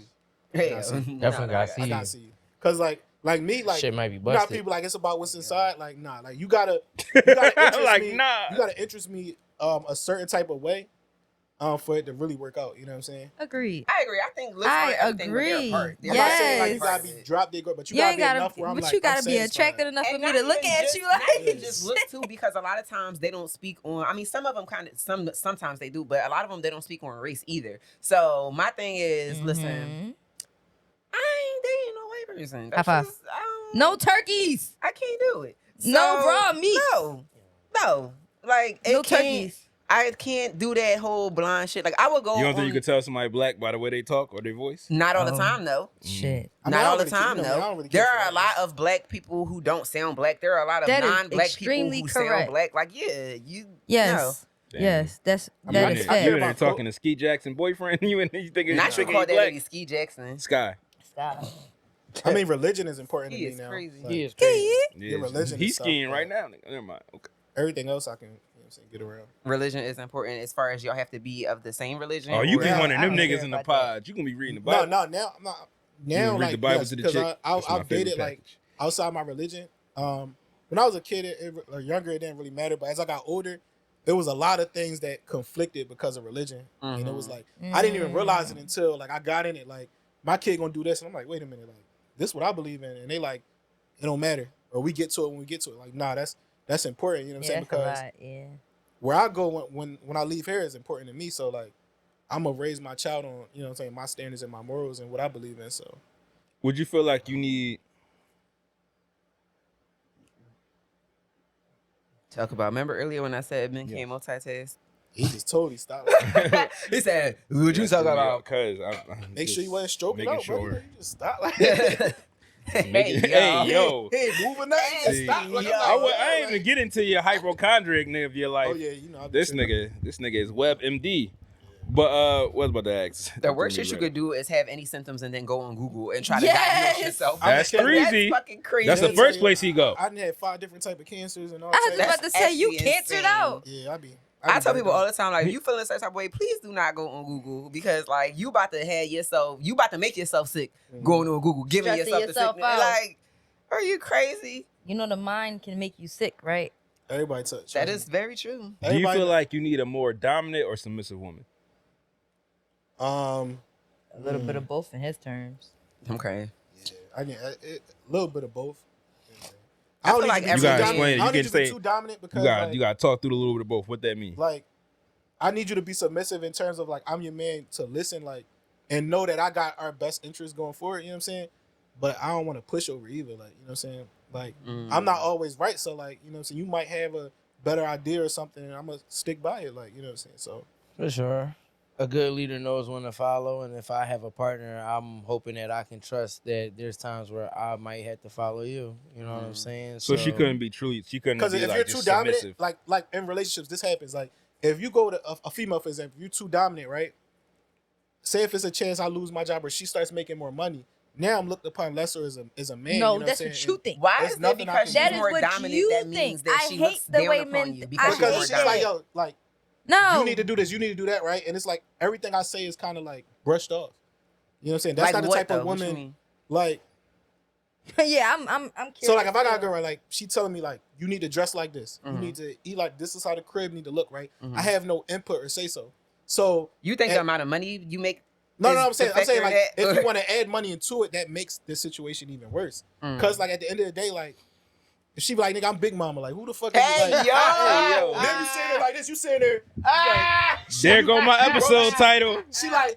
Definitely gotta see I you. gotta see you. Cause like me, like Shit might be you know how busted. people like it's about what's inside. Like nah, like you gotta interest Like, me. nah. You gotta interest me a certain type of way for it to really work out. You know what I'm saying? Agreed. I agree. I think looks I on everything, but they're agree. apart. I'm not saying like you Yes. gotta be drop dead, but you You gotta ain't be gotta, enough where I'm but like, you I'm gotta be satisfied. attracted enough for And me not to look even at just- you not like. even just look too, because a lot of times they don't speak on. I mean, some of them sometimes they do, but a lot of them they don't speak on race either. So my thing is, listen, Mhm. I ain't dating no white person. High That's five. just, No turkeys. I can't do it. No raw meat. No. Like it No can't- turkeys. I can't do that whole blind shit. Like I would go. You don't think you on- could tell somebody black by the way they talk or their voice? Not all the Oh. time, though. Shit. I mean, I Not don't all the really care- time, you know me, I though. don't really care There for are a that. lot of black people who don't sound black. There are a lot of That is non-black people extremely who sound correct. black. Like, yeah, you. Yes. Damn. Yes. That I is mean, You fair. in there talking to Ski Jackson boyfriend? You think Not you call that lady Ski Jackson. Sky? Stop. I mean, religion is important He to me is now. crazy. Like, He is crazy. Yeah, religion He's is stuff, skiing but- right now. Never mind. Okay. everything else I can, you know what I'm saying, get around. Religion is important as far as y'all have to be of the same religion. Oh, you or- be one of I them don't niggas care in the about that. pod. You gonna be reading the No, Bible. no, now I'm not. Now, read like, the Bible yes, to the because chick? That's my I've dated favorite like package. outside my religion. When I was a kid or younger, it didn't really matter. But as I got older, there was a lot of things that conflicted because of religion, and it was like I didn't even realize it until like I got in it. Like my kid gonna do this, and I'm like, wait a minute, like this is what I believe in, and they like it don't matter, or we get to it when we get to it. Like nah, that's important. You know what I'm saying? That's a Because lot. Yeah. where I go when I leave here is important to me. So like I'm gonna raise my child on, you know what I'm saying, my standards and my morals and what I believe in. So Would you feel like you need? Talk about. Remember earlier when I said men can't multitask? he just totally stopped. He said, "Would you talk about?" Cause Make sure you wasn't stroking making out, bro. sure. You just stop like Hey, yo. Hey, moving that. Just See, stop. Like, I ain't even get into your hypochondriac nigga of your life. Oh yeah, you know. I be This tripping. nigga is WebMD. But what was about to ask? The worst shit you could do is have any symptoms and then go on Google and try to Yes! diagnose yourself. That's crazy. That's fucking crazy. That's the Yeah, first so, place he go. I done had 5 different type of cancers and all. I was types. about to say you actually cancered insane. out. Yeah, I tell people all the time, like, if you feeling some type of way, please do not go on Google because, like, you about to make yourself sick going on Google, giving Stressing yourself the yourself sickness. out. Like, are you crazy? You know the mind can make you sick, right? Everybody touch. That is very true. Do you feel like you need a more dominant or submissive woman? A little bit of both in his terms. Okay. Yeah, I get a little bit of both. I feel like you gotta explain it. I You don't need can you to say be too dominant because you gotta talk through a little bit of both. What that mean? Like, I need you to be submissive in terms of like I'm your man to listen, like, and know that I got our best interests going forward. You know what I'm saying? But I don't want to push over either. Like, you know what I'm saying? Like, I'm not always right. So like, you know what I'm saying? You might have a better idea or something, and I'm gonna stick by it. Like, you know what I'm saying? So For sure. A good leader knows when to follow, and if I have a partner, I'm hoping that I can trust that there's times where I might have to follow you. You know what I'm saying? So she couldn't be truly. She couldn't because be if like you're just too dominant, submissive. like in relationships, this happens. Like if you go to a female, for example, you're too dominant, right? Say if it's a chance I lose my job or she starts making more money. Now I'm looked upon lesser as a man. No, you know that's what, what you think. Why is that because she's that is more what dominant? you That think. means that I she hate looks the down way upon men. you because because she's she's more like, dominant. yo, like No, you need to do this, you need to do that, right? And it's like everything I say is kind of like brushed off. You know what I'm saying? That's Like not the what, type though? of What you woman. mean? Like, yeah, I'm curious. so like if I got a girl, right, like she telling me like you need to dress like this, Mm-hmm. you need to eat like this is how the crib need to look, right? I have no input or say so. So You think the amount of money you make? no, is I'm saying the factor like in that? if you want to add money into it, that makes the situation even worse. Cause like at the end of the day, like if she be like, nigga, I'm Big Mama, like who the fuck is Hey, like, yo! hey, yo. Then you sitting there like this, you sitting there, There go my episode title.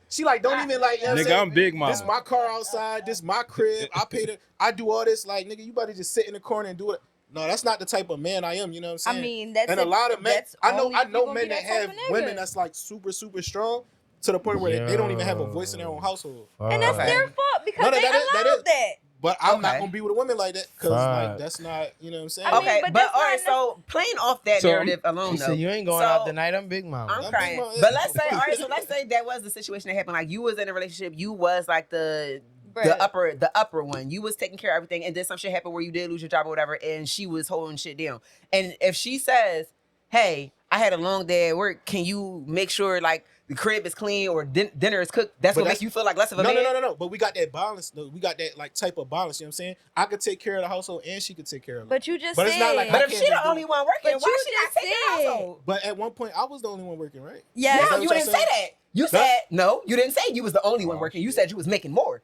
she like don't even like, you know what I'm Nigga, saying? I'm Big Mama. This my car outside, this my crib, I paid it, I do all this, like nigga, you better just sit in the corner and do it. No, that's not the type of man I am, you know what I'm saying? I mean, that's and a lot of men, that's I know only if you gonna men be that that type have of nigga. women that's like super strong to the point where they don't even have a voice in their own household. and that's Okay. their fault because No, they that is- allowed that. But I'm not Okay. gonna be with a woman like that because like that's not, you know what I'm saying? I mean, Okay, but but that's all right. not So playing off that So, narrative alone, He though. said, you ain't going so, out tonight. I'm Big Mama. I'm I'm crying. Big Mama, But yeah. let's say, all right. So let's say that was the situation that happened. Like you was in a relationship, you was like the Bruh. upper one. You was taking care of everything, and then some shit happened where you did lose your job or whatever, and she was holding shit down. And if she says, "Hey, I had a long day at work. Can you make sure like the crib is clean or dinner is cooked?" That's But what that's- makes you feel like less of a No, man. no. But we got that balance. Though. We got that like type of balance. You know what I'm saying? I could take care of the household and she could take care of it. But you just But said. it's not like But I if can't she just the do only it. one working, But why you she not just taking the said- household? But at one point, I was the only one working, right? Yeah. No, Is that you what didn't y'all say saying? that. You said no. You didn't say you was the only one working. You said you was making more.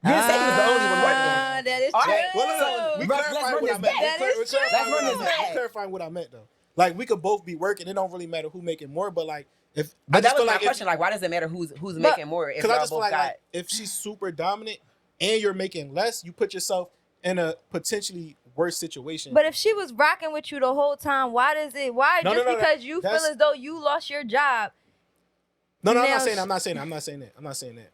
You didn't say you was the only one working. That is All true. right, Well, we Let's clarifying run what I this meant. back. That is true. Let's run this back. I'm clarifying what I meant though. Like we could both be working. It don't really matter who making more. But like if But I that just was feel my like question. Like, why does it matter who's But- making more if because y'all I just feel both like, got? if she's super dominant and you're making less, you put yourself in a potentially worse situation. But if she was rocking with you the whole time, why does it? Why No, just no, no, because you feel that's- as though you lost your job? no, I'm now not saying. she- I'm not saying. I'm not saying that. I'm not saying that.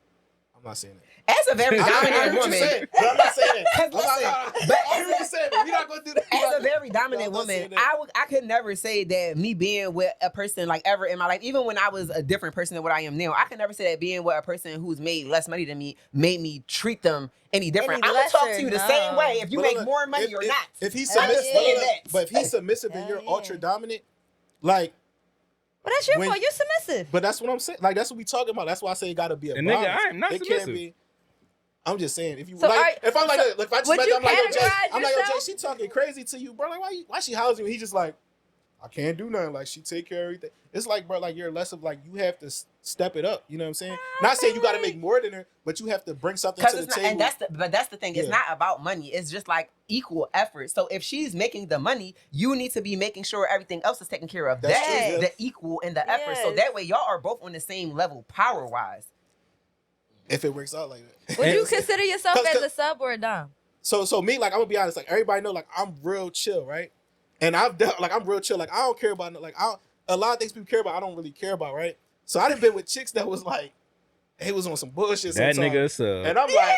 I'm not saying that. As a very I hear dominant what you're woman, saying, but I'm not saying that. Cause listen, but I hear what you're saying, but we're not gonna do that. as a very dominant I'm not saying woman, that. I could never say that me being with a person like ever in my life, even when I was a different person than what I am now, I could never say that being with a person who's made less money than me made me treat them any different. Any I'm gonna talk lesser, to you the no. same way if you But make look, more money or not. If he's Hell submissive, yeah. but if he's submissive and Hell you're yeah. ultra dominant, like, Well, that's your When- fault. You're submissive. but that's what I'm saying. Like that's what we talking about. That's why I say it got to be a And nigga, balance. I am not it submissive. Can't be. I'm just saying, if you So like, are- if I'm like, so if I just would met you you, I'm like, yo, Jay, categorize I'm like, yo, Jay, yourself? she talking crazy to you, bro. Like, why she housing you? He just like, I can't do nothing. Like, she take care of everything. It's like, bro, like you're less of like you have to step it up. You know what I'm saying? Not saying you got to make more than her, but you have to bring something to the It's not, table. and that's the thing. It's Yeah. not about money. It's just like equal effort. So if she's making the money, you need to be making sure everything else is taken care of. That's That true, is yeah. the equal and the effort. So Yes. that way y'all are both on the same level power wise. if it works out like that. Would you consider yourself 'Cause- as a sub or a dom? So me, like I'm gonna be honest, like everybody know, like I'm real chill, right? And I'm real chill. Like I don't care about a lot of things people care about. I don't really care about, right? So I done been with chicks that was like, they was on some bullshit. That sometimes. nigga sub. And I'm like,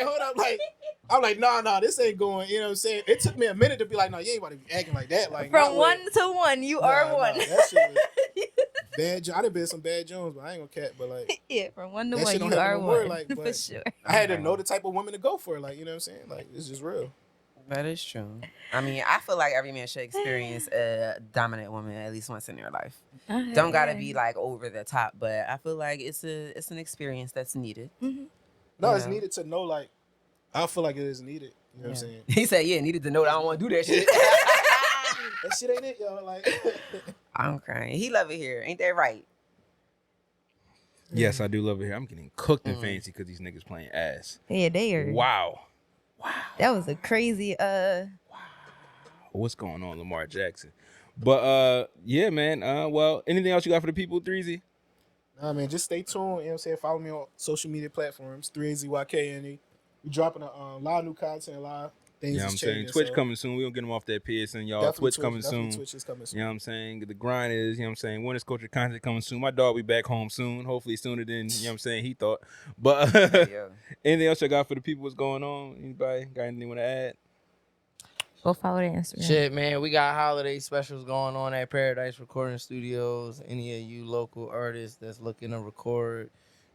hold up. I'm like, nah, this ain't going. You know what I'm saying? It took me a minute to be like, no, you ain't about to be acting like that. Like From not with- 1 to 1, you are one. that shit was bad. I done been some bad Jones, but I ain't gonna cat. But like, Yeah, from 1 to that 1, shit you don't happen are no more, one. like, For but- sure. I had to know the type of woman to go for. Like, you know what I'm saying? Like, it's just real. That is true. I mean, I feel like every man should experience a dominant woman at least once in their life. Don't gotta be like over the top, but I feel like it's an experience that's needed. Mm-hmm. No, You it's know? needed to know. Like, I feel like it is needed. You know what I'm saying? He said, "Yeah, needed to know that I don't want to do that shit." That shit ain't it, y'all. Like, I'm crying. He love it here. Ain't that right? Yes, I do love it here. I'm getting cooked in fancy because these niggas playing ass. Yeah, they are. Wow. That was a crazy. What's going on, Lamar Jackson? But yeah, man. Well, anything else you got for the people, 3Z? nah, man, just stay tuned. You know what I'm saying? Follow me on social media platforms, 3ZYKNE. We dropping a lot of new content, a lot of things. You know what I'm saying? Twitch coming soon. We gonna get them off that PSN, y'all. Definitely Twitch coming soon. Twitch is coming soon. You know what I'm saying? The grind is, you know what I'm saying? Winners Culture content coming soon. My dog be back home soon. Hopefully sooner than, you know what I'm saying, he thought. But anything else I got for the people? What's going on? Anybody got anything want to add? Go follow the Instagram. Shit, man, we got holiday specials going on at Paradise Recording Studios. Any of you local artists that's looking to record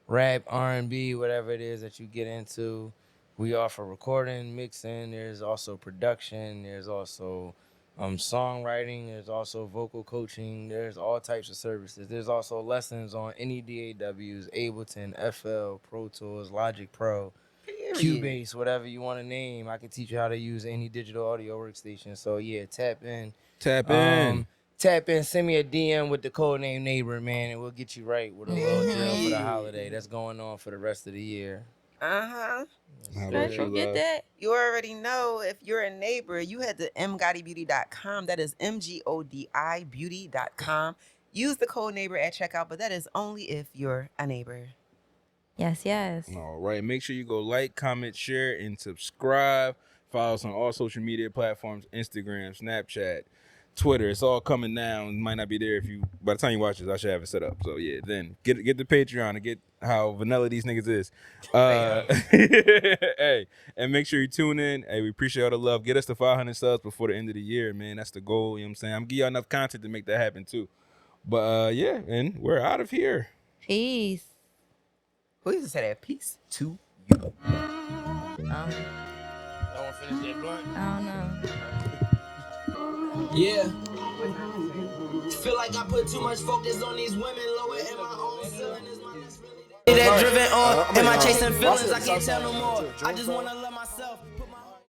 rap, R&B, whatever it is that you get into, we offer recording, mixing. There's also production. There's also songwriting. There's also vocal coaching. There's all types of services. There's also lessons on any DAWs, Ableton, FL, Pro Tools, Logic Pro, Cubase, whatever you want to name. I can teach you how to use any digital audio workstation. So yeah, tap in. Tap in. Send me a DM with the code name Neighbor, man, and we'll get you right with a little deal for the holiday that's going on for the rest of the year. Uh-huh. Special, get that. You already know if you're a neighbor, you head to mgottibeauty.com. That is MGODI beauty.com. Use the code neighbor at checkout, but that is only if you're a neighbor. Yes, yes. All right. Make sure you go like, comment, share, and subscribe. Follow us on all social media platforms, Instagram, Snapchat, Twitter. It's all coming down. It might not be there if you, by the time you watch this, I should have it set up. So yeah, then get the Patreon and get how vanilla these niggas is. Hey, and make sure you tune in. Hey, we appreciate all the love. Get us to 500 subs before the end of the year, man. That's the goal. You know what I'm saying? I'm gonna give y'all enough content to make that happen too. But yeah, and we're out of here. Peace. Who used to say that? Peace to you. Y'all want to finish that blunt? I don't know. Yeah. Feel like I put too much focus on these women, lower in my own ceiling is my that's really that driven on. Am I chasing feelings? I can't tell no more. I just wanna love myself.